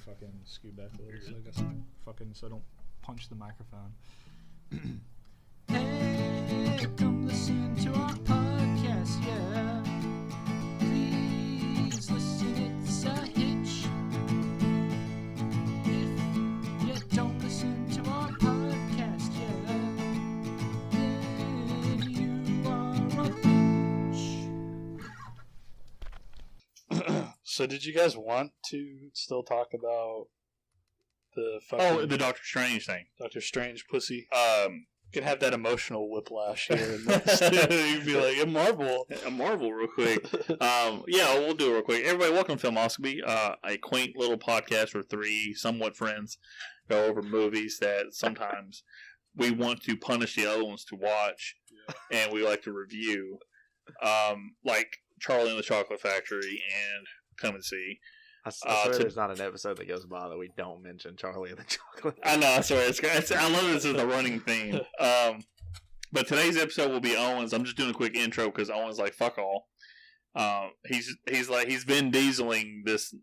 fucking scoot back a little so I guess so I don't punch the microphone. Hey, come listen to our podcast, yeah. Please listen, it's a hitch. If you don't listen to our podcast, yeah, then you are a bitch. So did you guys want to still talk about the fucking... Oh, the Doctor Strange thing. Doctor Strange pussy? You can have that emotional whiplash here. And you'd be like, a Marvel real quick. Yeah, we'll do it real quick. Everybody, welcome to Filmoscopy, a quaint little podcast where three somewhat friends go over movies that sometimes we want to punish the other ones to watch, and we like to review. Like Charlie and the Chocolate Factory and Come and See. I swear there's not an episode that goes by that we don't mention Charlie and the Chocolate. I know, I swear. I love this as a running theme. But today's episode will be Owen's. I'm just doing a quick intro because Owen's like, fuck all. He's been dieseling this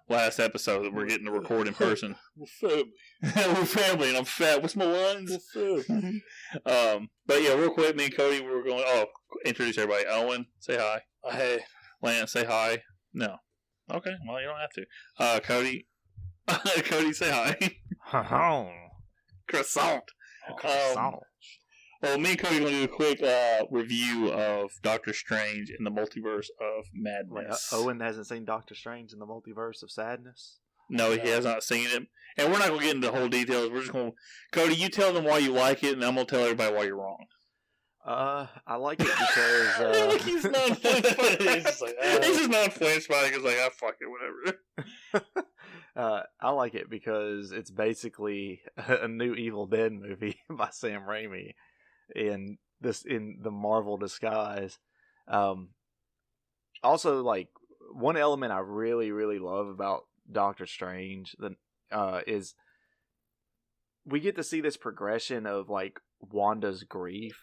last episode that we're getting to record in person. We're family. We're family, and I'm fat. What's my lines? But yeah, real quick, me and Cody, we're going. Oh, introduce everybody. Owen, say hi. Hey. Lance, say hi. No. Okay, well, you don't have to. Cody. Cody, say hi. Croissant. Well, me and Cody are going to do a quick review of Doctor Strange in the Multiverse of Madness. Owen hasn't seen Doctor Strange in the Multiverse of Sadness? No, he has not seen it. And we're not going to get into the whole details. We're just going to... Cody, you tell them why you like it, and I'm going to tell everybody why you're wrong. I like it because... He's not flinched. He's just not flinched by it. He's like, fuck it, whatever. I like it because it's basically a new Evil Dead movie by Sam Raimi in the Marvel disguise. Also, like, one element I really, really love about Doctor Strange is we get to see this progression of, like, Wanda's grief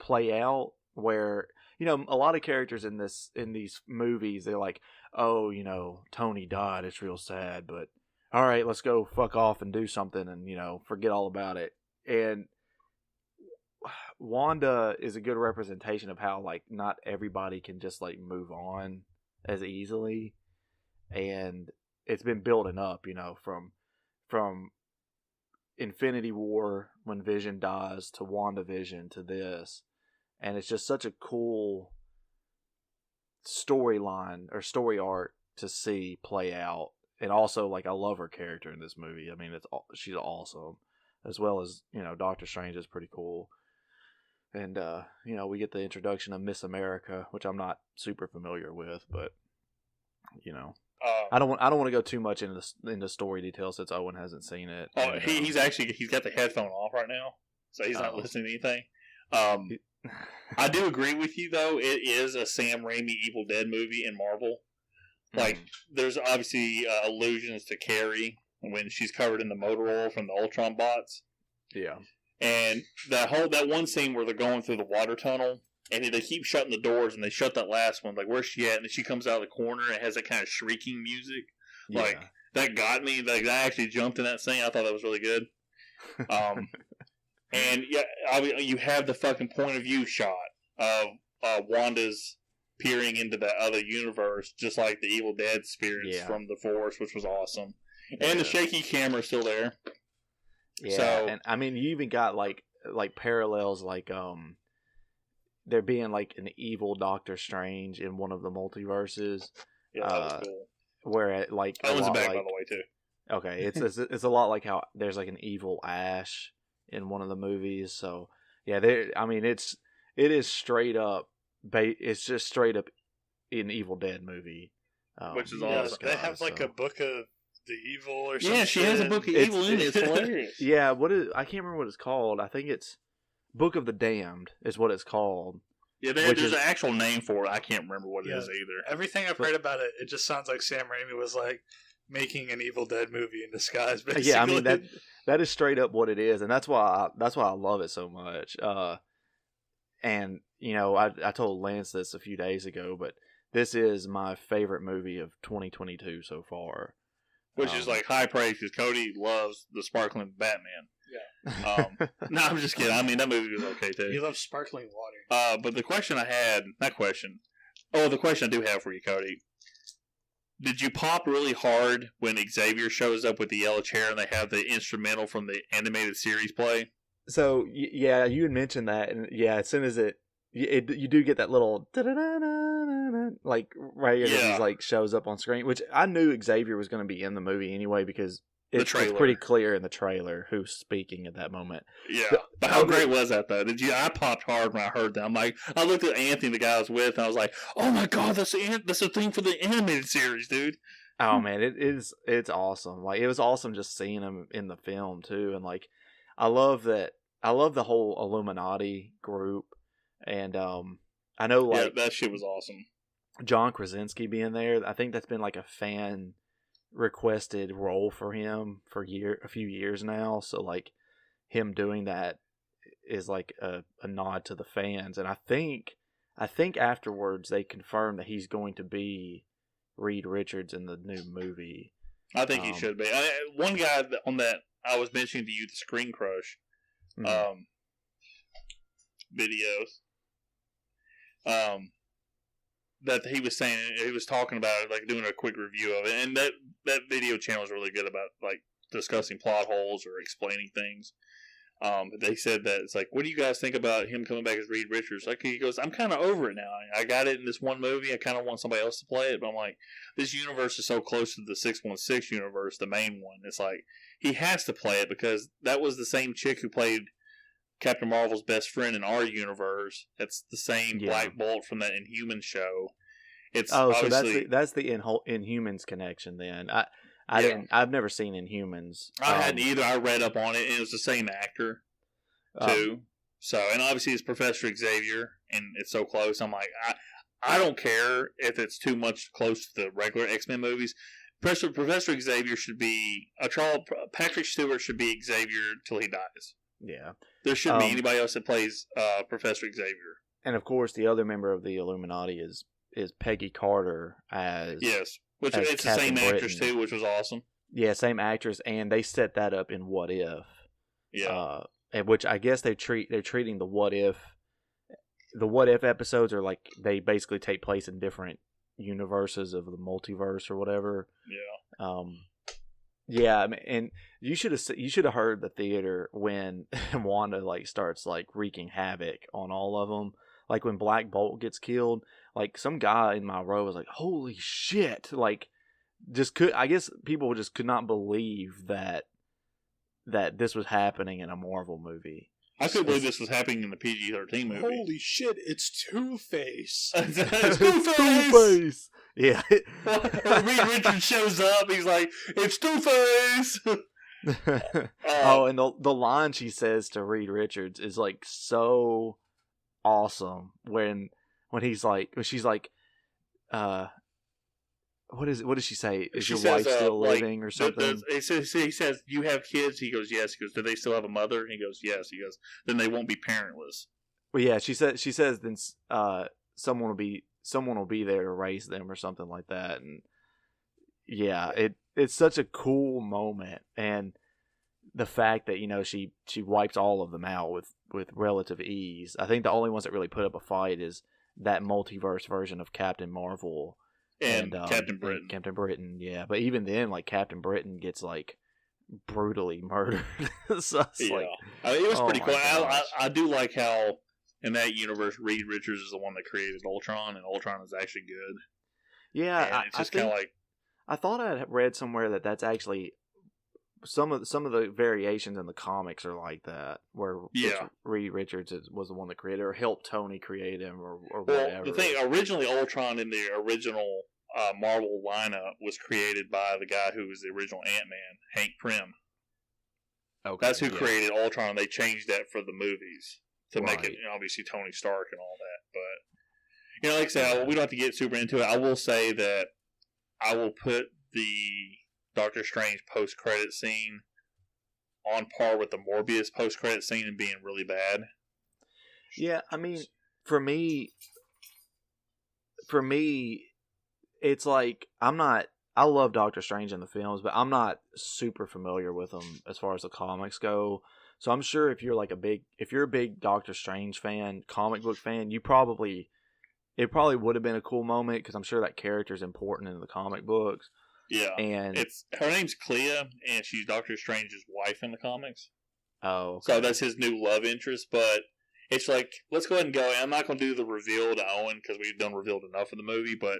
play out, where, you know, a lot of characters in these movies, they're like, oh, you know, Tony died, it's real sad, but all right, let's go fuck off and do something and, you know, forget all about it. And Wanda is a good representation of how, like, not everybody can just, like, move on as easily, and it's been building up, you know, from Infinity War when Vision dies to WandaVision to this, and it's just such a cool storyline or story arc to see play out. And also, like, I love her character in this movie. I mean, she's awesome, as well as, you know, Doctor Strange is pretty cool. And you know, we get the introduction of Miss America, which I'm not super familiar with, but you know, I don't want to go too much into story details since Owen hasn't seen it. Oh, and, he's got the headphone off right now, so he's not listening to anything. I do agree with you, though. It is a Sam Raimi Evil Dead movie in Marvel. Like, there's obviously allusions to Carrie when she's covered in the motor oil from the Ultron bots. Yeah. And that one scene where they're going through the water tunnel, and they keep shutting the doors, and they shut that last one. Like, where's she at? And then she comes out of the corner, and it has that kind of shrieking music. Yeah. Like, that got me. Like, I actually jumped in that scene. I thought that was really good. And yeah, you have the fucking point of view shot of Wanda's peering into that other universe, just like the Evil Dead spirits from the Force, which was awesome. And the shaky camera's still there. Yeah, so, and I mean, you even got like parallels, like there being like an evil Doctor Strange in one of the multiverses. Yeah, that was cool. Where like that was back, by the way, too. Okay, it's a lot like how there's like an evil Ash in one of the movies. So yeah, I mean, it is straight up. It's just straight up an Evil Dead movie, which is awesome. They have like a book of the evil or something. Yeah, she has a book of evil in it. It's hilarious. Yeah, I can't remember what it's called. I think it's Book of the Damned is what it's called. Yeah, there's an actual name for it. I can't remember what it is either. Everything I've heard about it, it just sounds like Sam Raimi was like making an Evil Dead movie in disguise. Basically. Yeah, I mean that is straight up what it is, and that's why I love it so much. And you know, I told Lance this a few days ago, but this is my favorite movie of 2022 so far. Which is like high praise because Cody loves the sparkling Batman. Yeah. No, I'm just kidding. I mean, that movie was okay too. He loves sparkling water. But the question I had, the question I do have for you, Cody. Did you pop really hard when Xavier shows up with the yellow chair and they have the instrumental from the animated series play? So yeah, you had mentioned that, and yeah, as soon as you do get that little like right as he's like shows up on screen, which I knew Xavier was going to be in the movie anyway because it's pretty clear in the trailer who's speaking at that moment. Yeah, but how great was that though? I popped hard when I heard that. I'm like, I looked at Anthony, the guy I was with, and I was like, oh my god, that's a thing for the animated series, dude. Oh man, it's awesome. Like it was awesome just seeing him in the film too, and like I love the whole Illuminati group, and I know like that shit was awesome. John Krasinski being there, I think that's been like a fan requested role for him for a few years now. So like him doing that is like a nod to the fans, and I think afterwards they confirmed that he's going to be Reed Richards in the new movie. I think he should be. One guy on that I was mentioning to you, the Screen Crush videos. That he was saying, he was talking about it, like doing a quick review of it, and that video channel is really good about like discussing plot holes or explaining things. But they said that it's like, what do you guys think about him coming back as Reed Richards? Like he goes, I'm kind of over it now. I got it in this one movie. I kind of want somebody else to play it, but I'm like, this universe is so close to the 616 universe, the main one. It's like he has to play it because that was the same chick who played Captain Marvel's best friend in our universe. That's the same Black Bolt from that Inhumans show. It's so that's the Inhumans connection. Then I've never seen Inhumans. I hadn't either. I read up on it, and it was the same actor too. So, and obviously it's Professor Xavier, and it's so close. I'm like, I don't care if it's too much close to the regular X-Men movies. Professor Xavier should be Patrick Stewart should be Xavier till he dies. Yeah. There shouldn't be anybody else that plays Professor Xavier. And of course, the other member of the Illuminati is Peggy Carter as which it's the same actress too, which was awesome. Yeah, same actress, and they set that up in What If. Yeah. Which I guess they're treating the What If episodes are like they basically take place in different universes of the multiverse or whatever. Yeah. Yeah, I mean, and you should have heard the theater when Wanda like starts like wreaking havoc on all of them. Like when Black Bolt gets killed, like some guy in my row was like, "Holy shit!" Like, I guess people just could not believe that this was happening in a Marvel movie. I couldn't believe this was happening in the PG-13 movie. Holy shit! It's Two-Face. It's Two-Face. Yeah. Reed Richards shows up. He's like, "It's Two-Face." And the line she says to Reed Richards is like so awesome when she's like, what does she say? Is your wife still living or something? He says, "You have kids?" He goes, "Yes." He goes, "Do they still have a mother?" He goes, "Yes." He goes, "Then they won't be parentless." Well, yeah, she says then someone will be there to raise them or something like that. And yeah, it's such a cool moment, and the fact that she wipes all of them out with relative ease. I think the only ones that really put up a fight is that multiverse version of Captain Marvel and Captain Britain. And Captain Britain, yeah. But even then, like Captain Britain gets like brutally murdered. So it's like, it was pretty cool. I do like how in that universe Reed Richards is the one that created Ultron, and Ultron is actually good. Yeah, and it's just kind of like, I thought I had read somewhere that that's actually some of the variations in the comics are like that, where Reed Richards was the one that created or helped Tony create him or whatever. Well, the thing originally, Ultron in the original Marvel lineup was created by the guy who was the original Ant-Man, Hank Pym. Okay, that's who created Ultron. They changed that for the movies to make it obviously Tony Stark and all that. But like I said, we don't have to get super into it. I will say that I will put the Doctor Strange post-credit scene on par with the Morbius post-credit scene and being really bad. Yeah, I mean, for me, it's like I'm not I love Doctor Strange in the films, but I'm not super familiar with them as far as the comics go. So I'm sure if you're a big Doctor Strange fan, comic book fan, it probably would have been a cool moment because I'm sure that character is important in the comic books. Yeah, and her name's Clea, and she's Doctor Strange's wife in the comics. Oh, okay. So that's his new love interest. But it's like, let's go ahead and go. I'm not going to do the reveal to Owen because we've done revealed enough in the movie. But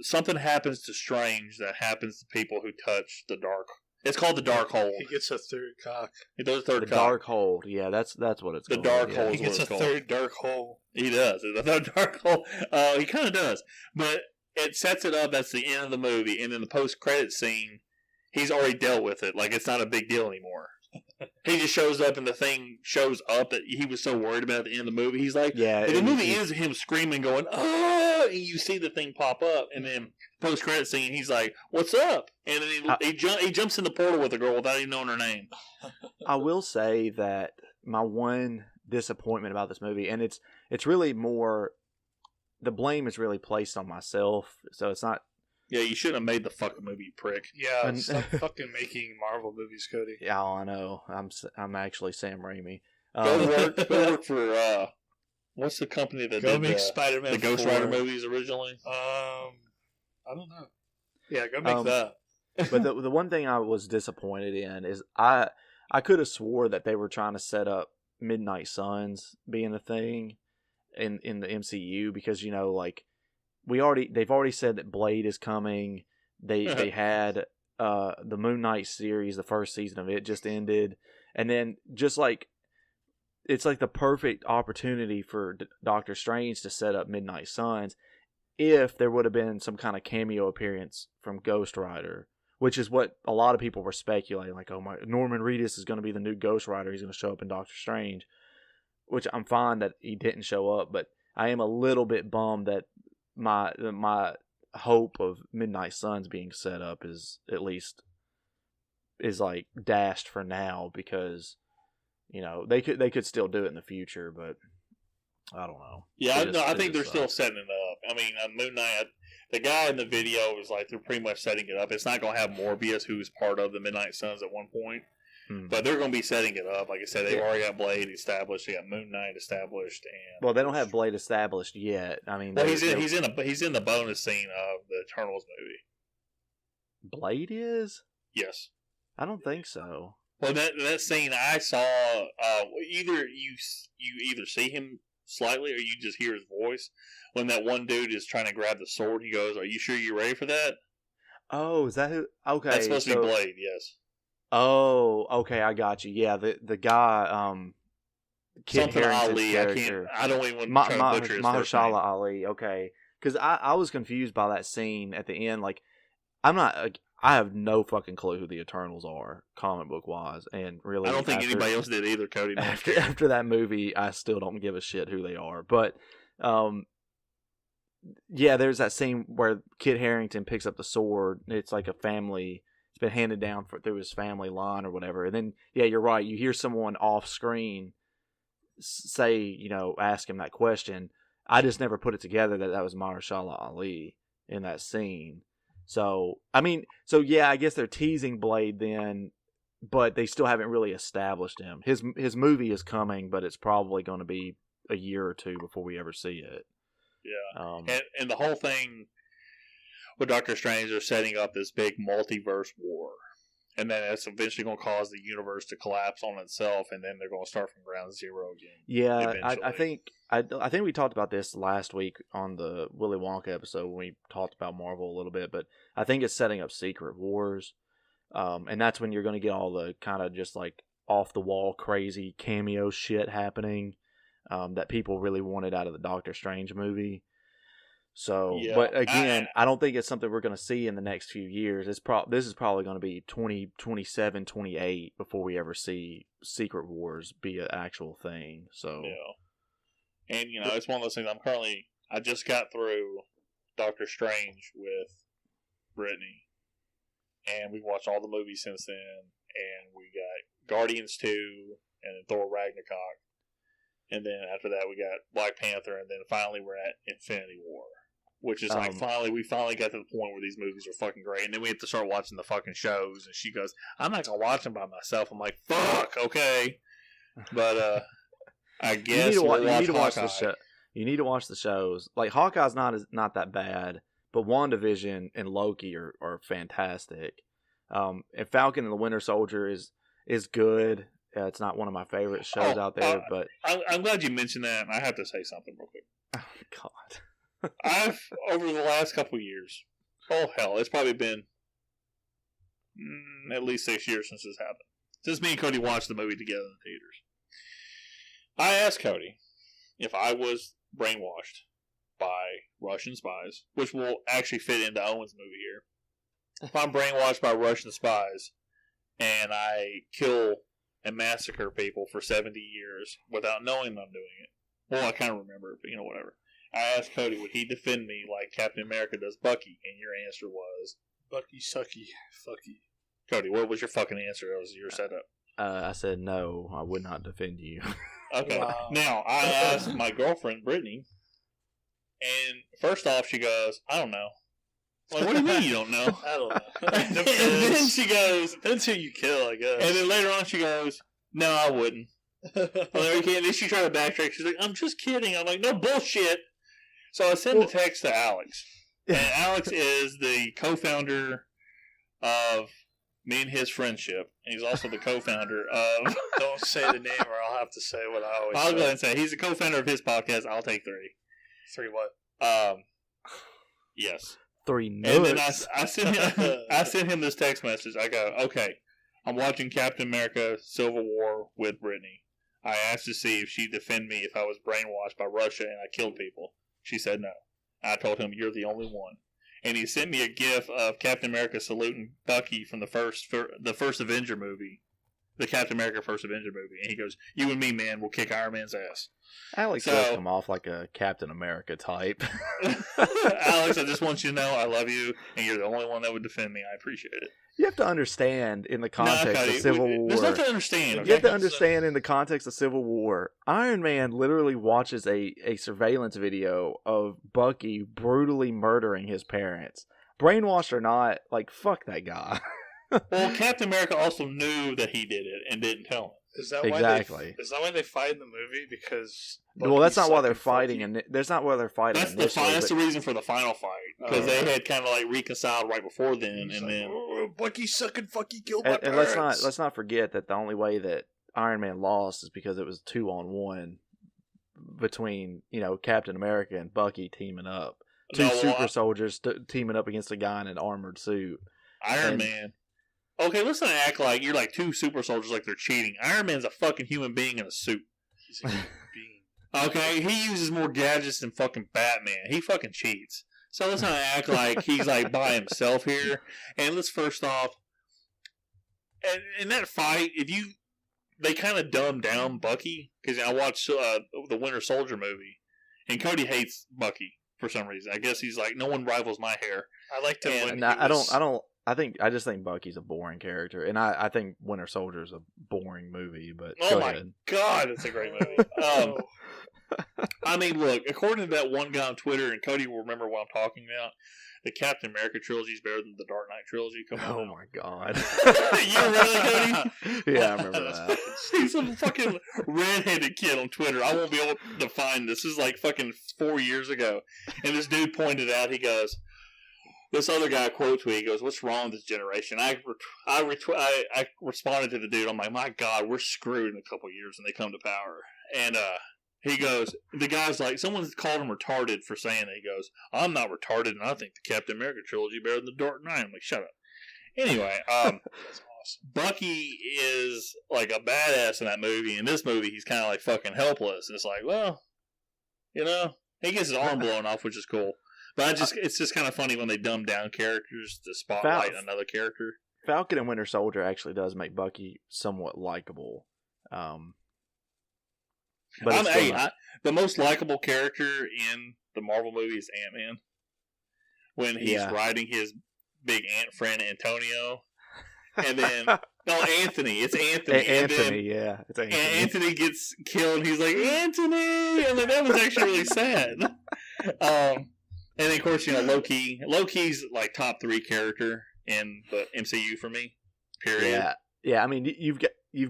something happens to Strange that happens to people who touch the dark. It's called the dark hold. He gets a third cock. He does a third the cock. dark hold. Yeah, that's what it's The called. dark yeah. hold. He gets a third dark hole. He does. The third dark hole. He kind of does. But it sets it up. That's the end of the movie. And in the post-credit scene, he's already dealt with it. Like, it's not a big deal anymore. He just shows up, and the thing shows up that he was so worried about at the end of the movie. He's like, Yeah, the movie ends him screaming, going, "Oh!" And you see the thing pop up, and then post-credit scene, he's like, "What's up?" And then he jumps in the portal with the girl without even knowing her name. I will say that my one disappointment about this movie, and it's really more, the blame is really placed on myself. So it's not. Yeah, you shouldn't have made the fucking movie, you prick. Yeah, stop fucking making Marvel movies, Cody. Yeah, I know. I'm actually Sam Raimi. Go work for what's the company that Go did make Spider-Man the Ghost 4. Rider movies originally? I don't know. Yeah, go make that. But the one thing I was disappointed in is I could have swore that they were trying to set up Midnight Suns being a thing in the MCU because like they've already said that Blade is coming. They had the Moon Knight series, the first season of it just ended, and then just like it's like the perfect opportunity for Doctor Strange to set up Midnight Suns if there would have been some kind of cameo appearance from Ghost Rider, which is what a lot of people were speculating, like, oh my, Norman Reedus is going to be the new Ghost Rider. He's going to show up in Doctor Strange, which I'm fine that he didn't show up, but I am a little bit bummed that my hope of Midnight Suns being set up is like dashed for now because they could still do it in the future, but I don't know. Yeah, I think they're still setting it up. I mean, Moon Knight, the guy in the video was like, they're pretty much setting it up. It's not going to have Morbius, who's part of the Midnight Suns at one point, but they're going to be setting it up. Like I said, they've already got Blade established, they got Moon Knight established, and well, they don't have Blade established yet. I mean, well, he's in the bonus scene of the Eternals movie. Blade is? Yes. I don't think so. Well, that scene I saw, either you either see him slightly or you just hear his voice when that one dude is trying to grab the sword. He goes, "Are you sure you're ready for that?" Oh, is that who? Okay, that's supposed to be Blade. Yes. Oh, okay, I got you. Yeah, the guy, Kit something Harington's Ali. character. I don't even want to try to butcher his first name. Mahershala Ali. Okay, because I was confused by that scene at the end. Like, I have no fucking clue who the Eternals are, comic book wise, and really, I don't think anybody else did either, Cody. After that movie, I still don't give a shit who they are. But, yeah, there's that scene where Kit Harington picks up the sword. It's like a family. It's been handed down through his family line or whatever. And then, yeah, you're right. You hear someone off screen say, ask him that question. I just never put it together that was Mahershala Ali in that scene. So, yeah, I guess they're teasing Blade then, but they still haven't really established him. His movie is coming, but it's probably going to be a year or two before we ever see it. Yeah. And the whole thing with Doctor Strange, they're setting up this big multiverse war. And then that's eventually going to cause the universe to collapse on itself, and then they're going to start from ground zero again. Yeah, I think we talked about this last week on the Willy Wonka episode when we talked about Marvel a little bit, but I think it's setting up Secret Wars, and that's when you're going to get all the kind of just like off the wall crazy cameo shit happening that people really wanted out of the Doctor Strange movie. So, yeah, but again, I don't think it's something we're going to see in the next few years. This is probably going to be 2027, 28 before we ever see Secret Wars be an actual thing. So, yeah, and it's one of those things. I just got through Doctor Strange with Brittany, and we've watched all the movies since then, and we got Guardians 2 and Thor Ragnarok, and then after that we got Black Panther, and then finally we're at Infinity War. which is like we finally got to the point where these movies are fucking great, and then we have to start watching the fucking shows. And she goes, "I'm not gonna watch them by myself." I'm like, "Fuck, okay," but I guess you need to watch watch the show. You need to watch the shows. Like Hawkeye's not that bad, but WandaVision and Loki are fantastic. And Falcon and the Winter Soldier is good. It's not one of my favorite shows out there, but I'm glad you mentioned that. And I have to say something real quick. Oh God, I've over the last couple of years. Oh hell, it's probably been at least 6 years since this happened. Since me and Cody watched the movie together in the theaters. I asked Cody if I was brainwashed by Russian spies, which will actually fit into Owen's movie here. If I'm brainwashed by Russian spies and I kill and massacre people for 70 years without knowing I'm doing it. Well, I kind of remember it, but whatever. I asked Cody, would he defend me like Captain America does Bucky? And your answer was... Bucky, sucky, fucky. Cody, what was your fucking answer? That was your setup. I said no, I would not defend you. Okay. Wow. Now, I asked my girlfriend, Brittany, and first off, she goes, I don't know. Like, what do you mean you don't know? I don't know. And then she goes, Depends who you kill, I guess. and then later on she goes, no, I wouldn't. And then she tried to backtrack. She's like, I'm just kidding. I'm like, no bullshit. So I sent a text to Alex. And Alex is the co-founder of me and his friendship. And he's also the co-founder of... Don't say the name or I'll have to say what I always I'll say. go ahead and say he's the co-founder of his podcast. I'll take 3. 3 what? Yes. 3 And then nuts. I sent him this text message. I go, okay, I'm watching Captain America Civil War with Brittany. I asked to see if she'd defend me if I was brainwashed by Russia and I killed people. She said no. I told him, you're the only one. And he sent me a gif of Captain America saluting Bucky from the first Avenger movie. The Captain America First Avenger movie. And he goes, you and me, man, will kick Iron Man's ass. Alex So- does come off like a Captain America type. Alex, I just want you to know I love you, and you're the only one that would defend me. I appreciate it. You have to understand in the context Cody, of Civil there's War. nothing to understand. You Okay? have to understand in the context of Civil War, Iron Man literally watches a surveillance video of Bucky brutally murdering his parents. Brainwashed or not, like, fuck that guy. Well, Captain America also knew that he did it and didn't tell him. Is that Exactly. Is that why they fight in the movie? Because Well, that's not Bucky's why they're sucking fighting. fucky? And that's not why they're fighting. That's initially, that's but- the reason for the final fight because they had kind of like reconciled right before then, He's and like, then "Oh, Bucky sucking fucky killed my and parents." let's not forget that the only way that Iron Man lost is because it was 2-on-1 between Captain America and Bucky teaming up. Two super soldiers teaming up against a guy in an armored suit. Iron Man. Okay, let's not act like you're like 2 super soldiers like they're cheating. Iron Man's a fucking human being in a suit. He's a human being. Okay, he uses more gadgets than fucking Batman. He fucking cheats. So let's not act like he's like by himself here. And let's first off, in that fight, they kind of dumbed down Bucky because I watched the Winter Soldier movie, and Cody hates Bucky for some reason. I guess he's like, no one rivals my hair. I liked him when And he was... I just think Bucky's a boring character, and I think Winter Soldier's a boring movie. But Oh go my ahead. god, it's a great movie. I mean, look, according to that one guy on Twitter, and Cody will remember what I'm talking about, the Captain America trilogy is better than the Dark Knight trilogy. Come on. Oh my god. You remember that, Cody? Yeah, I remember that. He's some fucking redheaded kid on Twitter. I won't be able to find this. This is like fucking 4 years ago. And this dude pointed out, he goes, this other guy quotes me, he goes, what's wrong with this generation? I responded to the dude, I'm like, my god, we're screwed in a couple years when they come to power. And he goes, the guy's like, someone's called him retarded for saying that. He goes, I'm not retarded, and I think the Captain America trilogy better than the Dark Knight. I'm like, shut up. Anyway, That's awesome. Bucky is like a badass in that movie. In this movie, he's kind of like fucking helpless. And it's like, well, he gets his arm blown off, which is cool. But it's just kind of funny when they dumb down characters to spotlight another character. Falcon and Winter Soldier actually does make Bucky somewhat likable. But it's still not- the most likable character in the Marvel movie is Ant-Man. When he's riding his big ant friend Antonio. And then, no, Anthony. It's Anthony. Anthony, And Anthony gets killed and he's like, Anthony! And like, that was actually really sad. And then, of course, you know, Loki's like top 3 character in the MCU for me. Period. Yeah. I mean, you've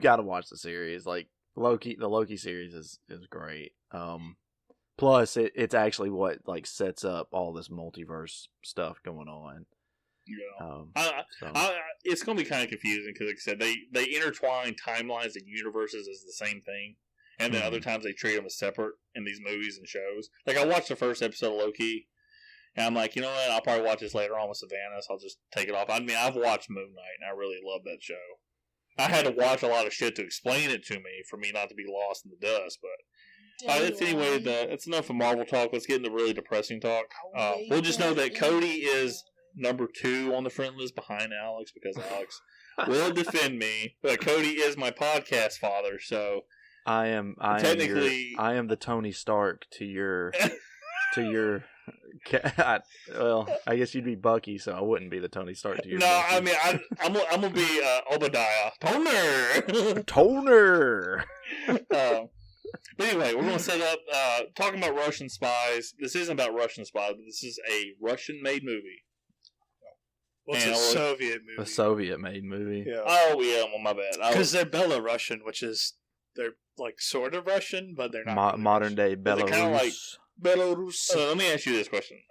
got to watch the series. Like Loki, the Loki series is great. Plus, it's actually what like sets up all this multiverse stuff going on. Yeah. It's going to be kind of confusing because, like I said, they intertwine timelines and universes as the same thing, and then other times they treat them as separate in these movies and shows. Like I watched the first episode of Loki, and I'm like, you know what? I'll probably watch this later on with Savannah, so I'll just take it off. I mean, I've watched Moon Knight, and I really love that show. I had to watch a lot of shit to explain it to me for me not to be lost in the dust, but anyway, that's enough of Marvel talk. Let's get into really depressing talk. We'll just know that Cody is number 2 on the friend list behind Alex because Alex will defend me. But Cody is my podcast father, so I am the Tony Stark to your well, I guess you'd be Bucky, so I wouldn't be the Tony Stark to your. No, Bucky. I mean I'm gonna be Obadiah Toner. But anyway, we're going to set up talking about Russian spies. This isn't about Russian spies, but this is a Russian-made movie. Well, it's a Soviet movie. A Soviet-made movie. Yeah. Oh, yeah, well, my bad. Because they're Belarusian, which is, they're like sort of Russian, but they're not. Modern-day Belarus. Kind of like Belarus. Let me ask you this question.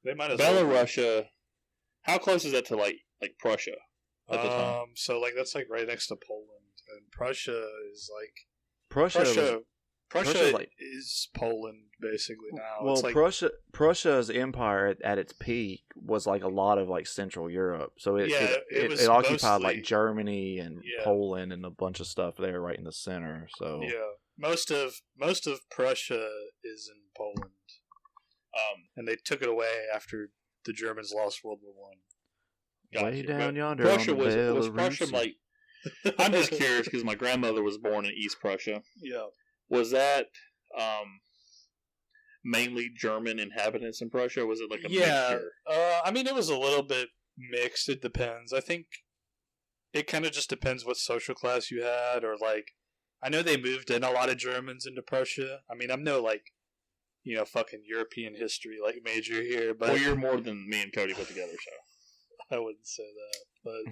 They might as Belarusia, how close is that to like Prussia at the time? So like that's like right next to Poland, and Prussia is like Prussia is Poland basically now. Well, it's like, Prussia's empire at its peak was like a lot of like Central Europe, so it occupied like Germany and Poland and a bunch of stuff there right in the center. So most of Prussia is in Poland, and they took it away after the Germans lost World War One. Way down yonder, Prussia was Prussia like. I'm just curious because my grandmother was born in East Prussia. Yeah. Was that mainly German inhabitants in Prussia? Or was it like a mixture? I mean, it was a little bit mixed. It depends. I think it kind of just depends what social class you had, or like, I know they moved in a lot of Germans into Prussia. I mean, I'm no like, fucking European history like major here, but well, you're more than me and Cody put together, so I wouldn't say that, but.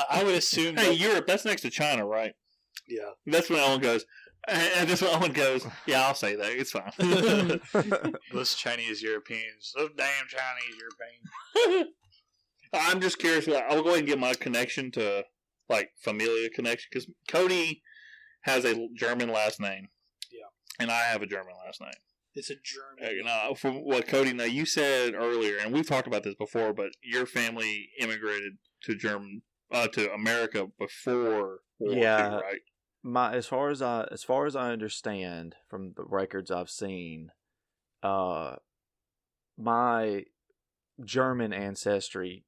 I would assume. Hey, Europe, that's next to China, right? Yeah. That's when Owen goes. And that's when Owen goes, yeah, I'll say that. It's fine. Those Chinese Europeans. Those damn Chinese Europeans. I'm just curious. I'll go ahead and get my connection to, like, familia connection. Because Cody has a German last name. Yeah. And I have a German last name. It's a German. From what Cody, now you said earlier, and we've talked about this before, but your family immigrated to America before World War II, right? As far as I understand from the records I've seen, my German ancestry,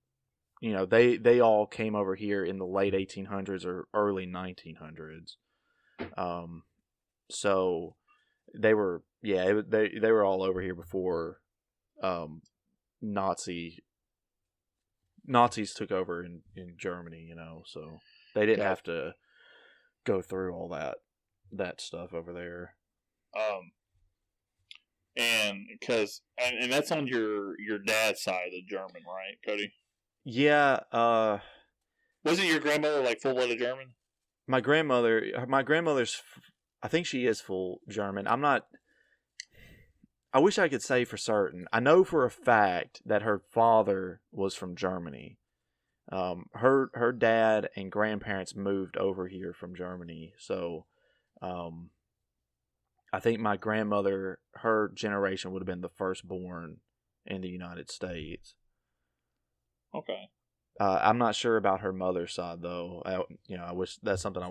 they all came over here in the late 1800s or early 1900s. So they were they were all over here before Nazis took over in Germany, so they didn't have to go through all that stuff over there. And that's on your dad's side of the German, right, Cody? Yeah. Wasn't your grandmother like full-blooded German? My grandmother's, I think she is full German. I wish I could say for certain. I know for a fact that her father was from Germany. Her dad and grandparents moved over here from Germany. So, I think my grandmother, her generation would have been the firstborn in the United States. Okay. I'm not sure about her mother's side though. I wish that's something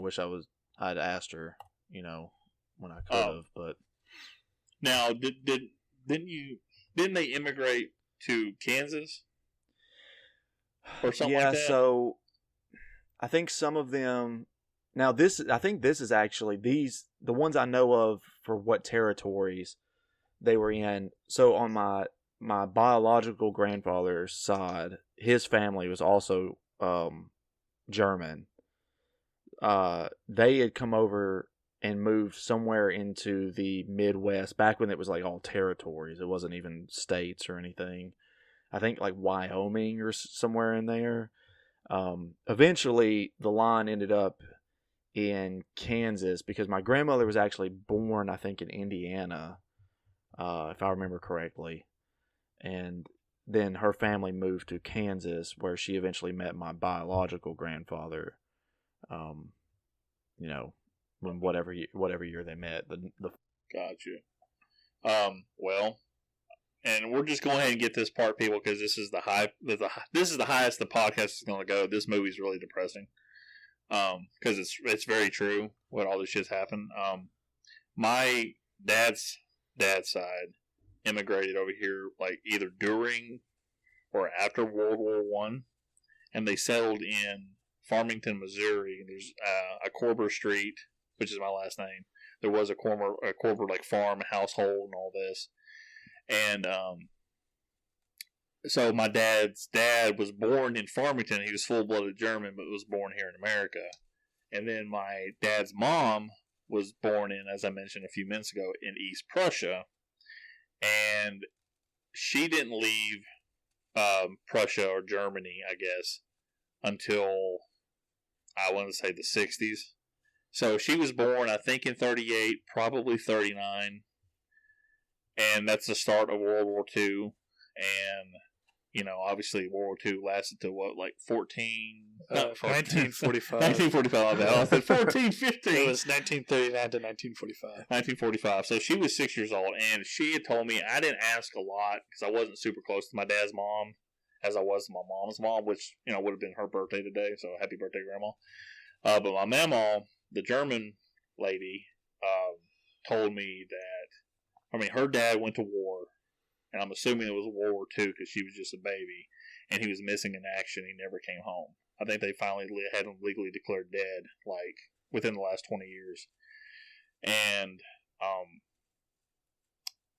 I'd asked her, when I could have, but. Now, didn't they immigrate to Kansas or something like that? Yeah, so I think some of them. Now I think this is actually the ones I know of for what territories they were in. So on my biological grandfather's side, his family was also German. They had come over and moved somewhere into the Midwest back when it was like all territories. It wasn't even states or anything. I think like Wyoming or somewhere in there. Eventually, the line ended up in Kansas because my grandmother was actually born, I think, in Indiana, if I remember correctly. And then her family moved to Kansas, where she eventually met my biological grandfather. You know, when whatever year they met. Gotcha. Well, and we're just going ahead and get this part, people, because this is the highest the podcast is going to go. This movie's really depressing. Because it's very true what all this shit's happened. My dad's side immigrated over here like either during or after World War One, and they settled in Farmington, Missouri. There's a Corber Street, which is my last name. There was a Corber like farm, household, and all this. And so my dad's dad was born in Farmington. He was full-blooded German, but was born here in America. And then my dad's mom was born in, as I mentioned a few minutes ago, in East Prussia. And she didn't leave Prussia or Germany, I guess, until, I want to say, the 60s. So she was born, I think, in 38, probably 39. And that's the start of World War II. And, you know, obviously World War II lasted to what, like 1945. 1945, I said 14, 15. It was 1939 to 1945. 1945. So she was 6 years old, and she had told me, I didn't ask a lot because I wasn't super close to my dad's mom as I was to my mom's mom, which, you know, would have been her birthday today. So happy birthday, Grandma. But my mama, the German lady, told me that, I mean, her dad went to war, and I'm assuming it was World War II because she was just a baby, and he was missing in action. He never came home. I think they finally had him legally declared dead, like, within the last 20 years. And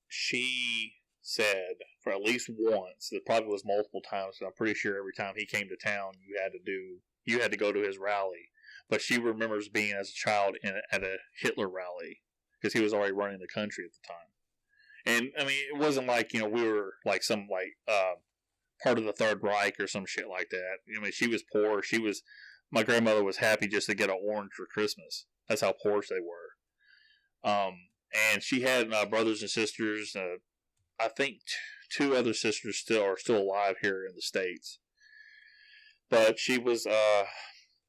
she said, for at least once, it probably was multiple times, so I'm pretty sure every time he came to town, you had to go to his rally. But she remembers being, as a child, at a Hitler rally, because he was already running the country at the time. And, I mean, it wasn't like, you know, we were like some, like, part of the Third Reich or some shit like that. I mean, she was poor. My grandmother was happy just to get an orange for Christmas. That's how poor they were. And she had brothers and sisters. I think two other sisters are still alive here in the States. But she was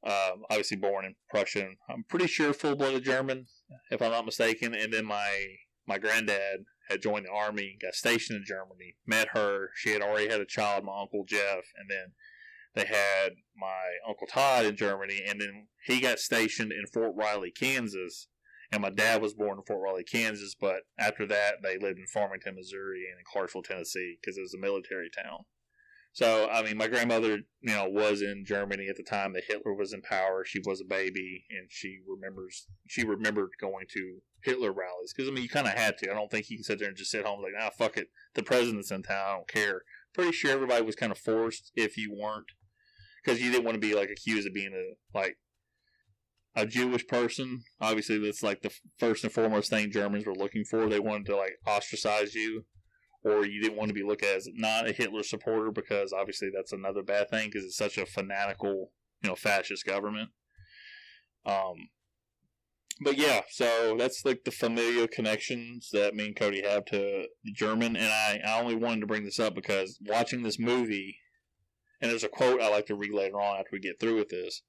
obviously born in Prussia. I'm pretty sure full-blooded German, if I'm not mistaken. And then my granddad had joined the army, got stationed in Germany, met her. She had already had a child, my Uncle Jeff, and then they had my Uncle Todd in Germany, and then he got stationed in Fort Riley, Kansas, and my dad was born in Fort Riley, Kansas, but after that, they lived in Farmington, Missouri, and in Clarksville, Tennessee, because it was a military town. So, I mean, my grandmother, you know, was in Germany at the time that Hitler was in power. She was a baby, and she remembered going to Hitler rallies. Because, I mean, you kind of had to. I don't think you can sit there and just sit home like, nah, fuck it. The president's in town. I don't care. Pretty sure everybody was kind of forced if you weren't. Because you didn't want to be, like, accused of being a Jewish person. Obviously, that's, like, the first and foremost thing Germans were looking for. They wanted to, like, ostracize you. Or you didn't want to be looked at as not a Hitler supporter, because obviously that's another bad thing because it's such a fanatical, you know, fascist government. But yeah, so that's like the familial connections that me and Cody have to the German, and I only wanted to bring this up because watching this movie, and there's a quote I like to read later on after we get through with this,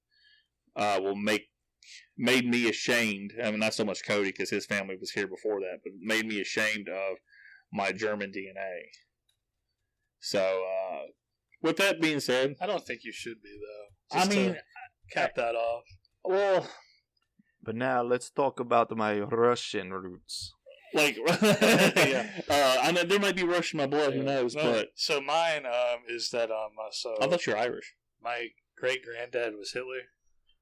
made me ashamed. I mean, not so much Cody because his family was here before that, but made me ashamed of my German DNA. So, with that being said, I don't think you should be, though. I mean, to cap that off. Well, But now let's talk about my Russian roots. like, yeah. I know there might be Russian in my blood. Who knows? No, but so mine is that so I thought you're Irish. my great granddad was Hitler.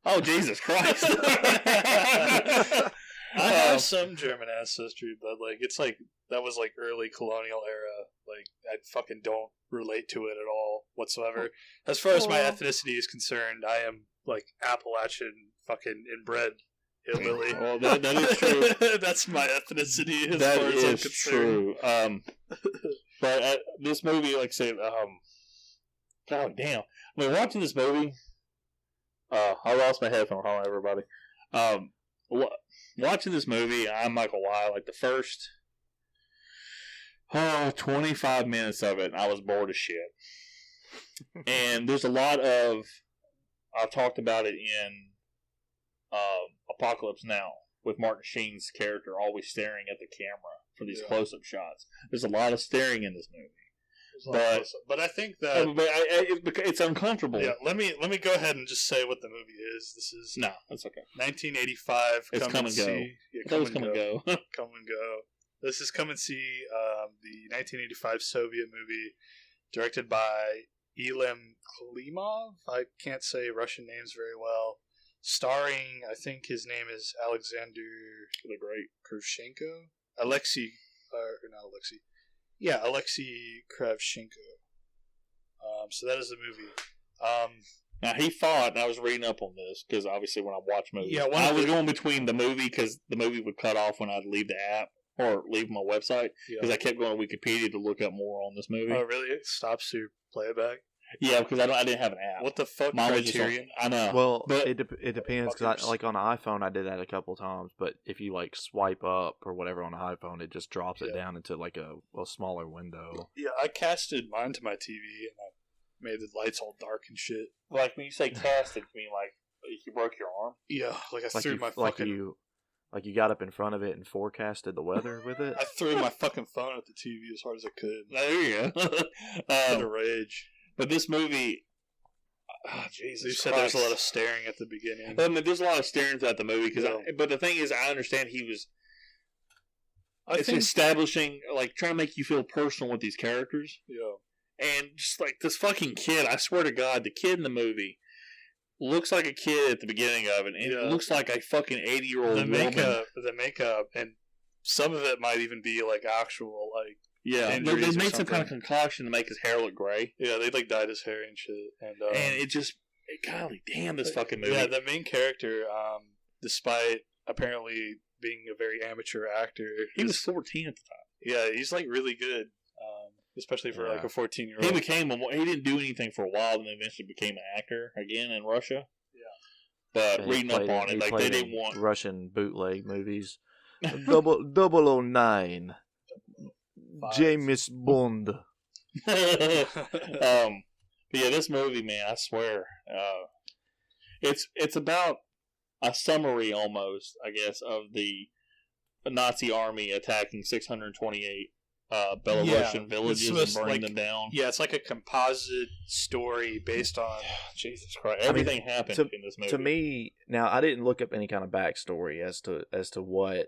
Oh, Jesus Christ! I have some German ancestry, but like it's like that was like early colonial era. Like I fucking don't relate to it at all whatsoever. As far as my ethnicity is concerned, I am like Appalachian fucking inbred hillbilly. Well, that is true. That's my ethnicity as That far as I'm is concerned. true. But this movie, like I said, God damn. I mean, watching this movie, I lost my headphone. Hold on, everybody. Watching this movie, I'm not gonna lie, like the first 25 minutes of it, I was bored as shit. And there's a lot of, I've talked about it in Apocalypse Now, with Martin Sheen's character always staring at the camera for these close-up shots. There's a lot of staring in this movie. But I think that it's uncomfortable. Yeah, let me go ahead and just say what the movie is. This is No, that's okay. 1985. It's Come and Go. Yeah, Come and Go. Come and Go. This is Come and See, the 1985 Soviet movie, directed by Elim Klimov. I can't say Russian names very well. Starring, I think his name is Alexander the Great Kravchenko. Alexei Kravchenko. So that is the movie. Now he fought, and I was reading up on this because obviously when I watch movies, Yeah, I was going between the movie because the movie would cut off when I'd leave the app or leave my website because I kept going to Wikipedia to look up more on this movie. Oh, really? It stops your playback? Yeah, because I didn't have an app. What the fuck? Mine was Criterion? I know. Well, but it depends because like on an iPhone I did that a couple times, but if you like swipe up or whatever on an iPhone, it just drops it down into like a smaller window. Yeah, I casted mine to my TV and I made the lights all dark and shit. like when you say casted, you mean like you broke your arm? Yeah, like I Like threw you, my like fucking you got up in front of it and forecasted the weather with it. I threw my fucking phone at the TV as hard as I could. There you In a go. rage. But this movie, oh, Jesus You said Christ. there's a lot of staring at the beginning. I mean, there's a lot of staring throughout the movie but the thing is, I understand he was. It's establishing, like, trying to make you feel personal with these characters. Yeah. And just like this fucking kid, I swear to God, the kid in the movie looks like a kid at the beginning of it, and it looks like a fucking 80-year-old The woman. makeup, and some of it might even be like actual, like, Yeah, they injuries or made some kind of something. concoction to make his hair look gray, yeah, they like dyed his hair and shit. And and golly damn, this fucking movie. yeah, the main character, despite apparently being a very amateur actor, he was 14 at the time. yeah, he's like really good, especially for like a 14-year-old. He didn't do anything for a while, and then eventually became an actor again in Russia. Yeah, But And he reading up played on in- it, he like they played didn't in want. Russian bootleg movies. 009. James Bond. But yeah, this movie, man, I swear, it's about a summary almost, I guess, of the Nazi army attacking 628 Belarusian villages and burning them down. yeah, it's like a composite story based on. Jesus Christ, everything happened in this movie. To me, now I didn't look up any kind of backstory as to what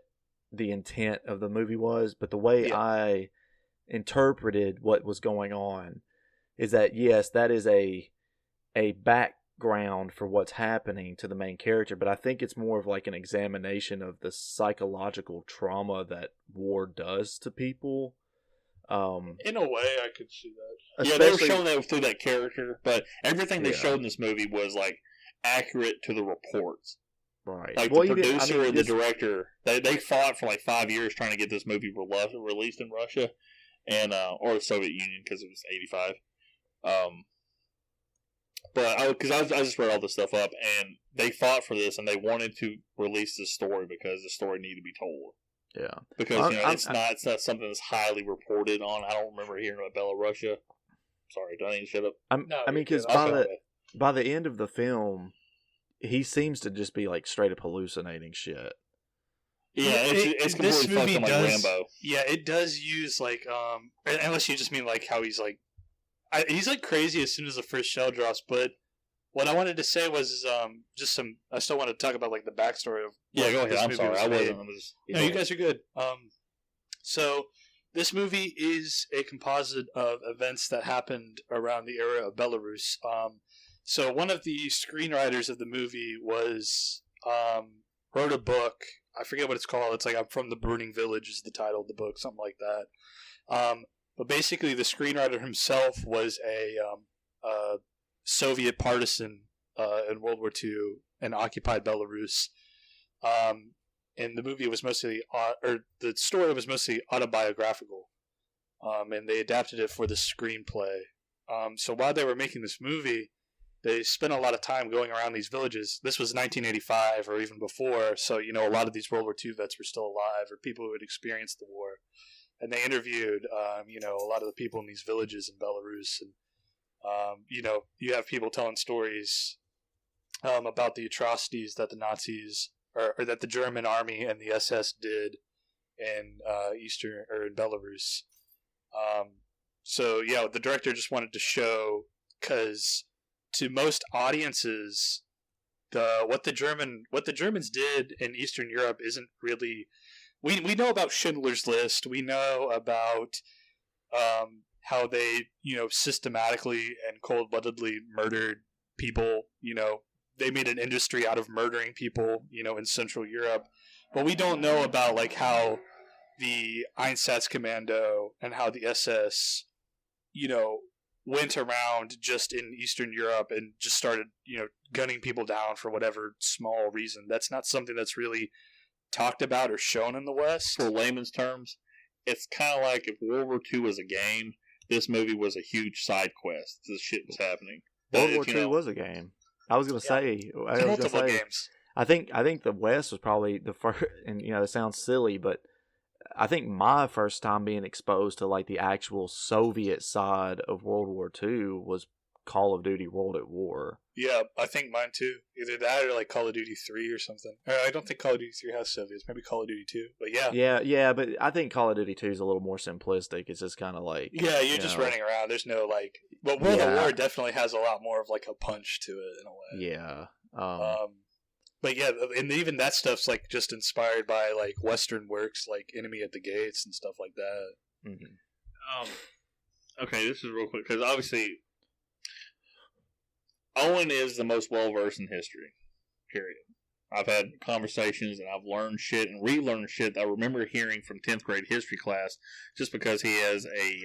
the intent of the movie was, but the way I interpreted what was going on is that yes, that is a background for what's happening to the main character, but I think it's more of like an examination of the psychological trauma that war does to people. In a way, I could see that. Yeah, they were showing that through that character, but everything they showed in this movie was like accurate to the reports. Right. Like Well, the producer and the this- director, they fought for like 5 years trying to get this movie released in Russia, and or the Soviet Union because it was 85. But I just read all this stuff up, and they fought for this, and they wanted to release this story because the story needed to be told. Yeah. Because it's not something that's highly reported on. I don't remember hearing about Belarusia. Sorry, do I need to shut up? I mean, because by the end of the film, he seems to just be like straight up hallucinating shit. Yeah, it's completely fucked up like Rambo. Yeah, it does use like unless you just mean like how he's like crazy as soon as the first shell drops. But what I wanted to say was just some. I still want to talk about like the backstory of. Yeah, go ahead. I'm sorry, I wasn't. No, you guys are good. So this movie is a composite of events that happened around the era of Belarus. So one of the screenwriters of the movie wrote a book. I forget what it's called. It's like I'm from the Burning Village is the title of the book, something like that. But basically, the screenwriter himself was a Soviet partisan in World War II and occupied Belarus. And the movie was mostly, or the story was mostly autobiographical. And they adapted it for the screenplay. So while they were making this movie, they spent a lot of time going around these villages. This was 1985 or even before, so a lot of these World War II vets were still alive, or people who had experienced the war. And they interviewed, a lot of the people in these villages in Belarus, and you have people telling stories about the atrocities that the Nazis or that the German army and the SS did in in Belarus. The director just wanted to show, because to most audiences, what the Germans did in Eastern Europe isn't really. We know about Schindler's List. We know about how they systematically and cold-bloodedly murdered people. They made an industry out of murdering people. In Central Europe, but we don't know about how the Einsatzkommando and how the SS, went around just in Eastern Europe and just started, gunning people down for whatever small reason. That's not something that's really talked about or shown in the West. For layman's terms, it's kind of like if World War II was a game, this movie was a huge side quest. This shit was happening. World War II was a game. I was going to say, multiple games. I think the West was probably the first, and it sounds silly, but I think my first time being exposed to the actual Soviet side of World War II was Call of Duty World at War. Yeah, I think mine too. Either that or Call of Duty 3 or something. I don't think Call of Duty 3 has Soviets. Maybe Call of Duty 2, but yeah. Yeah, but I think Call of Duty 2 is a little more simplistic. It's just kind of yeah, you're just running around. There's no but World at War definitely has a lot more of a punch to it in a way. Yeah. But yeah, and even that stuff's just inspired by Western works like Enemy at the Gates and stuff like that. Mm-hmm. Okay, this is real quick because obviously Owen is the most well versed in history. Period. I've had conversations and I've learned shit and relearned shit that I remember hearing from 10th grade history class, just because he has an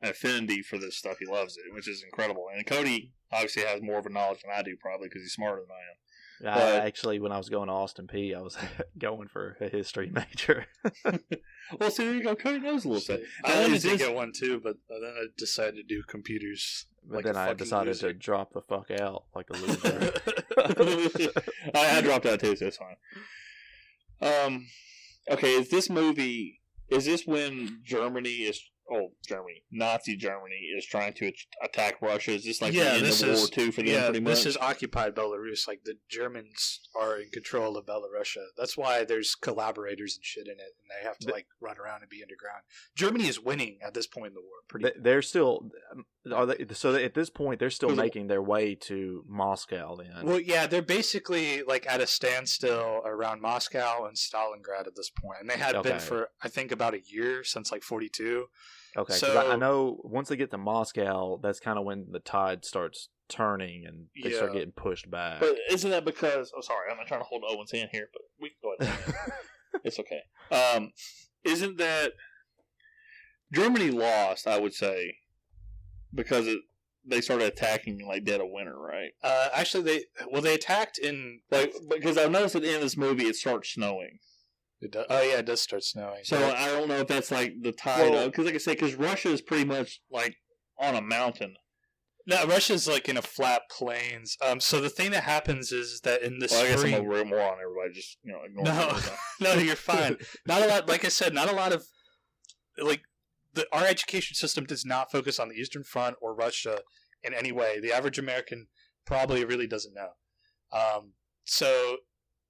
affinity for this stuff. He loves it, which is incredible. And Cody obviously has more of a knowledge than I do, probably because he's smarter than I am. Actually, when I was going to Austin P, I was going for a history major. Well, see, there you go. Cody knows a little bit. I wanted to get one too, but then I decided to do computers. But then I decided to drop the fuck out like a loser. I dropped out too, so it's fine. Okay, is this when Nazi Germany is trying to attack Russia? Is this the end of World War II for them, pretty much? This is occupied Belarus. The Germans are in control of Belarus. That's why there's collaborators and shit in it, and they have to run around and be underground. Germany is winning at this point in the war. They're still so at this point they're still making their way to Moscow. Then, well, yeah, they're basically at a standstill around Moscow and Stalingrad at this point, and they had been for I think about a year since 42. Okay, so I know once they get to Moscow, that's kind of when the tide starts turning and they start getting pushed back. But isn't that because? Oh, sorry, I'm not trying to hold Owen's hand here, but we can go ahead. It's okay. Isn't that Germany lost? I would say because they started attacking dead of winter, right? Actually, they attacked in because I noticed at the end of this movie it starts snowing. It does. Oh yeah, it does start snowing. So I don't know if that's the tide of, because I say, because Russia is pretty much on a mountain. No, Russia's in a flat plains. So the thing that happens is that in the spring, I guess I'm a moron. Everybody just ignore. No, you're fine. Not a lot. Like I said, not a lot of our education system does not focus on the Eastern Front or Russia in any way. The average American probably really doesn't know.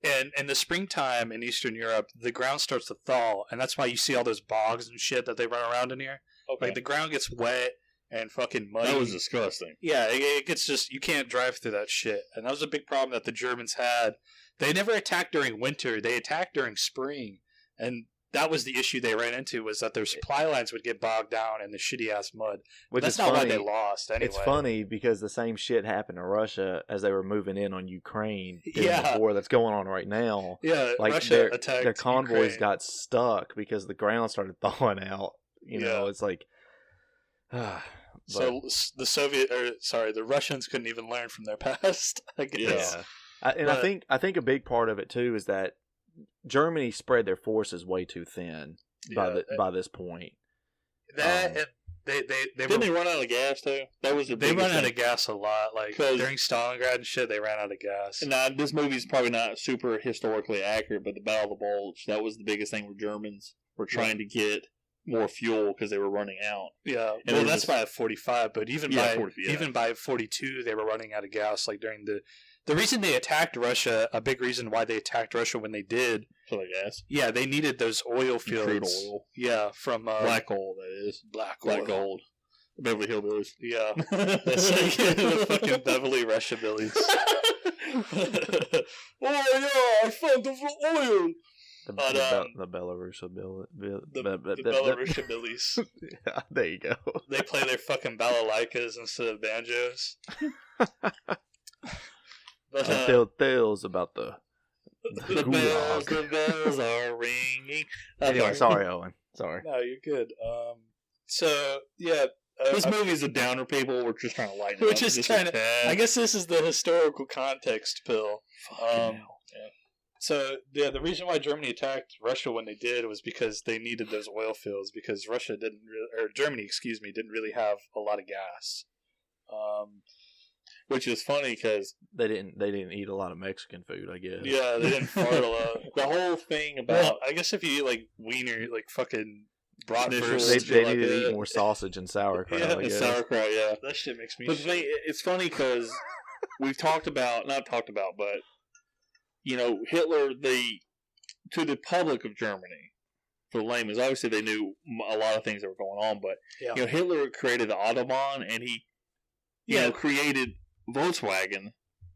And in the springtime in Eastern Europe, the ground starts to thaw, and that's why you see all those bogs and shit that they run around in here. Okay. The ground gets wet and fucking muddy. That was disgusting. Yeah, it gets you can't drive through that shit. And that was a big problem that the Germans had. They never attacked during winter. They attacked during spring. And that was the issue they ran into, was that their supply lines would get bogged down in the shitty-ass mud. Which that's not why they lost, anyway. It's funny because the same shit happened to Russia as they were moving in on Ukraine during the war that's going on right now. Yeah, Russia attacked their convoys Ukraine. Got stuck because the ground started thawing out. You know, it's so the Russians couldn't even learn from their past, I guess. I think a big part of it too is that Germany spread their forces way too thin by this point. And they Didn't they run out of gas too? That was they run out of gas a lot. Like during Stalingrad and shit, they ran out of gas. Now this movie's probably not super historically accurate, but the Battle of the Bulge, that was the biggest thing where Germans were trying to get more fuel because they were running out. Yeah, and well, that's by 45, but even even by 42, they were running out of gas. Like during the reason they attacked Russia, a big reason why they attacked Russia when they did. For the gas? Yeah, they needed those oil fields. Crude oil. Yeah, from black gold. That is black gold. Beverly Hillbillies. Yeah, that's like the fucking Beverly Russia Billies. Oh yeah, I found the oil. The Belarus the Belarus Billies. Yeah, there you go. They play their fucking balalaikas instead of banjos. But tales about the bells are ringing. Anyway, sorry, Owen. Sorry. No, you're good. So yeah, this movie's a downer. People we're just trying to lighten it up. We're just trying to. I guess this is the historical context pill. So yeah, the reason why Germany attacked Russia when they did was because they needed those oil fields because Germany, didn't really have a lot of gas. Which is funny because they didn't eat a lot of Mexican food, I guess. Yeah, they didn't fart a lot. The whole thing about I guess if you eat like wiener, like fucking bratwurst, they needed to eat more sausage and sauerkraut. Yeah, I guess. Sauerkraut. Yeah, that shit makes me. But it's funny because we've not talked about, but Hitler, to the public of Germany, for the layman's, obviously they knew a lot of things that were going on, but Hitler created the Autobahn and he created Volkswagen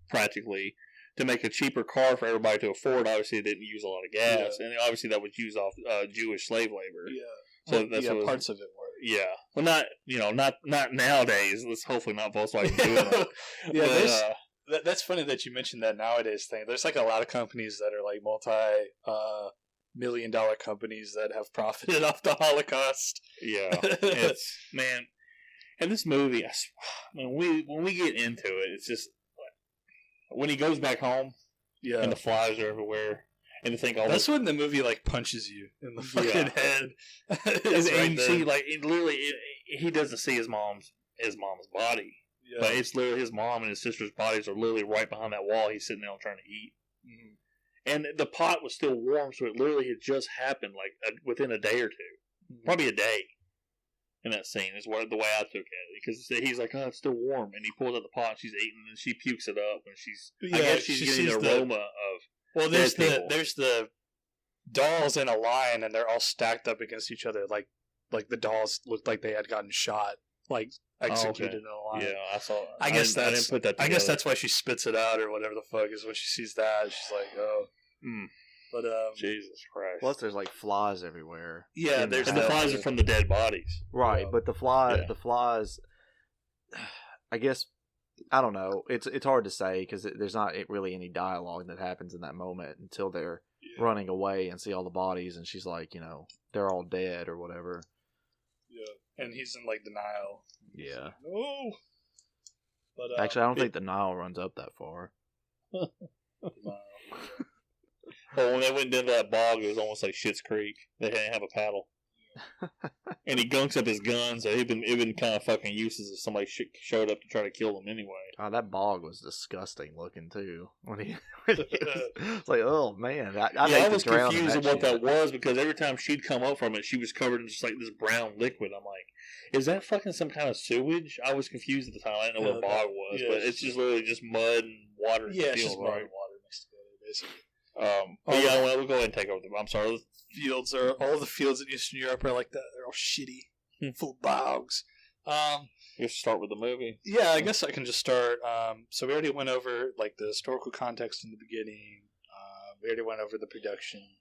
practically to make a cheaper car for everybody to afford. Obviously, it didn't use a lot of gas, and obviously that was used off Jewish slave labor. Yeah, so that's what parts of it were. Yeah, well, not nowadays. Let's hopefully not Volkswagen doing that. Yeah, that's funny that you mentioned that nowadays thing. There's like a lot of companies that are like multi-million-dollar companies that have profited off the Holocaust. Yeah, it's and this movie, when we get into it, it's just when he goes back home, and the flies are everywhere, and to think that's when the movie like punches you in the fucking head. And you see, like, literally, he doesn't see his mom's body. Yeah. But it's literally his mom and his sister's bodies are literally right behind that wall. He's sitting there trying to eat. Mm-hmm. And the pot was still warm, so it literally had just happened like within a day or two. Probably a day in that scene is the way I took it. Because he's like, oh, it's still warm. And he pulls out the pot and she's eating and she pukes it up. And I guess she's getting the aroma of. Well, there's the dolls in a line and they're all stacked up against each other. Like the dolls looked like they had gotten shot. Like executed in a line. Yeah, I saw. I didn't put that together. I guess that's why she spits it out or whatever the fuck is when she sees that. She's like, oh. But Jesus Christ. Plus, there's like flies everywhere. Yeah, and the flies are from the dead bodies. Right, but the flies. I guess I don't know. It's hard to say because there's not really any dialogue that happens in that moment until they're running away and see all the bodies, and she's like, they're all dead or whatever. Yeah, and he's in like denial. Yeah. Like, no. But actually, I don't think the Nile runs up that far. Well, when they went into that bog, it was almost like Schitt's Creek. They didn't have a paddle. And he gunks up his gun, so it'd been kind of fucking useless if somebody showed up to try to kill him anyway. Oh, that bog was disgusting looking too. It's like, oh man, I was confused of what that was because every time she'd come up from it, she was covered in just like this brown liquid. I'm like, is that fucking some kind of sewage? I was confused at the time. I didn't know what a bog was, but it's just literally just mud and water. Yeah, it's just mud and water mixed together, basically. We'll go ahead and take over. I'm sorry. All the fields in Eastern Europe are like that. They're all shitty, full of bogs. You start with the movie. Yeah, I guess I can just start. So we already went over like the historical context in the beginning. We already went over the production.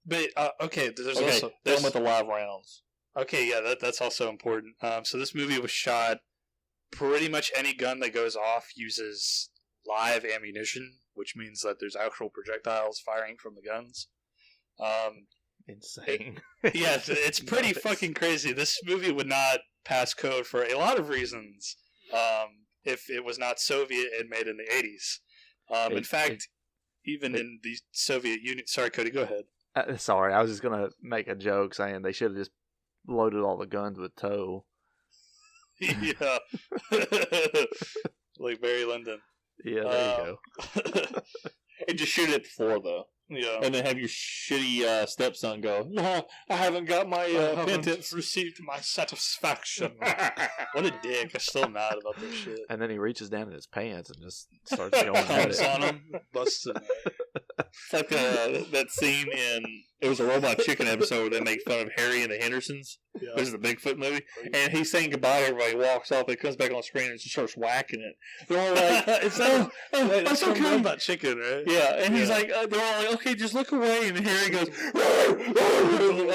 There's with the live rounds. Okay, yeah, that's also important. So this movie was shot. Pretty much any gun that goes off uses live ammunition, which means that there's actual projectiles firing from the guns. Insane. It's pretty fucking crazy. This movie would not pass code for a lot of reasons. if it was not Soviet and made in the 80s. In fact, even in the Soviet Union... Sorry, Cody, go ahead. Sorry, I was just gonna make a joke saying they should have just loaded all the guns with tow. Yeah. Like Barry Lyndon. Yeah, there you go. And just shoot it at the floor, though. Yeah. And then have your shitty stepson go, no, I haven't got my penance. Received my satisfaction. What a dick. I'm still mad about this shit. And then he reaches down in his pants and just starts going at Comes it. on him, busts it. It's like that scene in it was a Robot Chicken episode where they make fun of Harry and the Hendersons. Yeah. This is the Bigfoot movie, and he's saying goodbye to everybody. Walks off, and comes back on screen and just starts whacking it. They're all like, That's okay. from Robot Chicken, right? Yeah, and he's like, they're all like, okay, just look away. And Harry goes,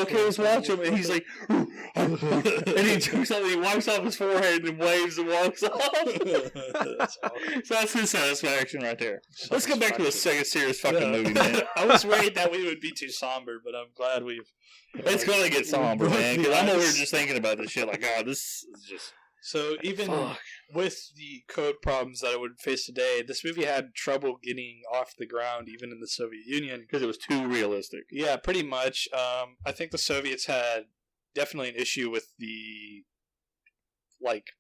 okay, let's watch him. And he's like, and he jumps up, and he wipes off his forehead and waves and walks off. So that's his satisfaction right there. Let's go back to the second serious fucking movie, man. I was worried that we would be too somber, but I'm glad we've... It's gonna get somber, man. Because I'm over here just thinking about this shit. Like, God, this is just... So even with the code problems that I would face today, this movie had trouble getting off the ground, even in the Soviet Union. Because it was too realistic. Yeah, pretty much. I think the Soviets had definitely an issue with the, like,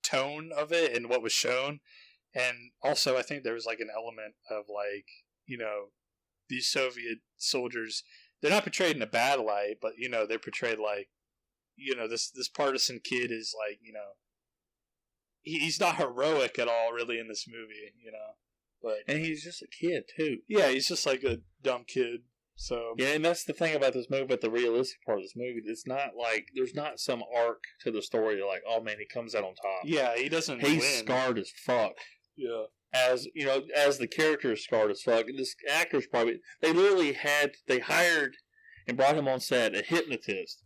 tone of it and what was shown. And also, I think there was, like, an element of, like, you know, these Soviet soldiers, they're not portrayed in a bad light, but, you know, they're portrayed like, you know, this partisan kid is, like, you know, he's not heroic at all, really, in this movie, you know. But And he's just a kid, too. yeah, he's just like a dumb kid. So Yeah, and that's the thing about this movie, but the realistic part of this movie, it's not like, there's not some arc to the story, like, oh man, he comes out on top. yeah, he doesn't He's win. scarred as fuck. Yeah. As, you know, as the character is scarred as fuck. This actor's probably, they hired and brought him on set, a hypnotist,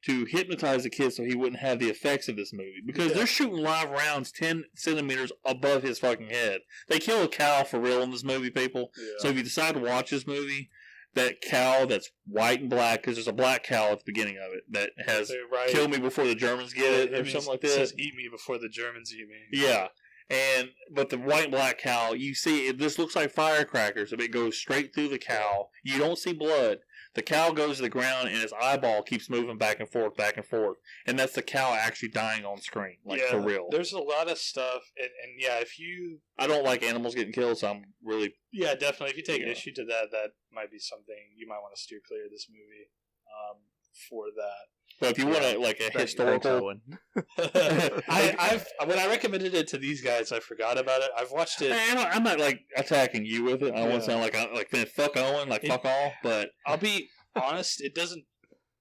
to hypnotize the kid so he wouldn't have the effects of this movie. Because they're shooting live rounds 10 centimeters above his fucking head. They kill a cow for real in this movie, people. Yeah. So if you decide to watch this movie, that cow that's white and black, because there's a black cow at the beginning of it that has "Kill me before the Germans get it," or something like that. It says "Eat me before the Germans eat me." Yeah. But the white and black cow, you see, this looks like firecrackers. If it goes straight through the cow, you don't see blood. The cow goes to the ground, and its eyeball keeps moving back and forth, and that's the cow actually dying on screen, like, for real. There's a lot of stuff, and yeah, if you... I don't like animals getting killed, so I'm really... Yeah, definitely. If you take issue to that, that might be something you might want to steer clear of this movie for that. But if you want to, like, a historical... When I recommended it to these guys, I forgot about it. I've watched it. I'm not, like, attacking you with it. I don't want to sound like fuck Owen, like, fuck all, but... I'll be honest, it doesn't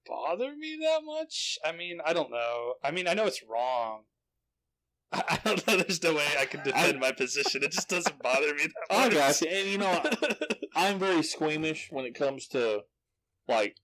bother me that much. I mean, I don't know. I mean, I know it's wrong. I don't know. There's no way I can defend my position. It just doesn't bother me that much. I got you. And, you know, I'm very squeamish when it comes to, like...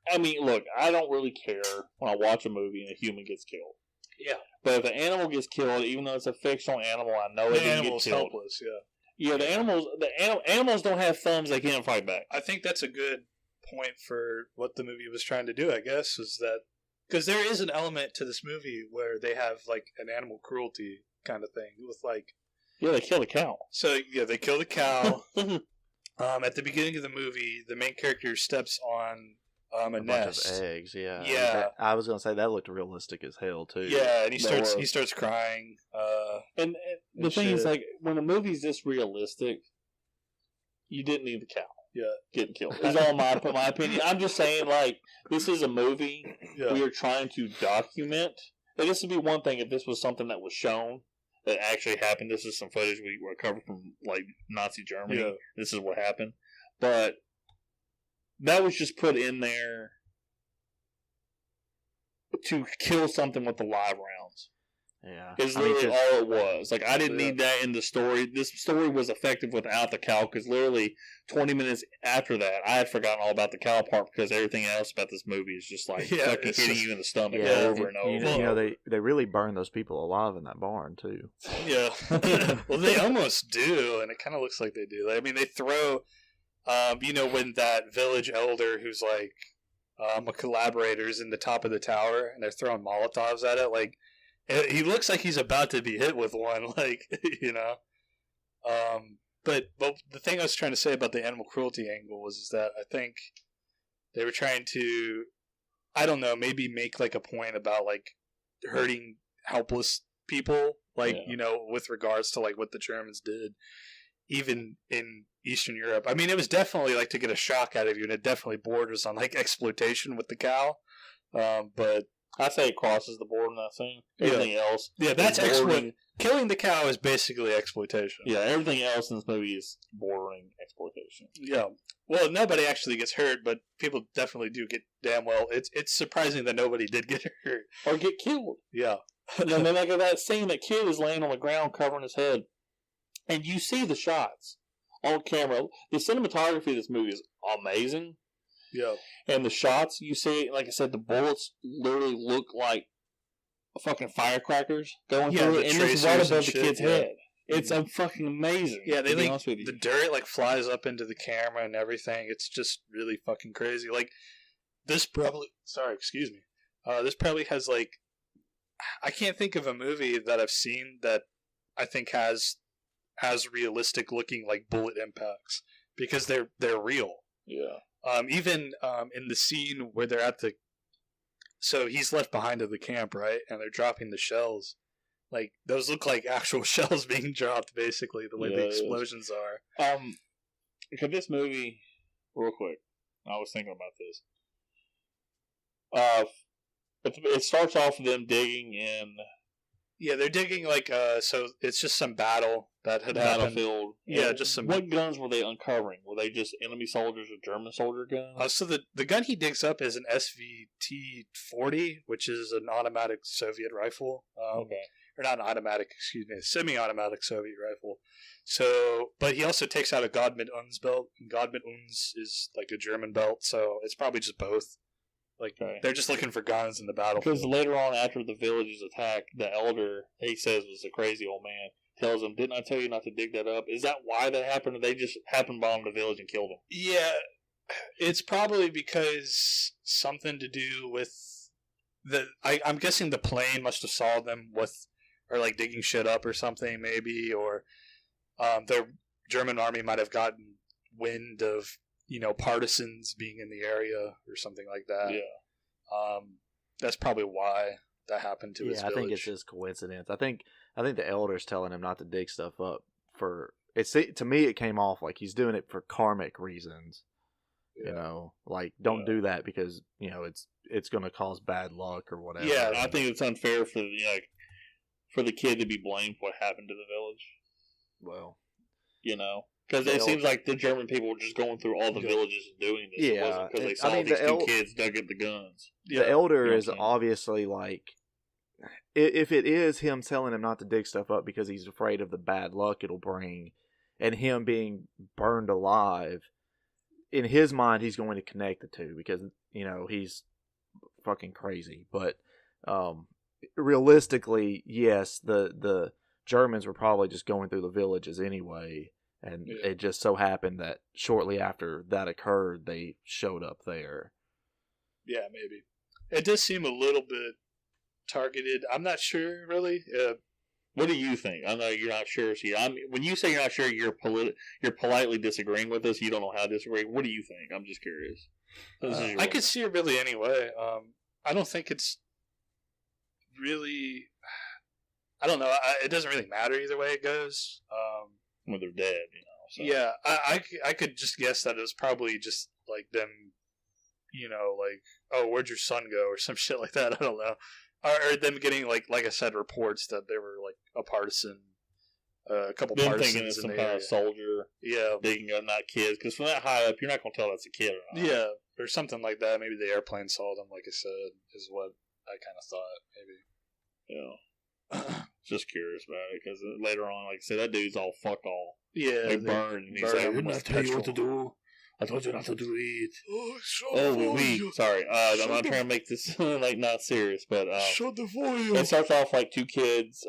I mean, look, I don't really care when I watch a movie and a human gets killed. Yeah. But if an animal gets killed, even though it's a fictional animal, I know it didn't get killed. Helpless, yeah. Yeah, the animals don't have thumbs; they can't fight back. I think that's a good point for what the movie was trying to do. I guess is that because there is an element to this movie where they have like an animal cruelty kind of thing with like. Yeah, they kill the cow. So yeah, they kill the cow. At the beginning of the movie, the main character steps on a nest. Bunch of eggs, yeah. Yeah. I was gonna say that looked realistic as hell too. Yeah, and he starts crying. And the thing is, like, when a movie's this realistic, you didn't need the cow. Yeah, getting killed. It's all my opinion. I'm just saying, like, this is a movie we are trying to document. And this would be one thing if this was something that was shown that actually happened. This is some footage we recovered from, like, Nazi Germany. Yeah. This is what happened. But that was just put in there to kill something with the live rounds. Yeah. Is literally all it was. Like, I didn't need that in the story. This story was effective without the cow, because literally 20 minutes after that, I had forgotten all about the cow part, because everything else about this movie is just like fucking hitting you in the stomach over and over. You know, they really burn those people alive in that barn, too. Yeah. Well, they almost do, and it kind of looks like they do. I mean, they throw, you know, when that village elder who's like a collaborator is in the top of the tower, and they're throwing Molotovs at it, like, He looks like he's about to be hit with one, like, But the thing I was trying to say about the animal cruelty angle was that I think they were trying to, I don't know, maybe make like a point about like hurting helpless people, like, with regards to like what the Germans did, even in Eastern Europe. I mean, it was definitely like to get a shock out of you, and it definitely borders on like exploitation with the cow. But I say it crosses the board in that scene. Everything else. Yeah, that's killing the cow is basically exploitation. Yeah, everything else in this movie is bordering exploitation. Yeah. Well, nobody actually gets hurt, but people definitely do get damn well. It's surprising that nobody did get hurt. Or get killed. Yeah. And then like that scene, that kid is laying on the ground covering his head. And you see the shots on camera. The cinematography of this movie is amazing. Yeah. And the shots, you see, like I said, the bullets literally look like fucking firecrackers going through it. And it's right above the kid's head. It's fucking amazing. Yeah, they like, the dirt like flies up into the camera and everything. It's just really fucking crazy. Like, this probably, this probably has like, I can't think of a movie that I've seen that I think has realistic looking like bullet impacts, because they're real. Yeah. Even in the scene where they're so he's left behind at the camp, right? And they're dropping the shells. Like, those look like actual shells being dropped, basically, the way the explosions are. Because this movie, real quick, I was thinking about this. It starts off with them digging in. Yeah, they're digging, like, so it's just some battle that had happened. Battlefield. Yeah, just some... What guns were they uncovering? Were they just enemy soldiers or German soldier guns? So the gun he digs up is an SVT-40, which is an automatic Soviet rifle. Okay. Or not an automatic, excuse me, a semi-automatic Soviet rifle. So, but he also takes out a Godmit-Uns belt, and Godmit-Uns is, like, a German belt, so it's probably just both. Like, they're just looking for guns in the battlefield. Because later on, after the village is attacked, the elder, he says was a crazy old man, tells him, "Didn't I tell you not to dig that up?" Is that why that happened, or they just happened bombed the village and killed him? Yeah, it's probably because something to do with I'm guessing the plane must have saw them or like digging shit up or something, maybe, or the German army might have gotten wind of partisans being in the area or something like that. Yeah. That's probably why that happened to his village. I think it's just coincidence. I think the elder's telling him not to dig stuff up to me it came off like he's doing it for karmic reasons. Yeah. Like, don't do that because, it's going to cause bad luck or whatever. Yeah, I think it's unfair for the kid to be blamed for what happened to the village. Well, because it seems like the German people were just going through all the villages and doing this. Yeah, it wasn't because they saw these two kids dug up the guns. The elder is obviously like, if it is him telling him not to dig stuff up because he's afraid of the bad luck it'll bring, and him being burned alive, in his mind he's going to connect the two because he's fucking crazy. But realistically, yes, the Germans were probably just going through the villages anyway. And it just so happened that shortly after that occurred, they showed up there. Yeah, maybe. It does seem a little bit targeted. I'm not sure, really. What do you think? I know you're not sure. See, when you say you're not sure, you're politely disagreeing with us. You don't know how to disagree. What do you think? I'm just curious. I could see it really anyway. I don't think it's really... I don't know. It doesn't really matter either way it goes. When they're dead, So. Yeah, I could just guess that it was probably just like them, like, oh, where'd your son go, or some shit like that. I don't know, or them getting like I said, reports that they were like a partisan, a couple them partisans thinking it's some in the kind area. of soldier, digging up, not kids, because from that high up, you're not gonna tell that's a kid or not. Yeah, or something like that. Maybe the airplane saw them. Like I said, is what I kind of thought. Maybe. Yeah. Just curious about it because later on, like I said, that dude's all fuck all. Yeah, they burned. And he's like, "I did not tell you what to do. I told you not to do it." Sorry, I'm not trying to make this like not serious, but shut the volume. It starts off like two kids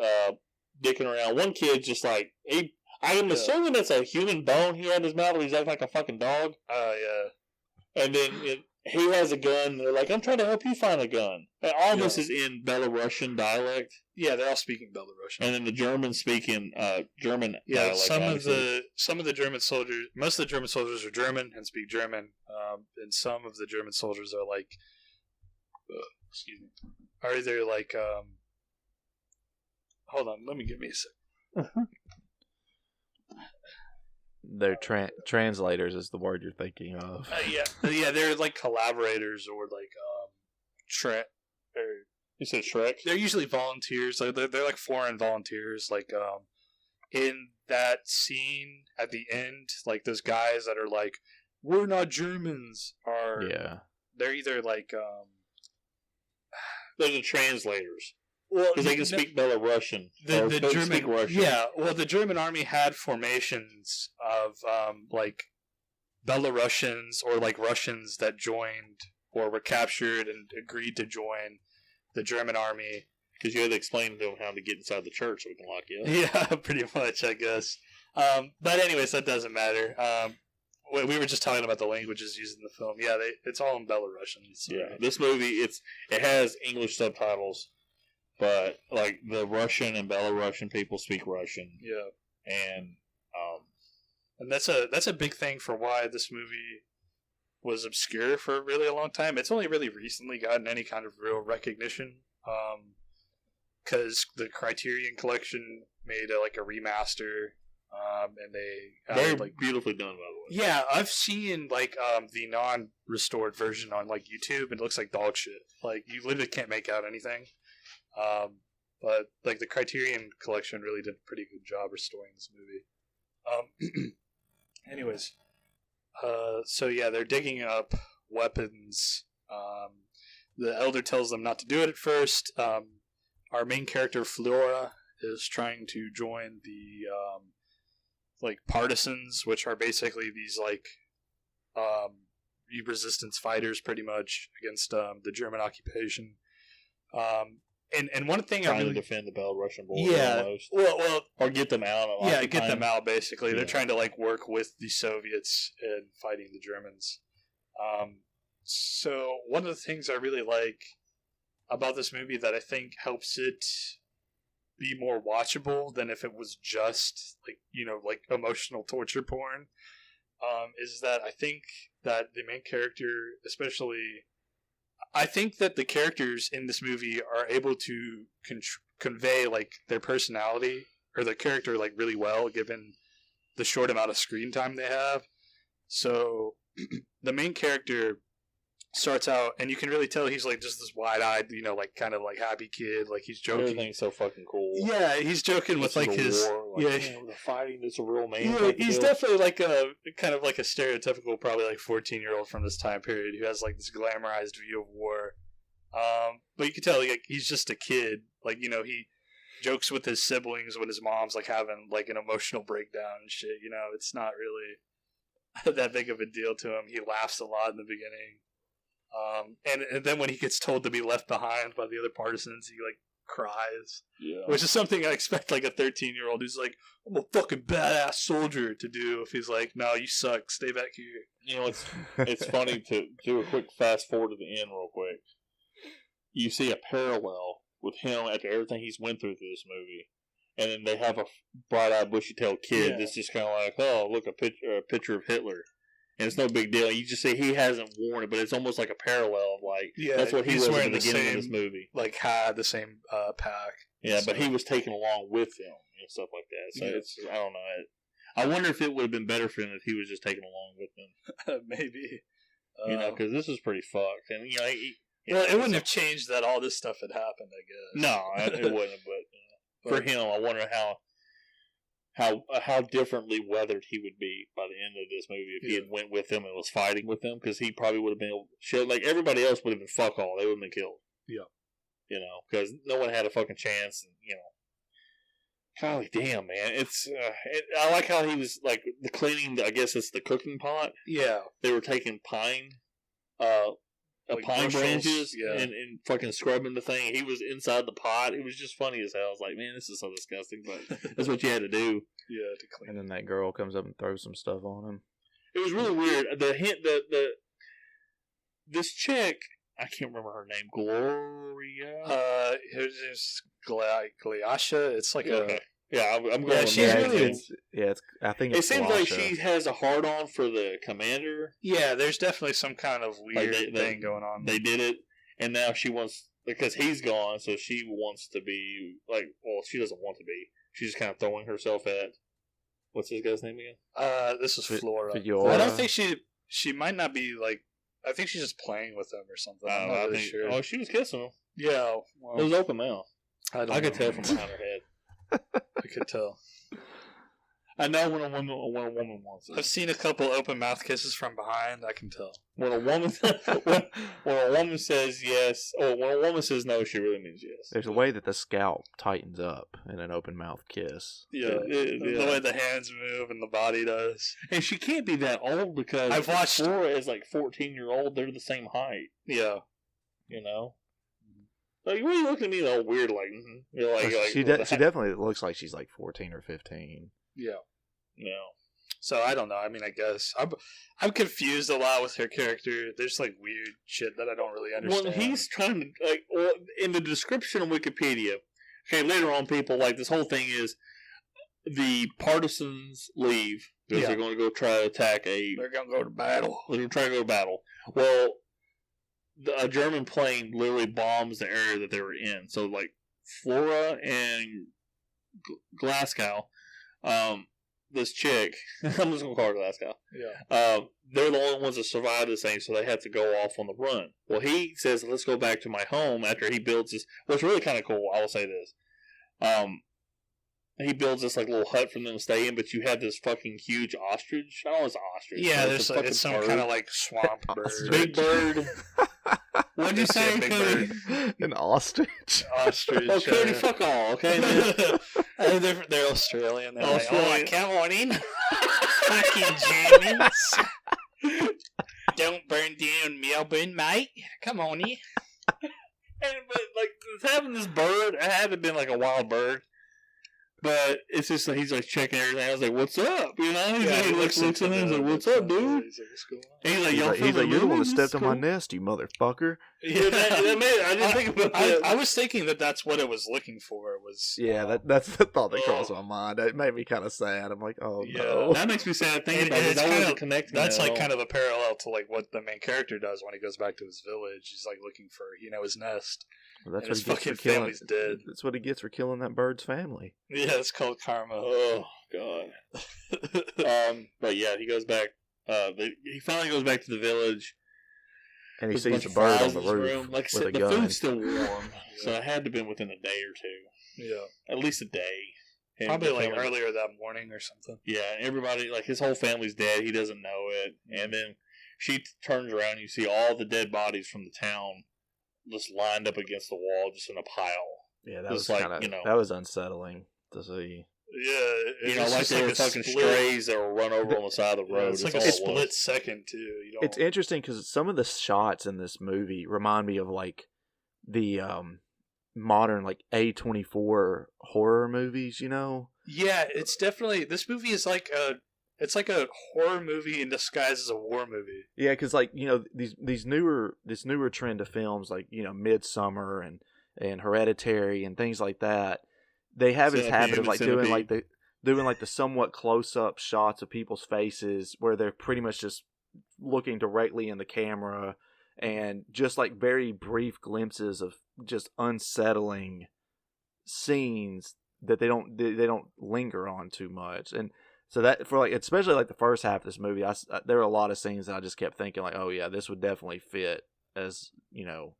dicking around. One kid just like I am assuming that's a human bone he had in his mouth. He's acting like a fucking dog. Yeah. And then he has a gun. And they're like, "I'm trying to help you find a gun." And all this is in Belarusian dialect. Yeah, they're all speaking Belarusian. And then the Germans speaking German Yeah, dialect. some of the German soldiers, most of the German soldiers are German and speak German, and some of the German soldiers are like, excuse me, are either like, hold on, let me give me a sec. They're translators is the word you're thinking of. Yeah, they're like collaborators or like You said Shrek? they're usually volunteers. Like they're like foreign volunteers. Like in that scene at the end, like those guys that are like, "We're not Germans," are they're either like they're the translators. well, Because they can speak Belarusian. the German, speak Russian. yeah. Well, the German army had formations of like Belarusians or like Russians that joined or were captured and agreed to join the German army. Because you had to explain to them how to get inside the church so we can lock you up. Yeah, pretty much, I guess. But anyways, that doesn't matter. We were just talking about the languages used in the film. Yeah, it's all in Belarusian. So. Yeah, this movie it has English subtitles, but like the Russian and Belarusian people speak Russian. Yeah, and that's a big thing for why this movie was obscure for really a long time. It's only really recently gotten any kind of real recognition. Because the Criterion Collection made a remaster, and they very beautifully done, by the way. Yeah, I've seen the non-restored version on YouTube, and it looks like dog shit. Like you literally can't make out anything. But the Criterion Collection really did a pretty good job restoring this movie. Anyways, so yeah, they're digging up weapons. The elder tells them not to do it at first. Our main character Flora is trying to join the partisans, which are basically these resistance fighters, pretty much against the German occupation. And one thing trying to defend the Belarusian border, almost. well, or get them out. Get them out. Basically, they're trying to work with the Soviets in fighting the Germans. So one of the things I really like about this movie that I think helps it be more watchable than if it was just emotional torture porn, is that I think that the main character, especially, I think that the characters in this movie are able to convey their personality or their character really well, given the short amount of screen time they have. So the main character starts out, and you can really tell he's just this wide-eyed, kind of happy kid. He's joking. Everything's so fucking cool. Yeah, he's joking with his war. The fighting. It's a real man. Yeah, he's definitely a kind of a stereotypical, probably 14-year-old from this time period who has this glamorized view of war. But you can tell he's just a kid. He jokes with his siblings when his mom's having an emotional breakdown and shit. It's not really that big of a deal to him. He laughs a lot in the beginning. And then when he gets told to be left behind by the other partisans, he cries. Yeah. Which is something I expect a 13-year-old who's I'm a fucking badass soldier to do if he's no, you suck, stay back here. It's funny to do a quick fast forward to the end real quick. You see a parallel with him after everything he's went through this movie. And then they have a bright-eyed, bushy-tailed kid that's just kind of oh, look, a picture of Hitler. And it's no big deal. You just say he hasn't worn it, but it's almost like a parallel of that's what he was wearing at the beginning of this movie. Had the same pack. Yeah, but he was taken along with him and stuff like that. So it's, I don't know. I wonder if it would have been better for him if he was just taken along with them. Maybe. Because this is pretty fucked. And it wouldn't have changed that all this stuff had happened, I guess. No, it wouldn't. But for him, I wonder how differently weathered he would be by the end of this movie if he had went with them and was fighting with them, because he probably would have been able to show, everybody else would have been fuck all. They would have been killed. Yeah. Because no one had a fucking chance. And, golly damn, man. It's I like how he was the cleaning. I guess it's the cooking pot. Yeah. They were taking pine pine branches and fucking scrubbing the thing. He was inside the pot. It was just funny as hell. I was like, man, this is so disgusting, but that's what you had to do. Yeah, to clean. And then that girl comes up and throws some stuff on him. It was really weird. This chick I can't remember her name. Gloria. It's Gliasha. It's like Okay. a Yeah, I'm going. Yeah, with she's that. really- I think It it's seems like Lasha. she has a hard on for the commander. yeah. There's definitely some kind of weird they- thing going on. They did it, and now she wants because he's gone, so she wants to be like. Well, she doesn't want to be. She's just kind of throwing herself at. What's this guy's name again? This is Fi- Flora. Fiora. I don't think she might not be like. I think she's just playing with him or something. I'm not I really think. sure. Oh, she was kissing him. Yeah, It well, was open mouth. I I could know. tell from behind her head. I could tell. I know when a woman wants I've it. seen a couple open mouth kisses from behind. I can tell. When a woman when a woman says yes, or when a woman says no, she really means yes. There's a way that the scalp tightens up in an open mouth kiss. Yeah, Yeah. the way the hands move and the body does. And she can't be that old because I've watched- Flora is like 14-year-old. They're the same height, Yeah, you know. Like, what are you looking at me all weird? Like, you're like she what the she heck? definitely looks like she's like 14 or 15. yeah. No. So I don't know. I mean, I guess I'm confused a lot with her character. There's like weird shit that I don't really understand. Well, he's trying to well, in the description of Wikipedia. Okay, later on, people like this whole thing is the partisans leave because Yeah. they're going to go try to attack they're gonna go to battle. They're going to try to go to battle. Well, a German plane literally bombs the area that they were in. So, like, Flora and Glasgow, this chick, I'm just going to call her Glasgow, Yeah, they're the only ones that survive this thing, so they have to go off on the run. Well, he says, let's go back to my home after he builds this, what's really kind of cool, I will say this. He builds this like little hut for them to stay in, but you have this fucking huge ostrich. I don't know, it's an ostrich. yeah. but There's a like fucking it's some bird. kind of like swamp bird. Big bird. What'd you Just say, a big Cody? bird. An ostrich. Ostrich. Oh, Cody, fuck all, okay, man? Hey, they're Australian. They're Australian. like, oh, come on in. Fucking Germans. Don't burn down Melbourne, mate. Come on in. But like it's having this bird, it had to have been like a wild bird. But it's just like he's like checking everything. I was like, "What's up?" You know? He looks at him. He's like, "What's up, dude?" He's like, "What's going on?" And he's like, He's "Y'all like, filming you're the one that movies? stepped on my Cool." nest, you motherfucker. Yeah, that made, I didn't think about that. I was thinking that's what it was looking for. Was Yeah, that's the thought that crossed my mind. It made me kind of sad. I'm like, oh Yeah. no. That makes me sad thinking And- about and it. it's I kind wasn't of- connecting. that's that like at kind all. of a parallel to like what the main character does when he goes back to his village. He's like looking for his nest. Well, that's And what his he gets for fucking killing. family's dead. That's what he gets for killing that bird's family. Yeah, it's called karma. Oh God. But yeah, he goes back. He finally goes back to the village. And he There's a sees bunch the of bird on flies the in his roof room. Like I with said, a the gun. food's still warm, so it had to have been within a day or two, Yeah, at least a day. And probably the like family- earlier that morning or something. Yeah, and everybody, like his whole family's dead. He doesn't know it, and then she turns around. You see all the dead bodies from the town just lined up against the wall, just in a pile. Yeah, that It's was like, kind of you know- that was unsettling to see. Yeah, You know, like they were fucking strays that were run over on the side of the road. It's like all a it was. split second too. You don't. It's interesting because some of the shots in this movie remind me of like the modern like A24 horror movies. You know, Yeah, it's definitely this movie is like it's like a horror movie in disguise as a war movie. yeah, because like you know this newer trend of films like you know Midsummer and Hereditary and things like that. They have this habit of like doing like the somewhat close up shots of people's faces where they're pretty much just looking directly in the camera and just like very brief glimpses of just unsettling scenes that they don't linger on too much. And so that for like especially like the first half of this movie, there were a lot of scenes that I just kept thinking like, oh yeah, this would definitely fit as you know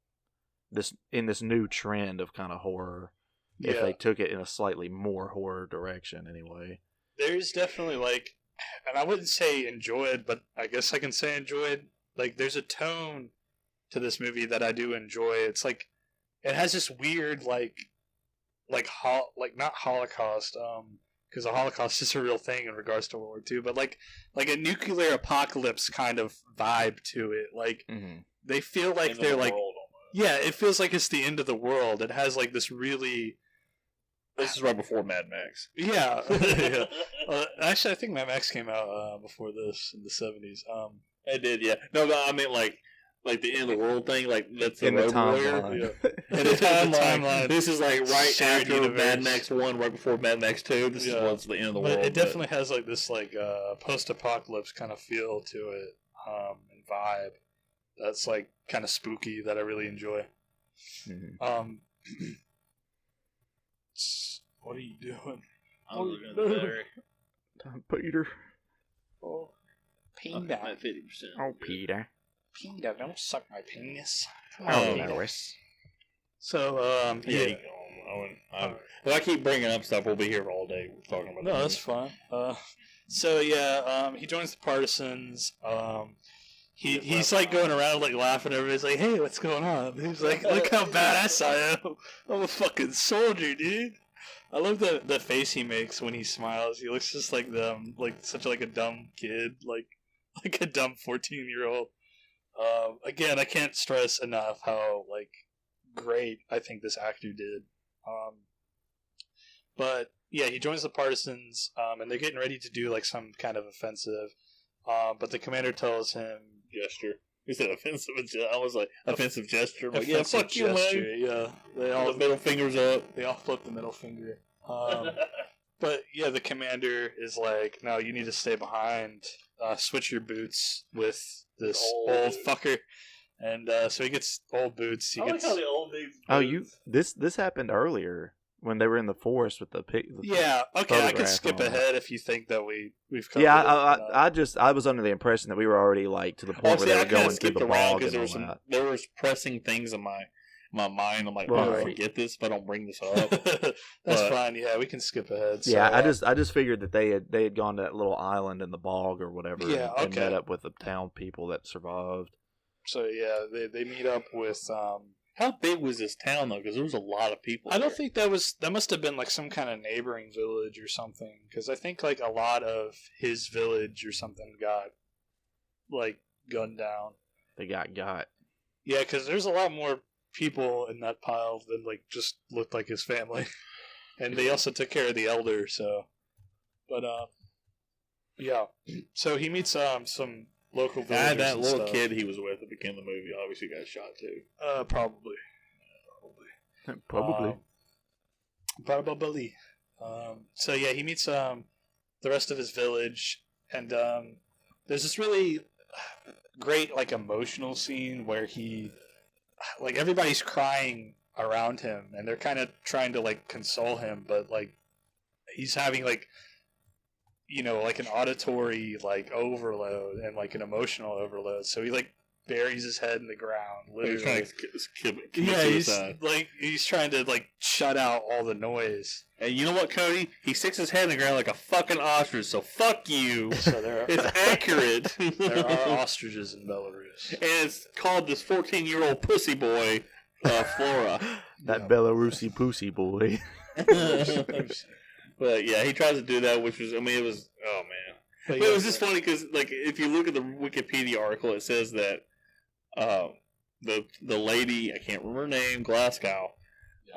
this new trend of kind of horror. If they took it in a slightly more horror direction, anyway. There's definitely like, and I wouldn't say enjoyed, but I guess I can say enjoyed. Like, there's a tone to this movie that I do enjoy. It's like it has this weird like not Holocaust, because the Holocaust is a real thing in regards to World War II, but like a nuclear apocalypse kind of vibe to it. Like they feel like End of they're the like, world yeah, it feels like it's the end of the world. It has like this really. This is right before Mad Max. Yeah. Yeah. Actually, I think Mad Max came out before this in the 70s. It did, yeah. No, but I mean, like like the end of the world thing, like that's the In the Road Warrior. timeline. In the timeline, this is like right Shared after universe. Mad Max 1, right before Mad Max 2. This is what's the end of the world. It definitely has like this like post-apocalypse kind of feel to it and vibe. That's like kind of spooky that I really enjoy. Mhm. What are you doing? I'm looking at the battery. Peter. Oh, I'm at 50%. Oh, Peter. Peter, don't suck my penis. Oh, Peter. Lois. So, Yeah, yeah. you go on. If I keep bringing up stuff, we'll be here all day talking about No, that. that's fine. So yeah, he joins the Partisans. He's like going around like laughing. Everybody's like, "Hey, what's going on?" He's like, "Look how badass I am! I'm a fucking soldier, dude." I love the face he makes when he smiles. He looks just like such like a dumb kid, like a dumb 14-year-old. Again, I can't stress enough how like great I think this actor did. But yeah, he joins the Partisans, and they're getting ready to do like some kind of offensive. But the commander tells him, Gesture. He said offensive. I was like, offensive gesture. I'm like, yeah, offensive fuck you, gesture. man. Yeah, they all The middle finger's up. they all flip the middle finger. But yeah, the commander is like, no, you need to stay behind. Switch your boots with this old fucker. And so he gets old boots. He gets the old dudes. Oh, this happened earlier when they were in the forest with the pig. yeah. Okay, I could photograph skip and all that. ahead if you think that we've covered Yeah, it. I was under the impression that we were already like to the point where they I were kind of going through skipped the around bog because and all that. there was pressing things in my mind. I'm like, Right. I'm gonna forget this if I don't bring this up. That's But- fine. Yeah, we can skip ahead. So, Yeah, I just figured that they had gone to that little island in the bog or whatever, Yeah, and okay. met up with the town people that survived. So yeah, they meet up with. How big was this town though? Because there was a lot of people. I don't there. think that must have been like some kind of neighboring village or something. Because I think like a lot of his village or something got like gunned down. They got. Yeah, because there's a lot more people in that pile than like just looked like his family, and they also took care of the elder. So, but yeah. So he meets some local villagers. that and little stuff. kid he was with at the beginning of the movie obviously got shot too. Probably. Probably. Probably. So yeah, he meets the rest of his village, and there's this really great like emotional scene where he like everybody's crying around him, and they're kind of trying to like console him, but like he's having like like an auditory like overload and like an emotional overload. So he like buries his head in the ground. He's Literally. trying to commit He's suicide. he's trying to like shut out all the noise. And you know what, Cody? He sticks his head in the ground like a fucking ostrich. So fuck you. So there It's accurate. there are ostriches in Belarus. And it's called this 14-year-old pussy boy, Flora. That Belarusi pussy boy. But yeah, he tries to do that, which was, I mean, it was, oh man. But it was just funny because, like, if you look at the Wikipedia article, it says that the lady, I can't remember her name, Glasgow,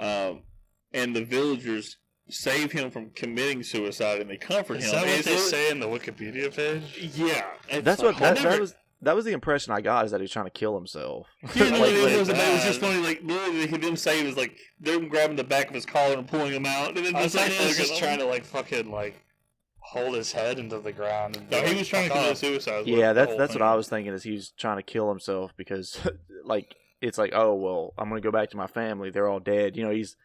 and the villagers save him from committing suicide, and they comfort Is him. that And what it's they really- say in the Wikipedia page? Yeah, it's That's like, what I'll never- that was the impression I got, is that he's trying to kill himself. Yeah, no, Like, it was bad. just funny. Like literally, them saying was like them grabbing the back of his collar and pulling him out, and then I just thought like he was hugging just him. trying to like fucking like hold his head into the ground. And No, be he like, was trying to "Fuck commit off." suicide. Yeah, that's what I was thinking, is he's trying to kill himself because like it's like, oh well, I'm gonna go back to my family, they're all dead. He's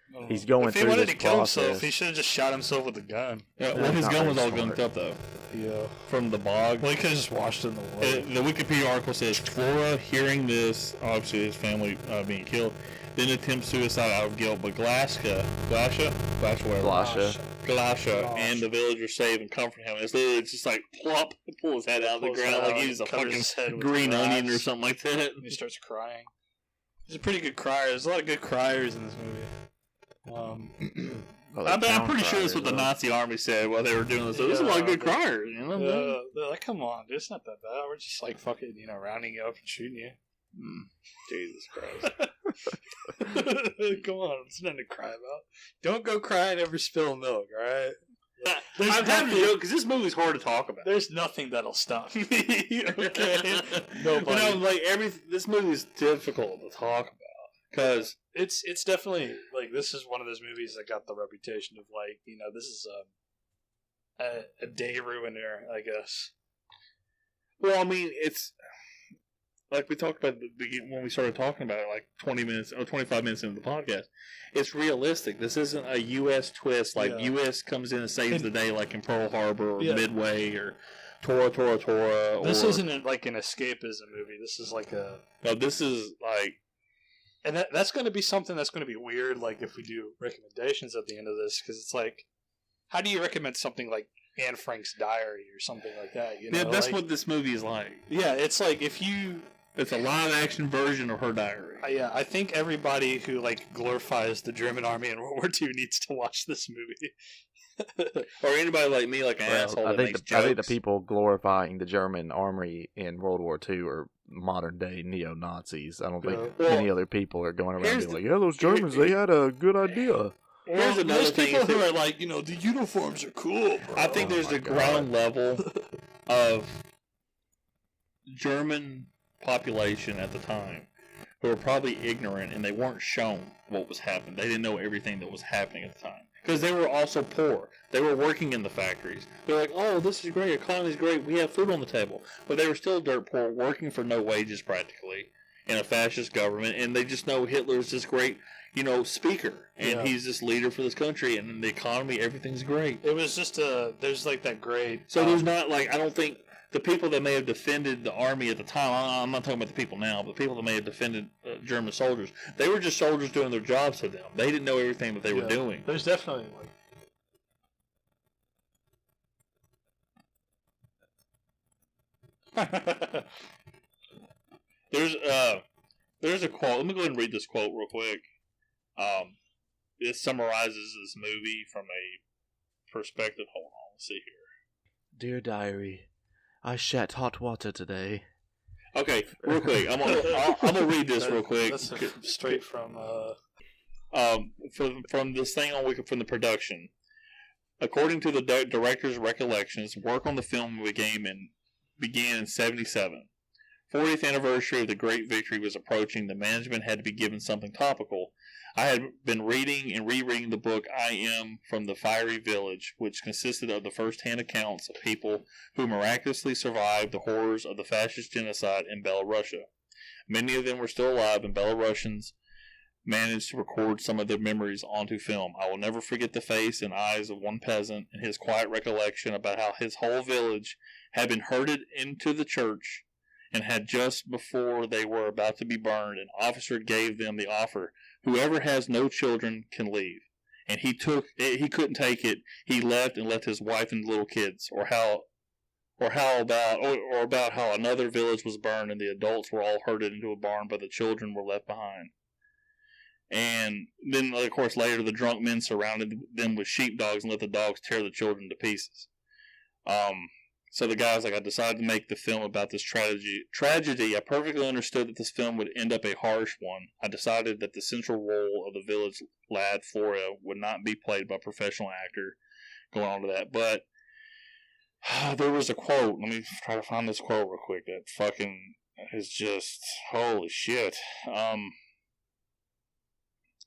going if he through wanted this to kill himself, process. he should have just shot himself with a gun. Yeah, well, That's his not gun was very all smart. gunked up though Yeah. from the bog. Well, he could have just washed it in the water. The Wikipedia article says Flora, hearing this, obviously his family being killed, then attempts suicide out of guilt, but Glasha, and the villagers save and comfort him. It's literally just like plop, pull his head out of the Pulls ground it like out, he's a covers fucking his head with green grass. onion or something like that. And he starts crying. He's a pretty good crier. There's a lot of good criers in this movie. Well, I'm town pretty sure that's criers, what the though. Nazi army said while they were doing this. There's a lot of good criers, you know. They're like, come on, dude, it's not that bad. We're just like fucking, rounding you up and shooting you. Jesus Christ. Come on, it's nothing to cry about. Don't go cry and ever spill milk, alright? There's I'm having to nothing- joke because this movie's hard to talk about. There's nothing that'll stop me. Okay, But nobody. no, like this movie's difficult to talk about because It's definitely like this is one of those movies that got the reputation of like this is a day ruiner, I guess. well, I mean, it's like we talked about when we started talking about it, like 20 minutes or 25 minutes into the podcast. It's realistic. This isn't a U.S. twist. Like U.S. comes in and saves the day, like in Pearl Harbor or Midway or Tora. This isn't like an escapism movie. This is like a. No, this is like. And that's going to be something that's going to be weird. Like if we do recommendations at the end of this, because it's like, how do you recommend something like Anne Frank's Diary or something like that? You know, Yeah, that's what this movie is like. Yeah, it's like if you. It's a live-action version of her diary. Yeah, I think everybody who like glorifies the German army in World War II needs to watch this movie. Or anybody like me, like an asshole that makes jokes. I think the people glorifying the German army in World War II are modern-day neo-Nazis. I don't think any other people are going around being like, yeah, those Germans, they had a good idea. Here's another there's thing. people who are like, the uniforms are cool, bro. I think there's the ground level of German population at the time who were probably ignorant and they weren't shown what was happening. They didn't know everything that was happening at the time because they were also poor. They were working in the factories. They're like, oh, this is great, economy's great, we have food on the table. But they were still dirt poor, working for no wages practically in a fascist government, and they just know Hitler's this great, speaker, and he's this leader for this country, and the economy, everything's great. It was just there's like that great. So there's not like, I don't think the people that may have defended the army at the time, I'm not talking about the people now, but the people that may have defended German soldiers, they were just soldiers doing their jobs for them. They didn't know everything that they were doing. There's definitely like. There's a quote. Let me go ahead and read this quote real quick. It summarizes this movie from a perspective. Hold on, let's see here. Dear diary, I shat hot water today. Okay, real quick. I'm gonna read this real quick. That's straight from from this thing on Wiki, from the production. According to the director's recollections, work on the film began in '77. 40th anniversary of the Great Victory was approaching. The management had to be given something topical. I had been reading and rereading the book I Am from the Fiery Village, which consisted of the first-hand accounts of people who miraculously survived the horrors of the fascist genocide in Belarusia. Many of them were still alive, and Belarusians managed to record some of their memories onto film. I will never forget the face and eyes of one peasant and his quiet recollection about how his whole village had been herded into the church, and had just before they were about to be burned, an officer gave them the offer, whoever has no children can leave. And he couldn't take it. He left and left his wife and little kids. Or about how another village was burned and the adults were all herded into a barn, but the children were left behind. And then, of course, later the drunk men surrounded them with sheepdogs and let the dogs tear the children to pieces. So the guy's like, I decided to make the film about this tragedy. I perfectly understood that this film would end up a harsh one. I decided that the central role of the village lad, Flora, would not be played by a professional actor. Going on to that. But there was a quote. Let me try to find this quote real quick. That fucking is just, holy shit.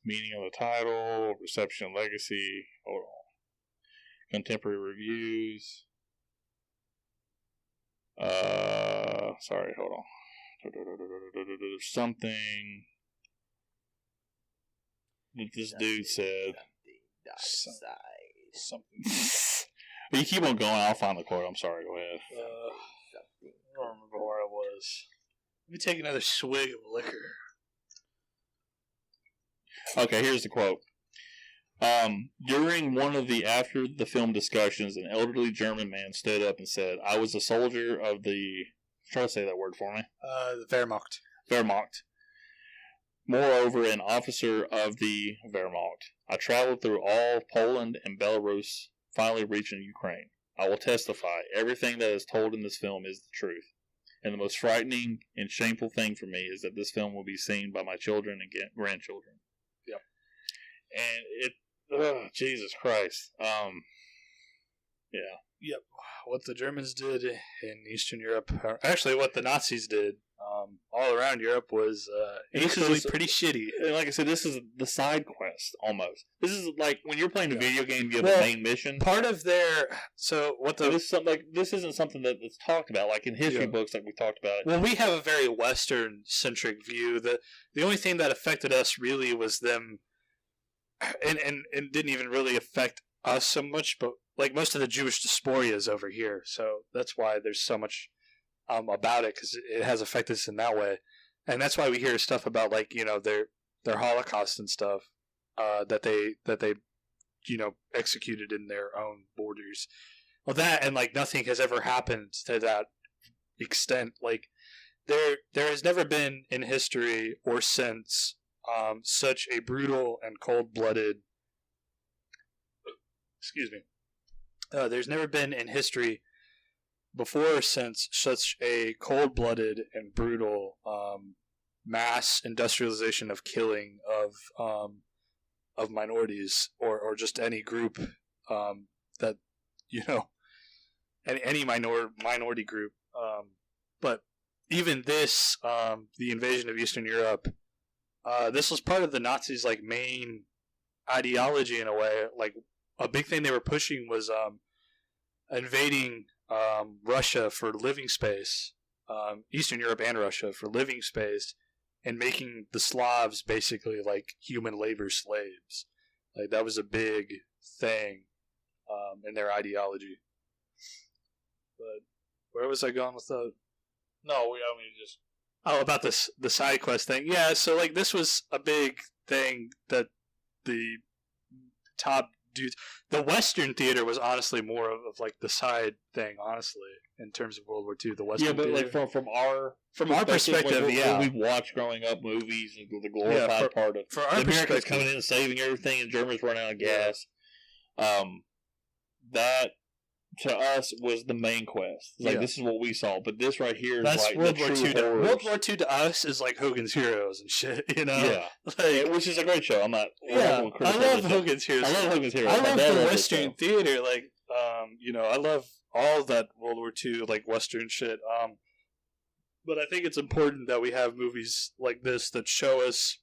Meaning of the title, reception, legacy. Hold on. Contemporary reviews. Sorry, hold on. There's something that this dude said. Something. You keep on going. I'll find the quote. I'm sorry. Go ahead. I don't remember where I was. Let me take another swig of liquor. Okay, here's the quote. During one of the after the film discussions, an elderly German man stood up and said, I was a soldier of the... Try to say that word for me. The Wehrmacht. Wehrmacht. Moreover, an officer of the Wehrmacht. I traveled through all Poland and Belarus, finally reaching Ukraine. I will testify, everything that is told in this film is the truth. And the most frightening and shameful thing for me is that this film will be seen by my children and grandchildren. Yep. And it... Oh, Jesus Christ. Yep. What the Germans did in Eastern Europe, or actually what the Nazis did all around Europe was actually pretty shitty. And like I said, this is the side quest almost. This is like when you're playing a video game, you have a main mission. Part of their this isn't something that's talked about like in history books, like we talked about it. Well, we have a very Western centric view. The only thing that affected us really was them, and didn't even really affect us so much, but like most of the Jewish diaspora is over here, so that's why there's so much about it, because it has affected us in that way, and that's why we hear stuff about like their Holocaust and stuff that they executed in their own borders. Well, that and like nothing has ever happened to that extent. Like there has never been in history or since such a brutal and cold-blooded. Excuse me. There's never been in history before or since such a cold-blooded and brutal mass industrialization of killing of minorities or just any group that any minority group. But even this, the invasion of Eastern Europe, this was part of the Nazis' like main ideology in a way. Like a big thing they were pushing was invading Russia for living space, Eastern Europe and Russia for living space, and making the Slavs basically like human labor slaves. Like that was a big thing in their ideology. But where was I going with that? About the side quest thing. Yeah, so like this was a big thing that the top dudes. The Western theater was honestly more of like the side thing, honestly, in terms of World War II. The Western theater. Like from our perspective, when we watched growing up movies and the glorified part of for our the Americans perspective coming in and saving everything, and Germans running out of gas. That to us was the main quest. Like this is what we saw, but this right here is that's like World the War true II. horrors. World War II to us is like Hogan's Heroes and shit. Like, which is a great show. I'm not. I love Hogan's Heroes. I love Hogan's Heroes. I love the Western theater. Like, I love all that World War II like Western shit. But I think it's important that we have movies like this that show us,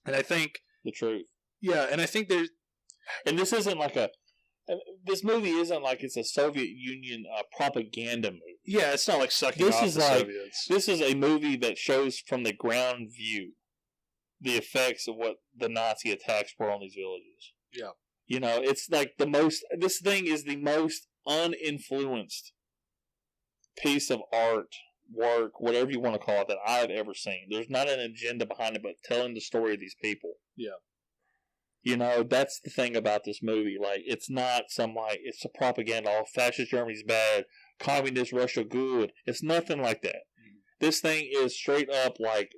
and I think the truth. Yeah, and I think there's, and this isn't like this movie isn't like it's a Soviet Union propaganda movie. Yeah, it's not like sucking off the Soviets. This is a movie that shows from the ground view the effects of what the Nazi attacks were on these villages. Yeah. It's like this thing is the most uninfluenced piece of art, work, whatever you want to call it, that I've ever seen. There's not an agenda behind it, but telling the story of these people. Yeah. That's the thing about this movie. Like, it's not it's a propaganda. Oh, fascist Germany's bad. Communist Russia good. It's nothing like that. Mm-hmm. This thing is straight up like,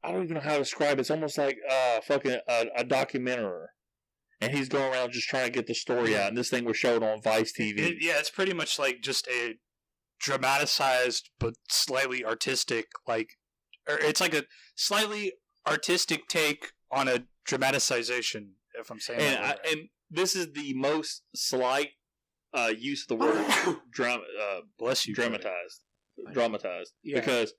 I don't even know how to describe it. It's almost like a documentary. And he's going around just trying to get the story out. And this thing was showed on Vice TV. It's pretty much like just a dramatized but slightly artistic, or it's like a slightly artistic take on a dramatization, if I'm saying that right. And this is the most slight use of the word bless you, dramatized. Yeah. Because,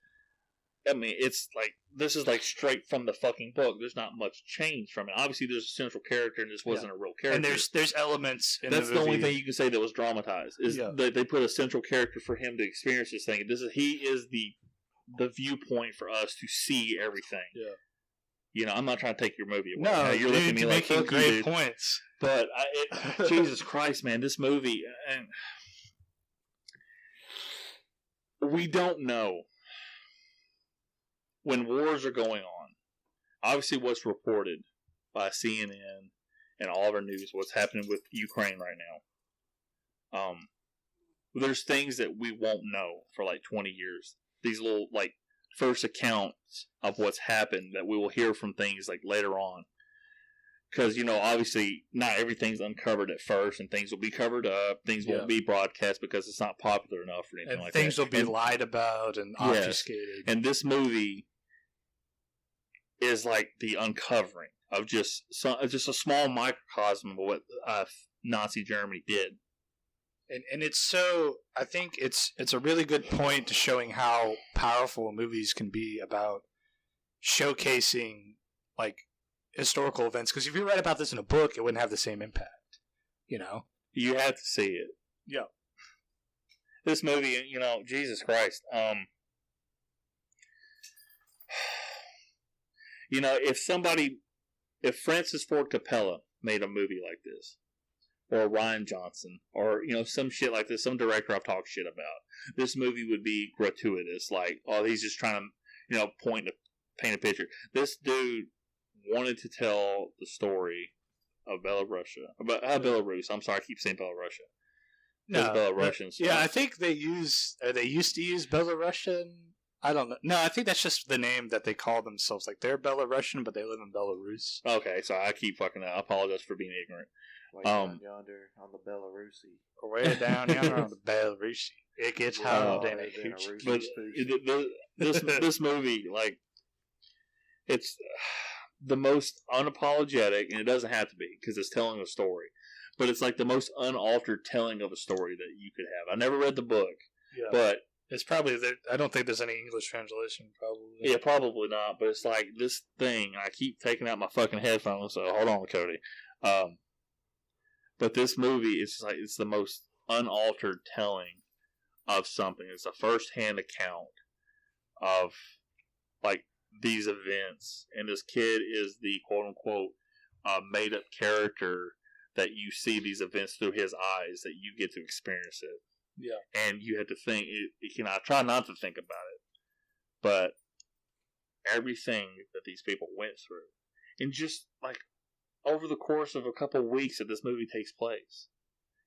I mean, it's like, this is like straight from the fucking book. There's not much change from it. Obviously, there's a central character, and this wasn't a real character. And there's elements in That's the movie. The only thing you can say that was dramatized, is that they put a central character for him to experience this thing. He is the viewpoint for us to see everything. Yeah. I'm not trying to take your movie away. No, you're looking at me like making great points. But Jesus Christ, man, this movie, and we don't know when wars are going on. Obviously, what's reported by CNN and all of our news, what's happening with Ukraine right now. There's things that we won't know for like 20 years. These little first accounts of what's happened that we will hear from things like later on. Because, obviously not everything's uncovered at first, and things will be covered up. Things won't be broadcast because it's not popular enough or anything like that. Things will be lied about and obfuscated. And this movie is like the uncovering of just a small microcosm of what Nazi Germany did. And it's so, I think it's a really good point to showing how powerful movies can be about showcasing like historical events. Because if you read about this in a book, it wouldn't have the same impact. You know, You have to see it. Yeah. This movie, Jesus Christ. If Francis Ford Coppola made a movie like this, or Ryan Johnson, or some shit like this, some director I've talked shit about, this movie would be gratuitous. Like, oh, he's just trying to paint a picture. This dude wanted to tell the story of Belarus. I'm sorry, I keep saying Belarusia. no, Belarusians. yeah, I think they used to use Belarusian. I don't know. No, I think that's just the name that they call themselves. Like, they're Belarusian, but they live in Belarus. Okay, so I keep fucking up. I apologize for being ignorant. Way down yonder on the Belarusi. Way down yonder on the Belarusi. It gets hot in a huge. But this movie, like, it's the most unapologetic, and it doesn't have to be because it's telling a story. But it's like the most unaltered telling of a story that you could have. I never read the book, but it's probably there. I don't think there's any English translation. Probably. Yeah, probably not. But it's like this thing. I keep taking out my fucking headphones. So hold on, Cody. But this movie is like it's the most unaltered telling of something. It's a first-hand account of like these events, and this kid is the quote-unquote made-up character that you see these events through his eyes, that you get to experience it. Yeah, and you have to think. I try not to think about it, but everything that these people went through, and just like over the course of a couple of weeks that this movie takes place,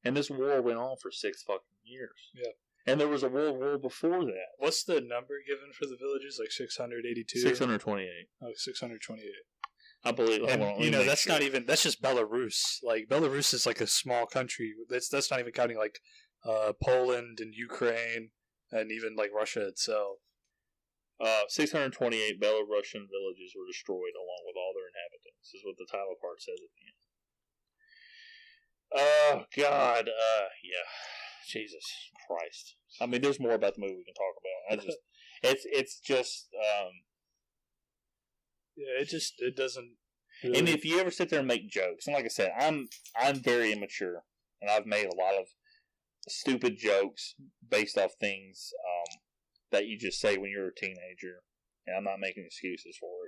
and this war went on for 6 fucking years. Yeah, and there was a world war before that. What's the number given for the villages? Like 682. 628. Oh, 628. I believe. And that's not even. That's just Belarus. Like Belarus is like a small country. That's not even counting like Poland and Ukraine and even like Russia itself. 628 Belarusian villages were destroyed along with all their inhabitants, is what the title part says at the end. Oh, God. Yeah. Jesus Christ. I mean, there's more about the movie we can talk about. It's just, yeah, it doesn't. Really... And if you ever sit there and make jokes, and like I said, I'm very immature, and I've made a lot of stupid jokes based off things, that you just say when you're a teenager, and I'm not making excuses for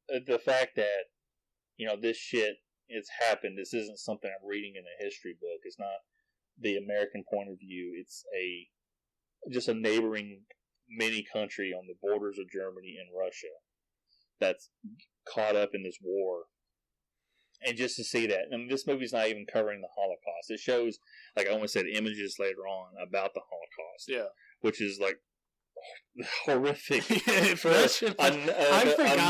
it. The fact that, this shit has happened, this isn't something I'm reading in a history book, it's not the American point of view, it's just a neighboring mini country on the borders of Germany and Russia that's caught up in this war. And just to see that, this movie's not even covering the Holocaust. It shows, like Owen said, images later on about the Holocaust. Yeah. Which is like horrific for a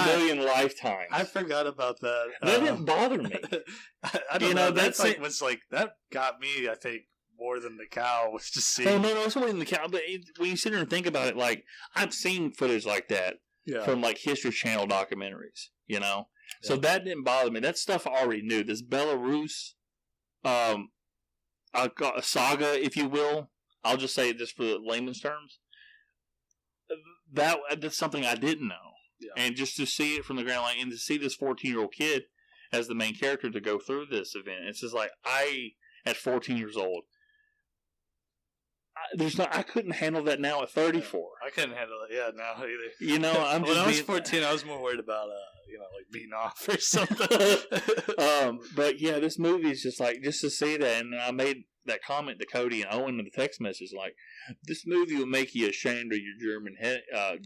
million lifetimes. I forgot about that. That didn't bother me. I don't know. That got me. I think more than the cow was to see. Oh no, it's more than the cow. But when you sit there and think about it, like I've seen footage like that from like History Channel documentaries. So that didn't bother me. That stuff I already knew. This Belarus, a saga, if you will. I'll just say it just for layman's terms. That's something I didn't know. Yeah. And just to see it from the ground, and to see this 14-year-old kid as the main character to go through this event, it's just like at 14 years old, I couldn't handle that now at 34. I couldn't handle it. Yeah, now either. I'm just when I was 14, I was more worried about like being off or something. But yeah, this movie is just like just to see that, and I made that comment to Cody and Owen in the text message, like this movie will make you ashamed of your German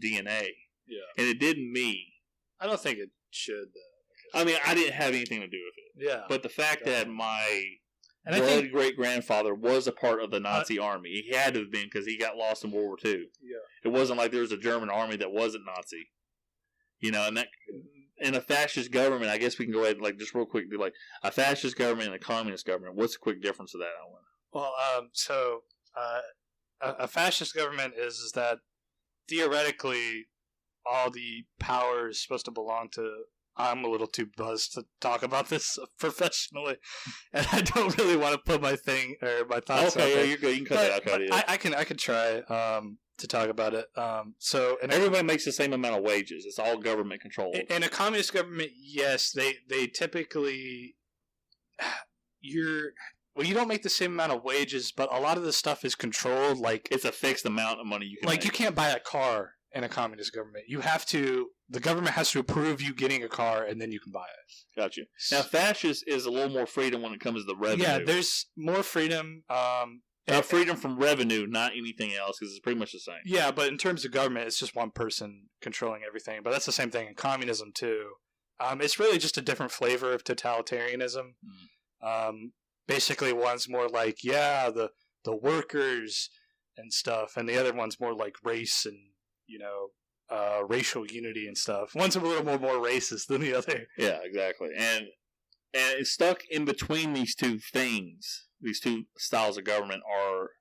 DNA. Yeah, and it didn't me. I don't think it should. I mean, I didn't have anything to do with it. Yeah, but the fact that my great grandfather was a part of the Nazi army, he had to have been because he got lost in World War II. Yeah, it wasn't like there was a German army that wasn't Nazi. And that in a fascist government, I guess we can go ahead and like just real quick do like a fascist government and a communist government. What's the quick difference of that, Owen? Well, a fascist government is that theoretically all the power is supposed to belong to I'm a little too buzzed to talk about this professionally, and I don't really want to put my thoughts. Okay, out yeah, there. you're good. You can cut that out, Cody. I can try to talk about it. And everybody makes the same amount of wages. It's all government controlled. in a communist government, yes, they typically you don't make the same amount of wages, but a lot of the stuff is controlled. Like it's a fixed amount of money you can. Make. You can't buy a car in a communist government. The government has to approve you getting a car, and then you can buy it. Got you. Now, fascist is a little more freedom when it comes to the revenue. Yeah, there's more freedom. Freedom from revenue, not anything else, because it's pretty much the same. Yeah, but in terms of government, it's just one person controlling everything. But that's the same thing in communism, too. It's really just a different flavor of totalitarianism. Basically, one's more like, the workers and stuff, and the other one's more like race and, racial unity and stuff. One's a little more racist than the other. Yeah, exactly. And it's stuck in between these two things. These two styles of government are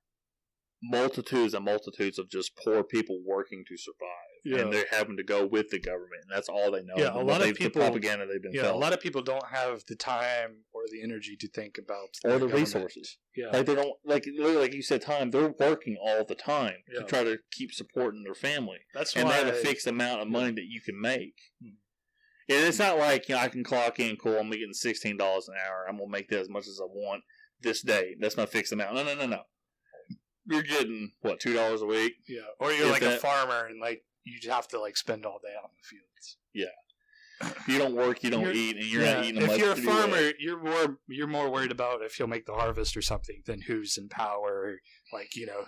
multitudes and multitudes of just poor people working to survive. Yeah. And they're having to go with the government, and that's all they know. Yeah, a lot of people, the propaganda they've been felt. A lot of people don't have the time or the energy to think about or the resources. Yeah, like they don't like you said, time. They're working all the time to try to keep supporting their family. That's and why they have a fixed amount of money that you can make. And it's not like I can clock in. Cool, I'm getting $16 an hour. I'm gonna make that as much as I want this day. That's my fixed amount. No. You're getting what, $2 a week? Yeah, or you're like a farmer and you have to spend all day out in the fields. Yeah, you don't work, you don't eat, and you're not eating. If you're a farmer, you're more worried about if you'll make the harvest or something than who's in power,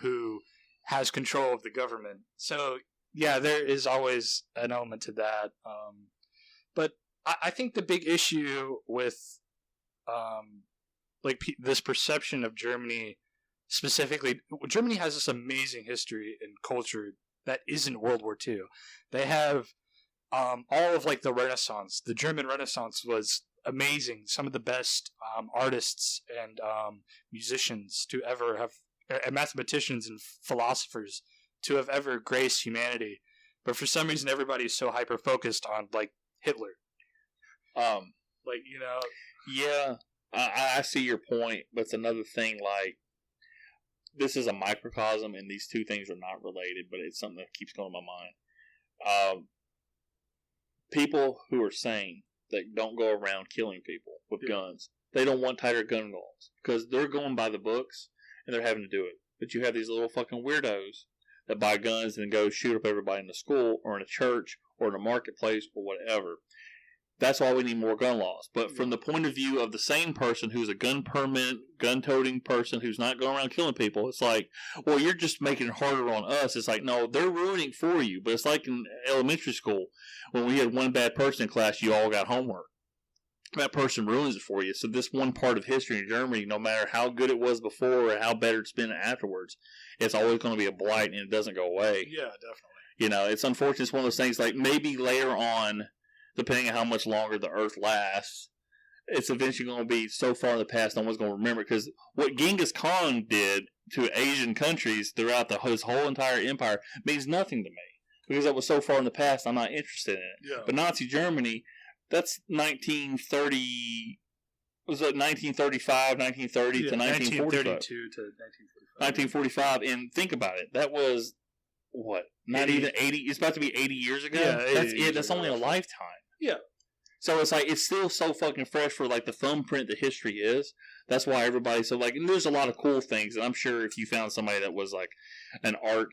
who has control of the government. So yeah, there is always an element to that. But I think the big issue with this perception of Germany specifically, Germany has this amazing history and culture that isn't World War II. They have all of the Renaissance. The German Renaissance was amazing. Some of the best artists and musicians to ever have, and mathematicians and philosophers to have ever graced humanity. But for some reason, everybody is so hyper focused on Hitler. Yeah, I see your point, but it's another thing. This is a microcosm, and these two things are not related, but it's something that keeps going in my mind. People who are sane that don't go around killing people with guns, they don't want tighter gun laws because they're going by the books and they're having to do it. But you have these little fucking weirdos that buy guns and go shoot up everybody in the school or in a church or in a marketplace or whatever. That's why we need more gun laws. But from the point of view of the same person who's a gun permit, gun-toting person who's not going around killing people, it's like, well, you're just making it harder on us. It's like, no, they're ruining for you. But it's like in elementary school when we had one bad person in class, you all got homework. That person ruins it for you. So this one part of history in Germany, no matter how good it was before or how better it's been afterwards, it's always going to be a blight and it doesn't go away. Yeah, definitely. It's unfortunate. It's one of those things maybe later on, depending on how much longer the Earth lasts, it's eventually going to be so far in the past no one's going to remember. Because what Genghis Khan did to Asian countries throughout his whole entire empire means nothing to me. Because that was so far in the past, I'm not interested in it. Yeah. But Nazi Germany, that's 1930... Was it 1935, 1930 to 1945? 1932 to 1945. 1945. And think about it. That was, what? Not 80. Even 80. It's about to be 80 years ago? Yeah, that's it. That's only a lifetime. Yeah. So it's still so fucking fresh for the thumbprint that history is. That's why everybody and there's a lot of cool things. And I'm sure if you found somebody that was an art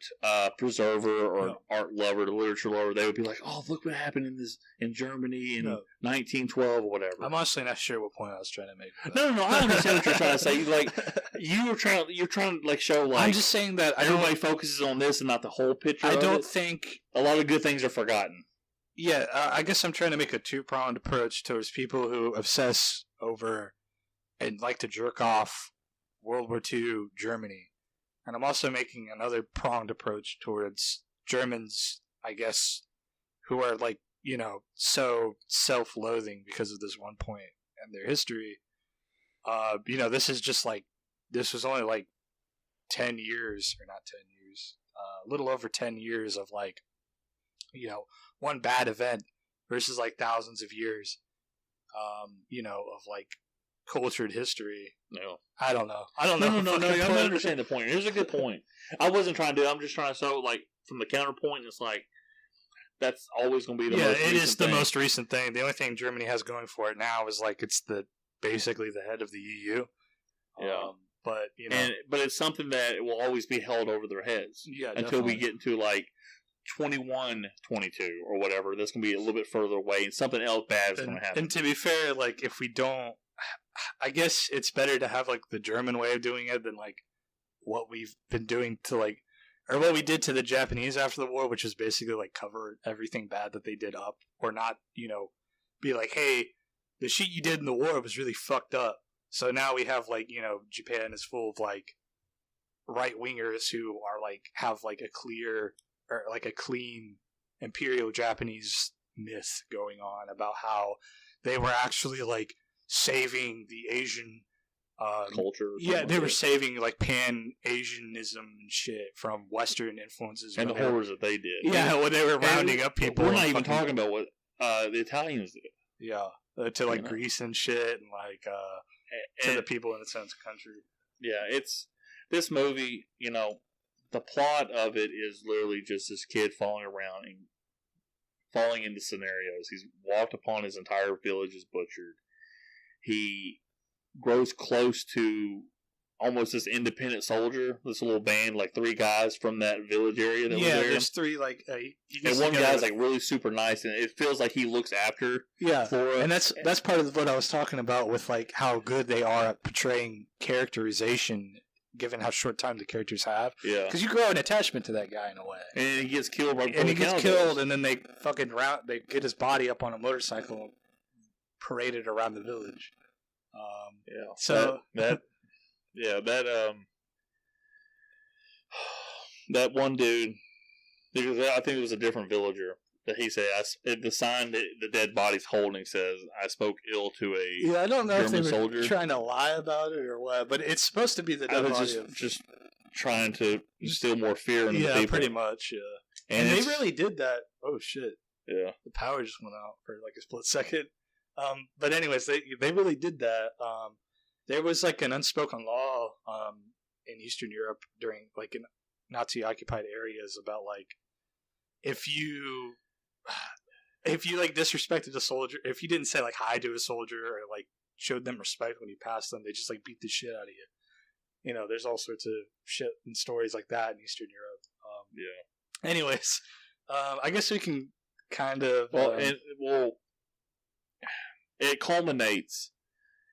preserver or an art lover, a literature lover, they would be like, oh, look what happened in Germany in 1912 or whatever. I'm honestly not sure what point I was trying to make. No, I understand what you're trying to say. You're trying to show I'm just saying that everybody focuses on this and not the whole picture. I don't think a lot of good things are forgotten. Yeah, I guess I'm trying to make a two-pronged approach towards people who obsess over and like to jerk off World War II Germany. And I'm also making another pronged approach towards Germans, I guess, who are so self-loathing because of this one point in their history. This is just this was only 10 years, or not 10 years, a little over 10 years of one bad event versus like thousands of years, of like cultured history. No. I don't know. No. I'm not understanding the point. Here's a good point. I wasn't trying to do it. I'm just trying to show, like, from the counterpoint, it's like, that's always going to be the most recent it is the thing. most recent thing. The only thing Germany has going for it now is, like, it's basically the head of the EU. Yeah. But, But it's something that will always be held over their heads. Yeah, until we get into, like, 21, 22, or whatever. That's going to be a little bit further away, and something else bad is going to happen. And to be fair, like, if we don't, I guess it's better to have, like, the German way of doing it than, like, what we've been doing to, like, or what we did to the Japanese after the war, which is basically, like, cover everything bad that they did up, or not, be like, hey, the shit you did in the war was really fucked up. So now we have, like, Japan is full of, like, right-wingers who are, like, have, like, a clear, or, like, a clean Imperial Japanese myth going on about how they were actually, like, saving the Asian culture. Yeah, they were saving, like, Pan-Asianism and shit from Western influences. And the horrors that they did. Yeah, when they were rounding up people. We're not even talking about what the Italians did. Yeah, to, like, Greece and shit, and, like, to the people in its own country. Yeah, it's this movie, the plot of it is literally just this kid falling around and falling into scenarios. He's walked upon his entire village is butchered. He grows close to almost this independent soldier, this little band, like 3 guys from that village area that was there. There's 3, like, and one guy's like really super nice, and it feels like he looks after Flora. And that's part of what I was talking about with, like, how good they are at portraying characterization, given how short time the characters have. Yeah, because you grow an attachment to that guy in a way. And he gets killed right before and he gets killed, and then they fucking they get his body up on a motorcycle and parade it around the village. So that one dude, I think it was a different villager that he said, the sign that the dead body's holding says, "I spoke ill to a I don't know German if they were soldier." Trying to lie about it or what, but it's supposed to be the dead body just trying to instill more fear in the people. Pretty much, yeah. And they really did that. Oh shit! Yeah, the power just went out for like a split second. But anyways, they really did that. There was like an unspoken law in Eastern Europe during like in Nazi occupied areas about like if you like disrespected a soldier, if you didn't say like hi to a soldier or like showed them respect when you passed them, they just like beat the shit out of you. There's all sorts of shit and stories like that in Eastern Europe. Anyways, I guess we can kind of it culminates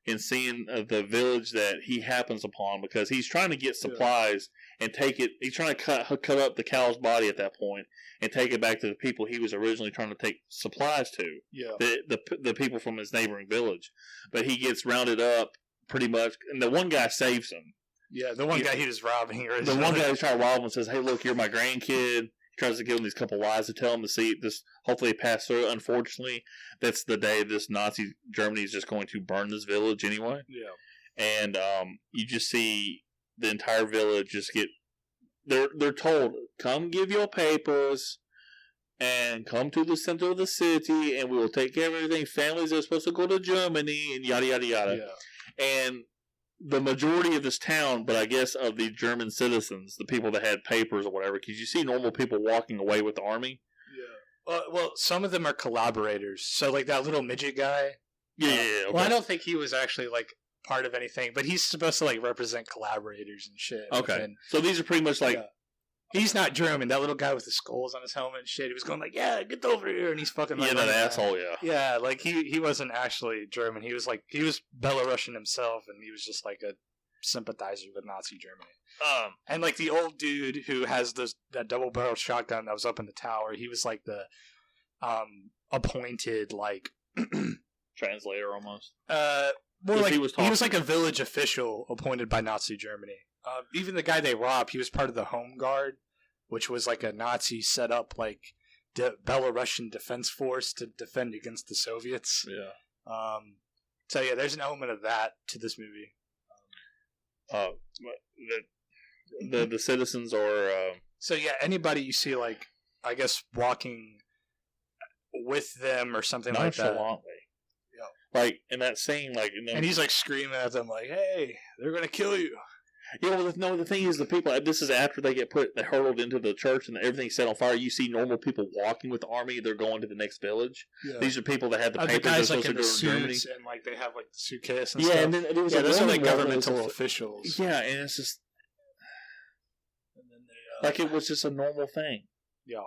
in seeing the village that he happens upon, because he's trying to get supplies and take it. He's trying to cut up the cow's body at that point and take it back to the people he was originally trying to take supplies to. Yeah, the people from his neighboring village. But he gets rounded up pretty much, and the one guy saves him. Yeah, the one guy he was robbing. The one guy who's trying to rob him says, "Hey, look, you're my grandkid." Tries to give him these couple lies to tell him to see this. Hopefully, pass through. Unfortunately, that's the day this Nazi Germany is just going to burn this village anyway. Yeah, and you just see the entire village just get. They're told, "Come give your papers, and come to the center of the city, and we will take care of everything. Families are supposed to go to Germany, and yada yada yada." Yeah. And the majority of this town, but I guess of the German citizens, the people that had papers or whatever, because you see normal people walking away with the army. Yeah. Well, some of them are collaborators. So, like that little midget guy. Yeah. Okay. Well, I don't think he was actually like part of anything, but he's supposed to like represent collaborators and shit. Okay. So these are pretty much like. Yeah. He's not German. That little guy with the skulls on his helmet and shit. He was going like, "Yeah, get over here," and he's fucking. Like, that asshole. Yeah. Yeah, like he wasn't actually German. He was Belarusian himself, and he was just like a sympathizer with Nazi Germany. And like the old dude who has that double barrel shotgun that was up in the tower, he was like the appointed like translator almost. More like he was like a village official appointed by Nazi Germany. Even the guy they robbed, he was part of the Home Guard, which was like a Nazi set up like Belarusian defense force to defend against the Soviets. Yeah. So yeah, there's an element of that to this movie. The citizens are. So yeah, anybody you see like I guess walking with them or something like that. Nonchalantly. Yeah. Like in that scene, like, And he's like screaming at them, like, "Hey, they're gonna kill you!" yeah. Well, no, the thing is, the people. This is after they hurled into the church and everything's set on fire. You see normal people walking with the army. They're going to the next village. Yeah. These are people that had the The papers. guys They're like in the supposed to go to Germany. suits and like they have like the suitcase and Yeah, stuff. and then there was Yeah, a those are like woman walking governmental with officials. Yeah, and it's just And then they, like it was just a normal thing. yeah.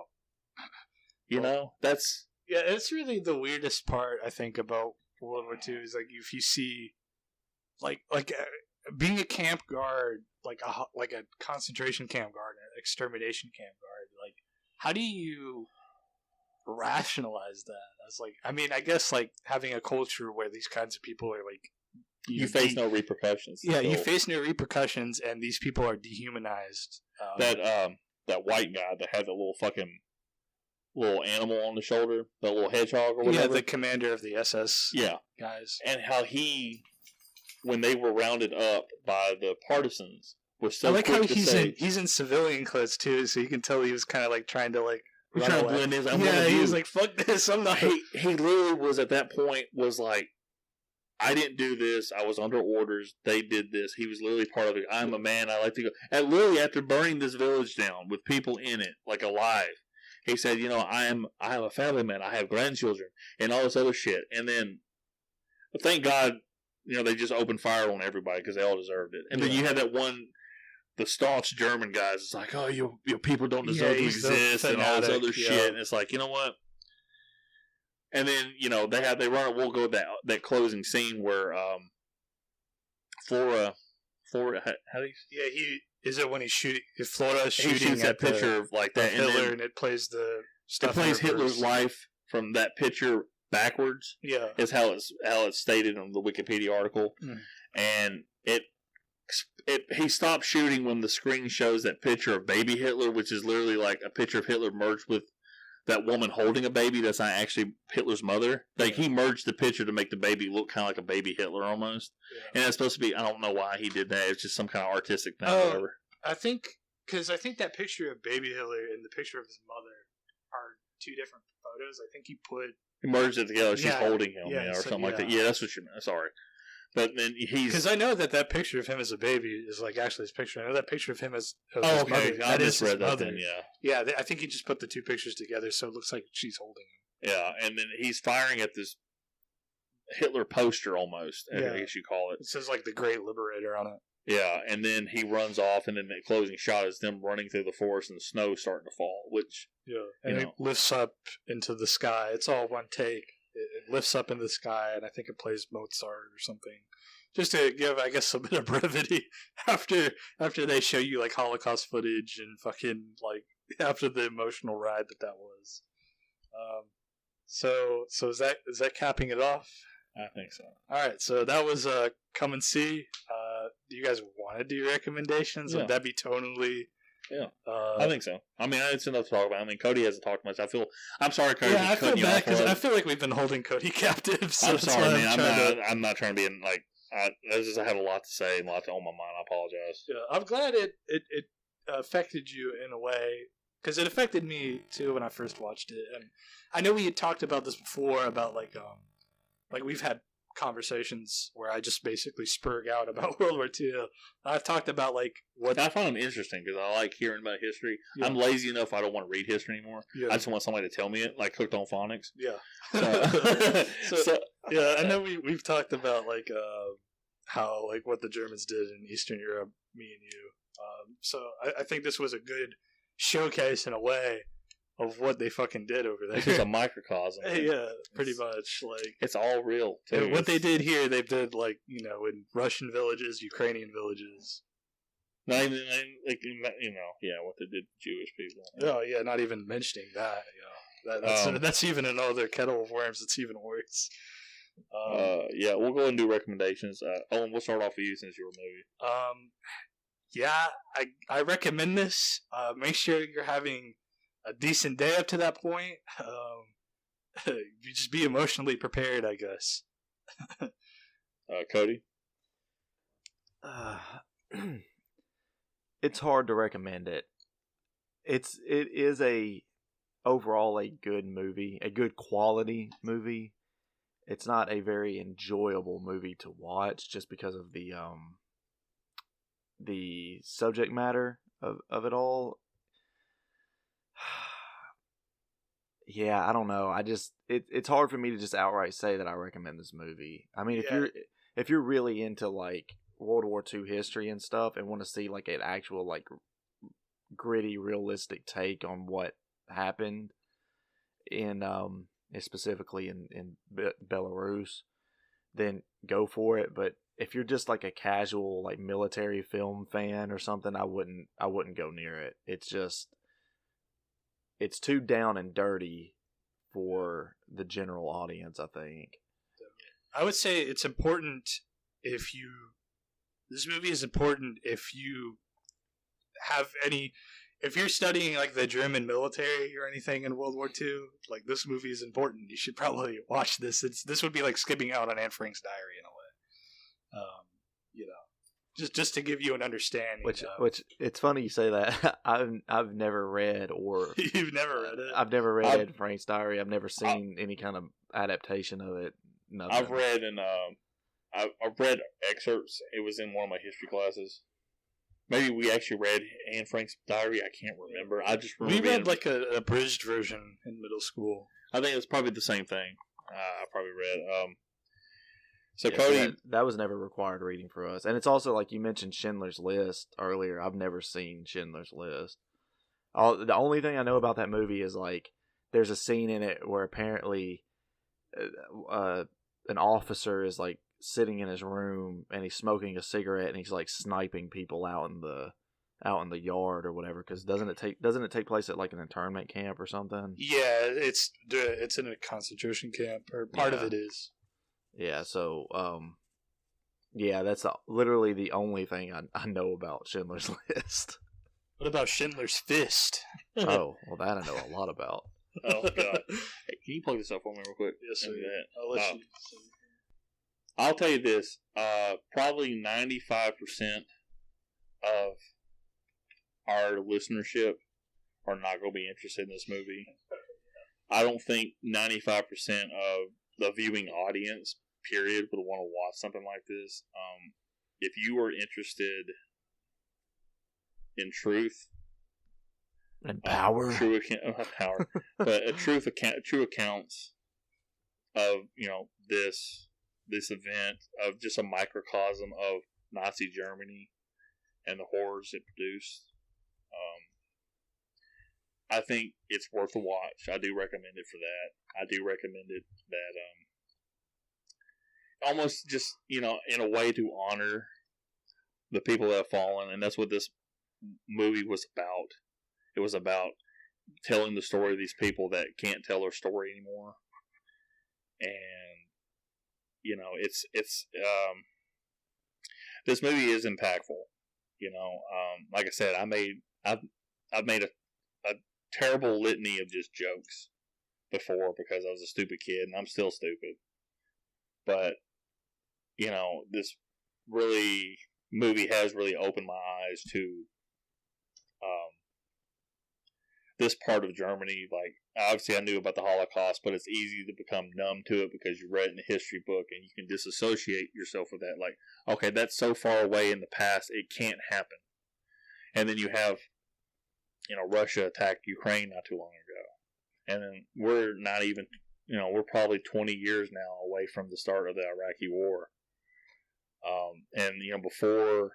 You know, that's Yeah, it's really the weirdest part I think about World War II is like if you see, being a camp guard, like a concentration camp guard, an extermination camp guard. Like, how do you rationalize that? As like, I mean, I guess like having a culture where these kinds of people are like, you face no repercussions. Yeah, you So face no repercussions, and these people are dehumanized. that white guy that had the little animal on the shoulder, the little hedgehog or Yeah, whatever. the commander of the SS Yeah, guys. and how he, when they were rounded up by the partisans, was so I like quick how to he's say, in civilian clothes too, so you can tell he was kind of like trying to like He's run trying to away. blend in. I'm Yeah, one of he you. was like, "Fuck this, I'm not." he literally was at that point was like, I didn't do this. I was under orders. They did this. He was literally part of it. I'm a man. I like to go. And literally after burning this village down with people in it, like alive, he said, you know, I am a family man. I have grandchildren and all this other shit. And then, thank God, you know, they just opened fire on everybody because they all deserved it. And then you had that one, the staunch German guys. It's like, oh, your people don't deserve to he's so exist and all this fanatic, other shit. And it's like, you know what? And then, you know, they run. We'll go that closing scene where Flora, how do you? Yeah, is it when he's shooting? If Flora is He shooting shoots at that picture of like that, and Hitler, then and it plays the it stuff. plays in reverse. Hitler's life from that picture backwards. Yeah, Is how it's stated on the Wikipedia article, and he stopped shooting when the screen shows that picture of baby Hitler, which is literally like a picture of Hitler merged with that woman holding a baby that's not actually Hitler's mother. Like he merged the picture to make the baby look kind of like a baby Hitler almost. Yeah. And it's supposed to be, I don't know why he did that. It's just some kind of artistic thing or Oh. whatever. I think that picture of baby Hitler and the picture of his mother are two different photos. I think he He merged it together. She's Yeah. holding him, Yeah, or so, something like that. yeah. Yeah, that's what you meant. Sorry. But then because I know that picture of him as a baby is like actually his picture. I know that picture of him as Oh, his okay. mother. I That is his misread that mother. then, yeah. Yeah, I think he just put the two pictures together, so it looks like she's holding him. Yeah, and then he's firing at this Hitler poster almost, Yeah. I guess you call it. It says like the Great Liberator on it. Yeah, and then he runs off, and then the closing shot is them running through the forest and the snow starting to fall, which... Yeah, and You it know. lifts up into the sky. It's all one take. It lifts up into the sky, and I think it plays Mozart or something, just to give, I guess, a bit of brevity after they show you like Holocaust footage and fucking like after the emotional ride that was. So is that capping it off? I think so. All right, so that was Come and See. Do you guys want to do recommendations? Yeah. Would that be tonally? Yeah, I think so. I mean, it's enough to talk about. I mean, Cody hasn't talked much. I'm sorry, Cody. Yeah, I for feel cutting you bad off because early. I feel like we've been holding Cody captive. So I'm that's sorry, why man. I'm not trying to be in, like... I have a lot to say and a lot on my mind. I apologize. Yeah, I'm glad it affected you in a way because it affected me too when I first watched it. And I know we had talked about this before about like we've had conversations where I just basically spurg out about World War II. I've talked about like what I find them interesting because I like hearing about history. Yeah. I'm lazy enough I don't want to read history anymore. Yeah. I just want somebody to tell me it, like Cooked on Phonics. Yeah. So, Yeah, I know we've talked about like how like what the Germans did in Eastern Europe, me and you. So I think this was a good showcase in a way of what they fucking did over there. it's just a microcosm. Yeah, pretty much. Like It's all real. Too. what they did here, they did like in Russian villages, Ukrainian villages. Not even like what they did to Jewish people. Oh yeah, not even mentioning that. That's even another kettle of worms. It's even worse. Yeah, we'll go and do recommendations. Owen, we'll start off with you since your movie. Yeah, I recommend this. Make sure you're having a decent day up to that point. You just be emotionally prepared, I guess. Cody. It's hard to recommend it. It is a overall a good movie, a good quality movie. It's not a very enjoyable movie to watch just because of the subject matter of it all. Yeah, I don't know. It's hard for me to just outright say that I recommend this movie. I mean, if you're really into like World War II history and stuff and want to see like an actual like gritty, realistic take on what happened in specifically in Belarus, then go for it. But if you're just like a casual like military film fan or something, I wouldn't go near it. It's too down and dirty for the general audience, I think. I would say it's important this movie is important if you're studying like the German military or anything in World War II, like this movie is important. You should probably watch this. This would be like skipping out on Anne Frank's diary in a way. Just to give you an understanding. Which it's funny you say that. I've never read or you've never read it. I've never read Anne Frank's diary. I've never seen any kind of adaptation of it. Nothing. I've read I've read excerpts. It was in one of my history classes. Maybe we actually read Anne Frank's diary. I can't remember. I just remember we read like a abridged version in middle school. I think it's probably the same thing. I probably read. So yeah, Cody, that was never required reading for us, and it's also like you mentioned Schindler's List earlier. I've never seen Schindler's List. The only thing I know about that movie is like there's a scene in it where apparently an officer is like sitting in his room and he's smoking a cigarette and he's like sniping people out in the yard or whatever. Because doesn't it take place at like an internment camp or something? Yeah, it's in a concentration camp, or part of it is. Yeah, so yeah, that's literally the only thing I know about Schindler's List. What about Schindler's Fist? Oh, well, that I know a lot about. oh god, hey, can you plug this up for me real quick? Yes, sir. I'll let you. I'll tell you this. Probably 95% of our listenership are not going to be interested in this movie. I don't think 95% of the viewing audience, period, would want to watch something like this. If you are interested in truth and power, power, but true accounts of this event, of just a microcosm of Nazi Germany and the horrors it produced. I think it's worth a watch. I do recommend it for that. I do recommend it that almost just, in a way to honor the people that have fallen, and that's what this movie was about. It was about telling the story of these people that can't tell their story anymore. And this movie is impactful. Like I said, I've made a terrible litany of just jokes before because I was a stupid kid, and I'm still stupid. But this movie has really opened my eyes to this part of Germany. Like, obviously I knew about the Holocaust, but it's easy to become numb to it because you read it in a history book and you can disassociate yourself with that. Like, okay, that's so far away in the past, it can't happen. And then you have, Russia attacked Ukraine not too long ago. And then we're not even, we're probably 20 years now away from the start of the Iraqi war. And before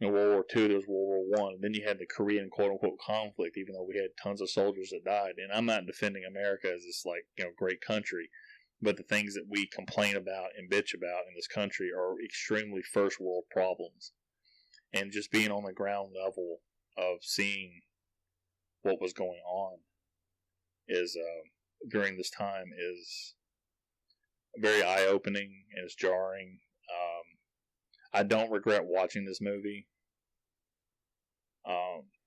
World War II, there was World War I. And then you had the Korean quote-unquote conflict, even though we had tons of soldiers that died. And I'm not defending America as this, great country. But the things that we complain about and bitch about in this country are extremely first world problems. And just being on the ground level of seeing what was going on is during this time is very eye-opening and it's jarring. I don't regret watching this movie.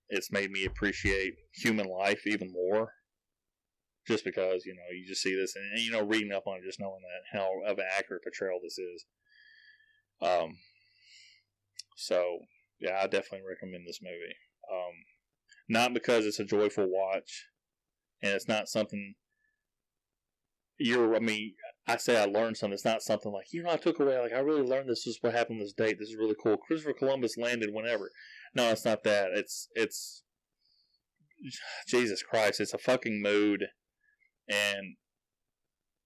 It's made me appreciate human life even more. Just because, you just see this and reading up on it, just knowing that how of an accurate portrayal this is. So, yeah, I definitely recommend this movie. Not because it's a joyful watch, and it's not something I say I learned something. It's not something like, I took away, like, I really learned this is what happened this date. This is really cool. Christopher Columbus landed whenever. No, it's not that. It's Jesus Christ. It's a fucking mood, and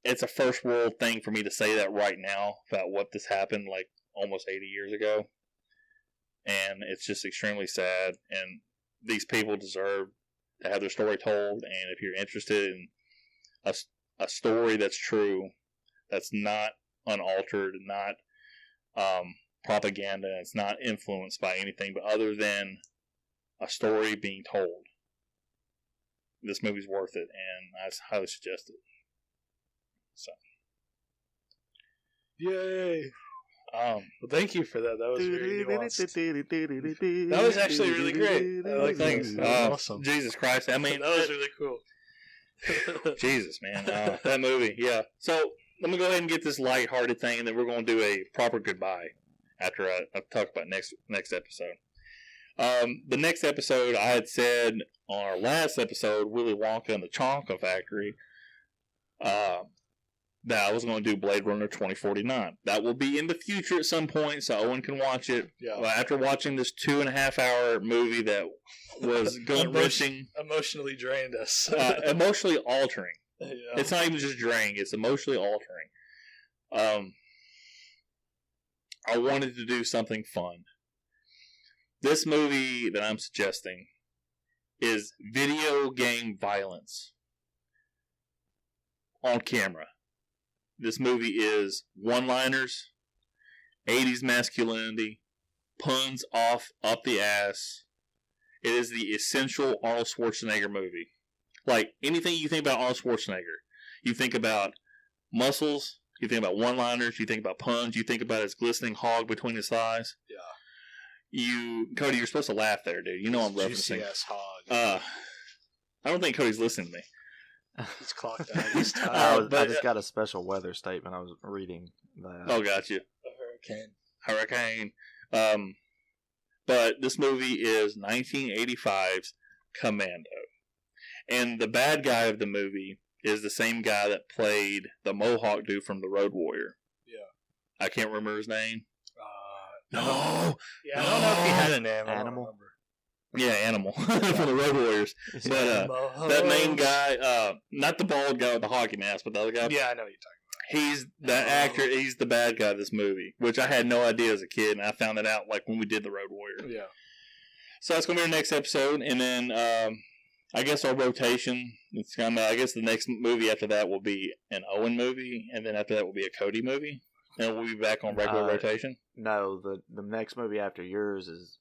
it's a first world thing for me to say that right now about what this happened, like, almost 80 years ago. And it's just extremely sad, and these people deserve to have their story told, and if you're interested in a story that's true, that's not unaltered, not propaganda, it's not influenced by anything but other than a story being told, this movie's worth it, and I highly suggest it. So, Yay! Well, thank you for that. That was very nuanced. that was actually really great. Thanks. Awesome. Jesus Christ! I mean, That was really cool. Jesus, man, that movie. Yeah. So let me go ahead and get this lighthearted thing, and then we're going to do a proper goodbye after I talk about next episode. The next episode, I had said on our last episode, Willy Wonka and the Chonka Factory, that I was going to do Blade Runner 2049. That will be in the future at some point, so Owen can watch it. Yeah. Well, after watching this 2.5-hour movie that was gut-wrenching, Emotionally drained us. emotionally altering. Yeah. It's not even just draining; it's emotionally altering. I wanted to do something fun. This movie that I'm suggesting is video game violence on camera. This movie is one-liners, 80s masculinity, puns up the ass. It is the essential Arnold Schwarzenegger movie. Like, anything you think about Arnold Schwarzenegger, you think about muscles, you think about one-liners, you think about puns, you think about his glistening hog between his thighs. Yeah. Cody, you're supposed to laugh there, dude. You know I'm referencing. Juicy ass hog. I don't think Cody's listening to me. He's clocked out. He's tired. I just got a special weather statement. I was reading that. Oh, got you. A Hurricane. But this movie is 1985's Commando. And the bad guy of the movie is the same guy that played the Mohawk dude from The Road Warrior. Yeah. I can't remember his name. No. Yeah, I don't know if he had a name. I don't Animal? remember. Yeah, Animal from The Road Warriors. But that main guy, not the bald guy with the hockey mask, but the other guy. Yeah, I know what you're talking He's that actor. He's the bad guy of this movie, which I had no idea as a kid, and I found it out like when we did The Road Warrior. about. Yeah. So that's gonna be our next episode, and then I guess our rotation. It's kind of. I guess the next movie after that will be an Owen movie, and then after that will be a Cody movie, and we'll be back on regular rotation. No, the next movie after yours is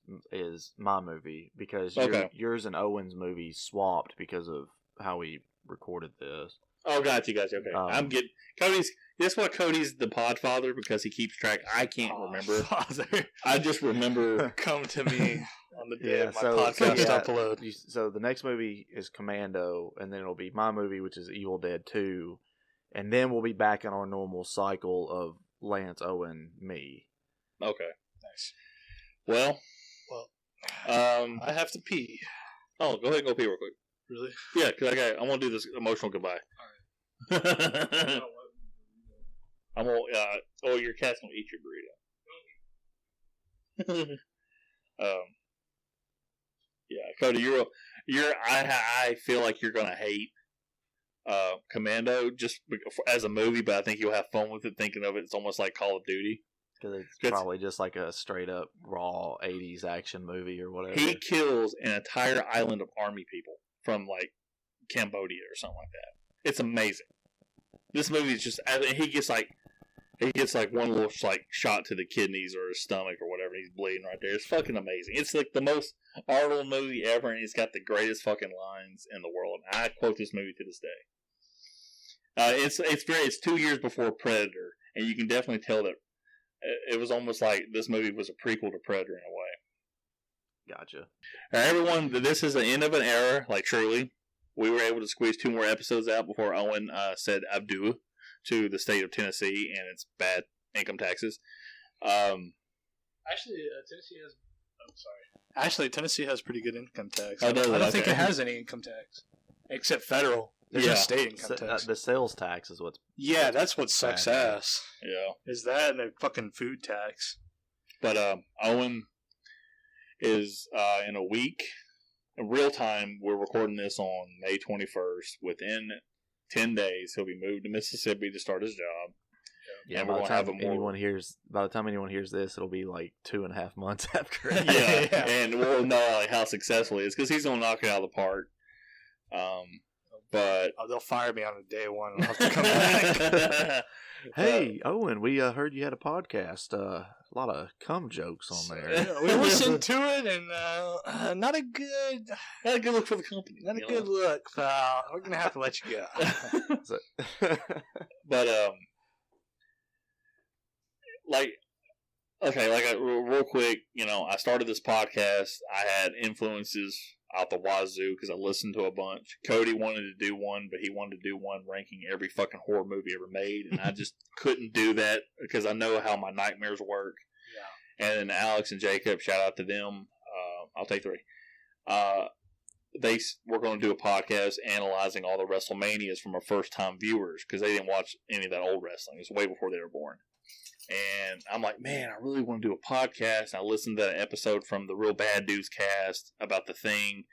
my movie because yours and Owen's movie swapped because of how we recorded this. Oh, got you guys. Okay, I'm getting Cody's. That's why Cody's the podfather, because he keeps track. I can't remember. Father, I just remember. come to me on the day of my so podcast upload. So the next movie is Commando, and then it'll be my movie, which is Evil Dead 2, and then we'll be back in our normal cycle of Lance, Owen, me. Okay. Nice. Well, I have to pee. Oh, go ahead and go pee real quick. Really? Yeah, because I want to do this emotional goodbye. All right. I'm gonna. Your cat's gonna eat your burrito. Yeah, Cody, I feel like you're gonna hate Commando just as a movie, but I think you'll have fun with it. Thinking of it, it's almost like Call of Duty. Because it's probably just like a straight up raw 80s action movie or whatever. He kills an entire island of army people from like Cambodia or something like that. It's amazing. This movie is just, he gets like one little like shot to the kidneys or his stomach or whatever, and he's bleeding right there. It's fucking amazing. It's like the most Arnold movie ever, and it's got the greatest fucking lines in the world. I quote this movie to this day. It's 2 years before Predator, and you can definitely tell that it was almost like this movie was a prequel to Predator in a way. Gotcha. Now, everyone, this is the end of an era, like truly. We were able to squeeze 2 more episodes out before Owen said abdu to the state of Tennessee and its bad income taxes. Actually, Tennessee has. I'm sorry. Actually, Tennessee has pretty good income tax. Oh, does it? I don't think Okay. it has any income tax. Except federal. There's no state income tax. The sales tax is what's... Yeah, that's what sucks ass. Yeah. Is that and the fucking food tax. But Owen is in a week. In real time, we're recording this on May 21st. Within 10 days, he'll be moved to Mississippi to start his job. Yeah, and we're going to have a more... by the time anyone hears this, it'll be like 2.5 months after. Yeah, and we'll know like how successful he is because he's going to knock it out of the park. But they'll fire me on a day one. And I'll have to come back. Hey, Owen, we heard you had a podcast. A lot of cum jokes on there. Yeah, we listened to it, and not a good look for the company. Not a good look, pal. We're gonna have to let you go. But real quick, I started this podcast. I had influences out the wazoo because I listened to a bunch. Cody wanted to do one, but he wanted to do one ranking every fucking horror movie ever made, and I just couldn't do that because I know how my nightmares work. Yeah. And then Alex and Jacob, shout out to them. I'll take 3. They were going to do a podcast analyzing all the WrestleManias from our first time viewers because they didn't watch any of that old wrestling. It was way before they were born. And I'm like, man, I really want to do a podcast. And I listened to an episode from the Real Bad Dudes cast about The Thing.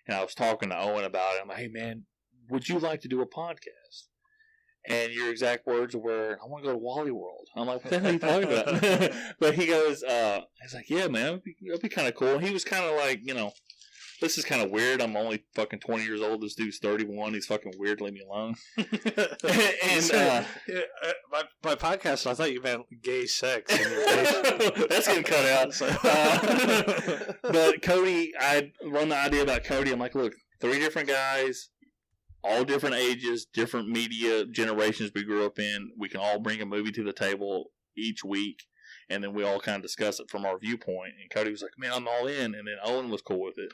And I was talking to Owen about it. I'm like, hey, man, would you like to do a podcast? And your exact words were, I want to go to Wally World. I'm like, what the hell are you talking about? But he goes, he's like, yeah, man, that'd be kind of cool. And he was kind of like, this is kind of weird. I'm only fucking 20 years old. This dude's 31. He's fucking weird. Leave me alone. And by podcast, I thought you meant gay sex. That's getting cut out. But Cody, I run the idea about Cody. I'm like, look, 3 different guys, all different ages, different media generations we grew up in. We can all bring a movie to the table each week. And then we all kind of discuss it from our viewpoint. And Cody was like, man, I'm all in. And then Owen was cool with it.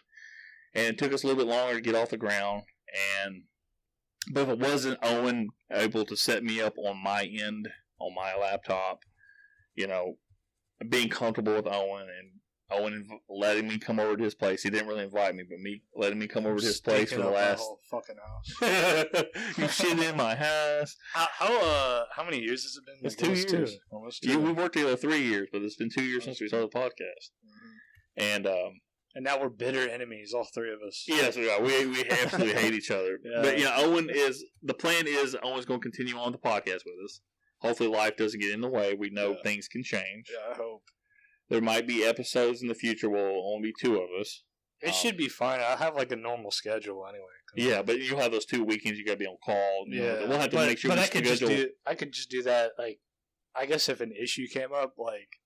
And it took us a little bit longer to get off the ground. But if it wasn't Owen able to set me up on my end, on my laptop, being comfortable with Owen and Owen letting me come over to his place. He didn't really invite me, but me letting me come over to his place for the last... whole fucking house. You shit in my house. How many years has it been? It's 2 years. Almost 2 years. We worked together 3 years, but it's been 2 years since we started the podcast. Mm-hmm. And now we're bitter enemies, all 3 of us. Yes, we are. We absolutely hate each other. Yeah. But the plan is Owen's going to continue on the podcast with us. Hopefully life doesn't get in the way. We know things can change. Yeah, I hope. There might be episodes in the future where will only be 2 of us. It should be fine. I have like a normal schedule anyway. Yeah, but you have those 2 weekends you got to be on call. Yeah, we'll have to make sure. But I could just do that. Like, I guess if an issue came up, like,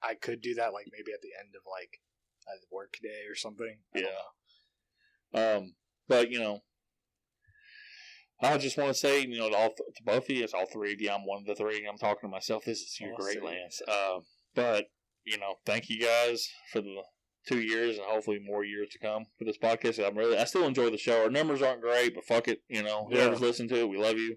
I could do that. Like maybe at the end of like a work day or something. Yeah. But I just want to say, to both of you, it's all 3 of you. I'm one of the 3. I'm talking to myself. This is your great Lance. But thank you guys for the 2 years and hopefully more years to come for this podcast. I still enjoy the show. Our numbers aren't great, but fuck it. Whoever's listening to it, we love you.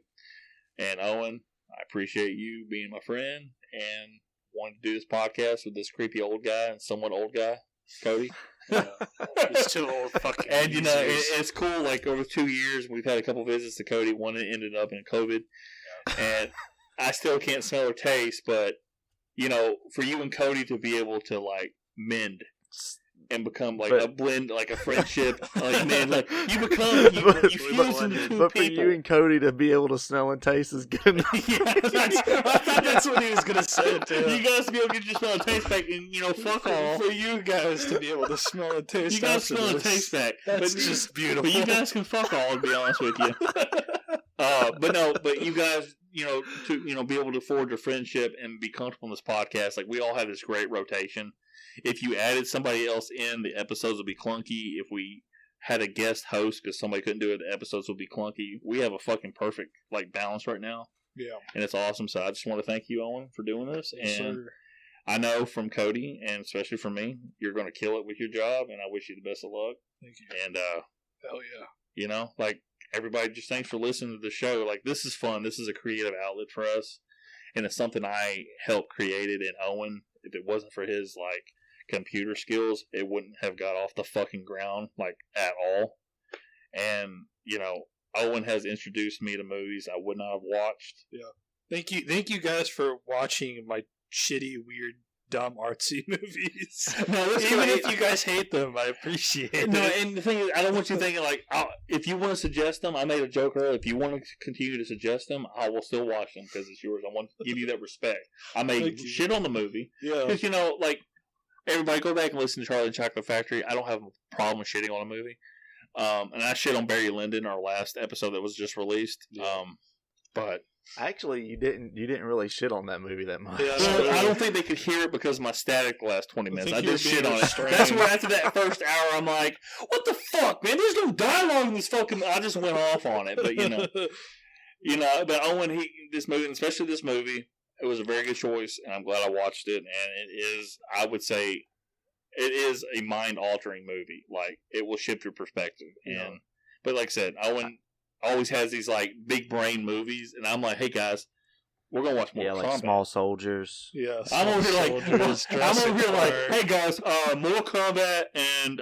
And Owen, I appreciate you being my friend and wanting to do this podcast with this creepy old guy and somewhat old guy, Cody. He's too old fucking. And it's cool. Like over 2 years, we've had a couple visits to Cody. One ended up in COVID, and I still can't smell or taste. But for you and Cody to be able to like mend and become like a blend, like a friendship, like man, like you fuse into 2 people. But for you and Cody to be able to smell and taste is good enough. I thought that's what he was gonna say too. You guys to be able to get your smell and taste back, and fuck all. For you guys to be able to smell and taste, you guys smell and taste back. That's just beautiful. But you guys can fuck all, to be honest with you. But you guys, to be able to forge a friendship and be comfortable in this podcast, like we all have this great rotation. If you added somebody else in, the episodes would be clunky. If we had a guest host because somebody couldn't do it, the episodes would be clunky. We have a fucking perfect balance right now. Yeah, and it's awesome. So I just want to thank you, Owen, for doing this. And I know from Cody and especially from me, you're going to kill it with your job, and I wish you the best of luck. Thank you. And hell yeah. Everybody, just thanks for listening to the show. Like, this is fun. This is a creative outlet for us, and it's something I helped create it. And Owen, if it wasn't for his computer skills, it wouldn't have got off the fucking ground at all. And Owen has introduced me to movies I would not have watched. Thank you guys for watching my shitty, weird, dumb, artsy movies. No, Even if you guys hate them, I appreciate it. No, and the thing is, I don't want you thinking like, if you want to suggest them, I made a joke earlier. If you want to continue to suggest them, I will still watch them because it's yours. I want to give you that respect. I may shit on the movie because everybody go back and listen to Charlie and the Chocolate Factory. I don't have a problem with shitting on a movie, and I shit on Barry Lyndon, our last episode that was just released. But Actually, you didn't really shit on that movie that much. Yeah, I don't think they could hear it because of my static the last 20 minutes. I think did you're shit being on it. restrained. That's where after that first hour, I'm like, what the fuck, man? There's no dialogue in this fucking... I just went off on it, but but Owen, this movie, especially this movie, it was a very good choice, and I'm glad I watched it, and it is, I would say, it is a mind-altering movie. Like, it will shift your perspective. But like I said, Owen always has these like big brain movies, and I'm like, hey guys, we're gonna watch more. Yeah, like Kombat. Small Soldiers. Yeah, I'm over here like, hey guys, Mortal Kombat and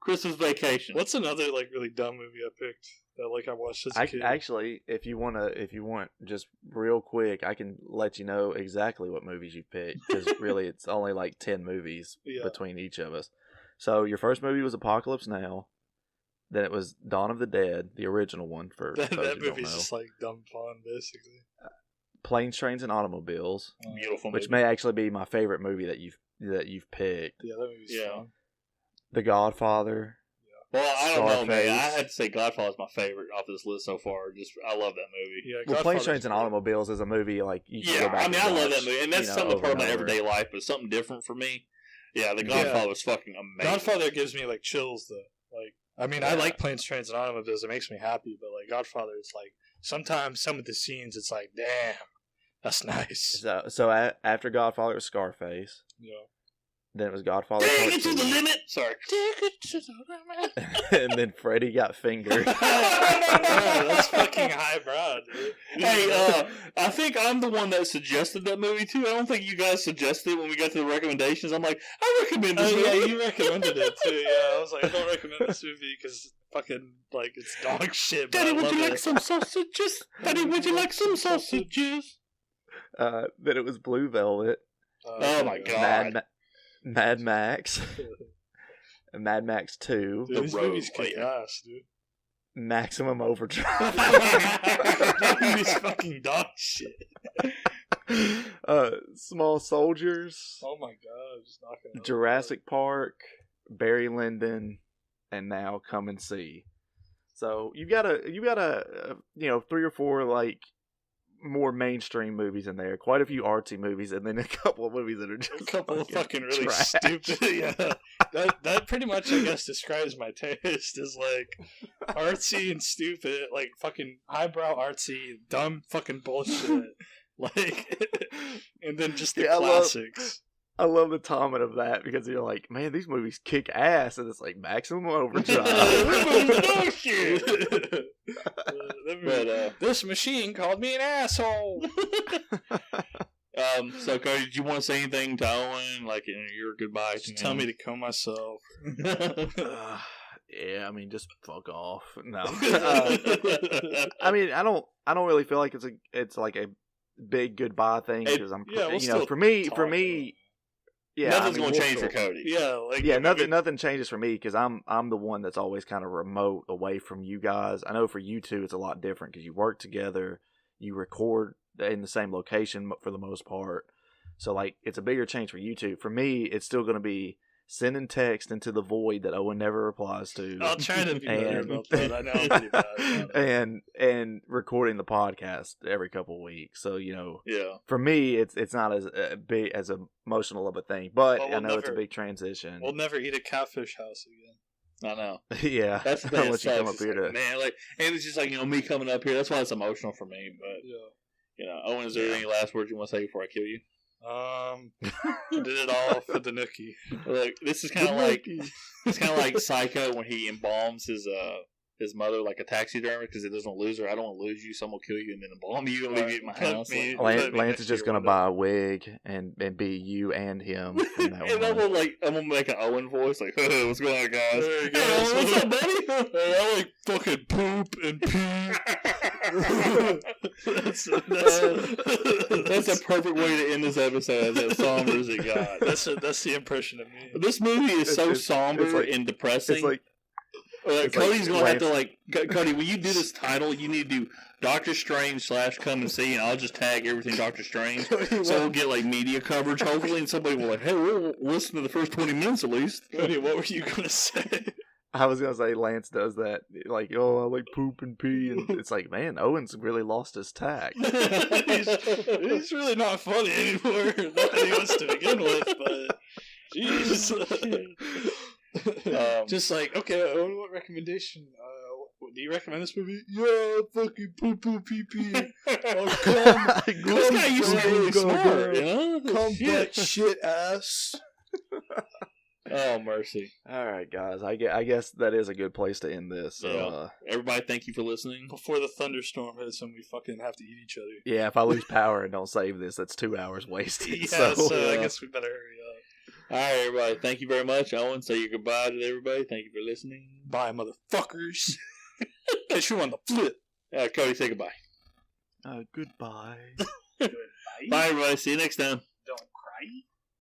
Christmas Vacation. What's another like really dumb movie I picked that I watched as a kid? Actually, if you want, just real quick, I can let you know exactly what movies you picked because really, it's only like 10 movies between each of us. So your first movie was Apocalypse Now. Then it was Dawn of the Dead, the original one. For that those who don't movie's know. just like dumb fun, basically. Planes, Trains, and Automobiles, Beautiful movie. which may actually be my favorite movie that you've picked. Yeah, that movie's fun. The Godfather. Well, I don't know, man. Scarface. I had to say Godfather's my favorite off this list so far. I love that movie. Yeah, Well, Planes, Trains, and great. Automobiles is a movie like you can go back and I love watch, that movie, and that's something over part of my and over. everyday life, but something different for me. Yeah, The Godfather was fucking amazing. Godfather gives me like chills though. Like, I mean, I like Planes, Trains, and Automobiles. It makes me happy, but like Godfather, it's like sometimes some of the scenes, it's like, damn, that's nice. So after Godfather, it was Scarface. Yeah. Then it was Godfather Take Part it to the 2. limit. Sorry. Take it to the limit. And then Freddie got fingered. Bro, that's fucking highbrow, dude. Hey, I think I'm the one that suggested that movie too. I don't think you guys suggested it when we got to the recommendations. I'm like, I recommend this movie. Yeah, you recommended it too. Yeah, I was like, I don't recommend this movie because fucking like it's dog shit. But Daddy, I would love you it. like some sausages? Daddy, would you like some sausages? Then it was Blue Velvet. Oh my God. Mad Max. Mad Max 2. Dude, these Road movies kick Warrior. ass, dude. Maximum Overdrive. That movie's fucking dog shit. Small Soldiers. Oh my god, just knocking it out. Jurassic Park. Barry Lyndon. And now Come and See. So you got a 3 or 4 like more mainstream movies in there. Quite a few artsy movies, and then a couple of movies that are just A couple of fucking really trash. stupid. Yeah, that pretty much I guess describes my taste is like artsy and stupid, like fucking highbrow artsy, dumb fucking bullshit. Like, and then just the classics. I love the timing of that because you're like, man, these movies kick ass, and it's like Maximum Overdrive. Oh, shit. This machine called me an asshole. So Cody, did you want to say anything to Owen, like in your goodbye? Just tell me to kill myself. Yeah, I mean, just fuck off. No, I mean, I don't really feel like it's like a big goodbye thing because for me. Yeah, nothing's gonna change for Cody. Yeah, nothing changes for me because I'm the one that's always kind of remote away from you guys. I know for you two it's a lot different because you work together, you record in the same location for the most part. So like it's a bigger change for you two. For me, it's still gonna be sending text into the void that Owen never replies to. I'll try to be better about that. I know I'm pretty bad about it. and recording the podcast every couple of weeks. So for me, it's not as big as emotional of a thing, but I know it's a big transition. We'll never eat at Catfish House again. I know. Yeah, That's the thing. I'll let you come up here to. Man, like, and it's just like me coming up here. That's why it's emotional for me. But Owen, is there any last words you want to say before I kill you? I did it all for the nookie. Look, this is kind of like Psycho when he embalms his his mother like a taxidermy because it doesn't lose her. I don't want to lose you, so I'm gonna kill you and then embalm you and leave you at my house. Lance is just gonna buy a wig and be you and him. From that And I'm gonna make an Owen voice like, hey, "What's going on, guys? Hey, Hey, what's up, buddy? Hey, I like fucking poop and pee. that's a perfect way to end this episode. As somber as it got. That's the impression of me. This movie is so somber and depressing. It's Cody's gonna have Lance. to Cody, when you do this title, you need to do Doctor Strange / Come and See, and I'll just tag everything Doctor Strange, so we'll get like media coverage hopefully, and somebody will like, hey, we'll listen to the first 20 minutes at least. Cody, what were you gonna say? I was gonna say Lance does that, like, oh, I like poop and pee, and it's like, man, Owen's really lost his tact. he's really not funny anymore. Not that he was to begin with, but jeez. Just like, okay, Owen, what recommendation? Do you recommend this movie? Yeah, fucking poo poo pee pee. Oh, come, This guy used to be really smart, you know? come back, shit ass. Oh, mercy. All right, guys, I guess that is a good place to end this. Yeah. Everybody, thank you for listening. Before the thunderstorm hits and we fucking have to eat each other. Yeah, if I lose power and don't save this, that's 2 hours wasted. Yeah, so I guess we better hurry up. All right, everybody. Thank you very much. Owen, say your goodbye to everybody. Thank you for listening. Bye, motherfuckers. Catch you on the flip. Cody, say goodbye. Goodbye. Bye, everybody. See you next time. Don't cry.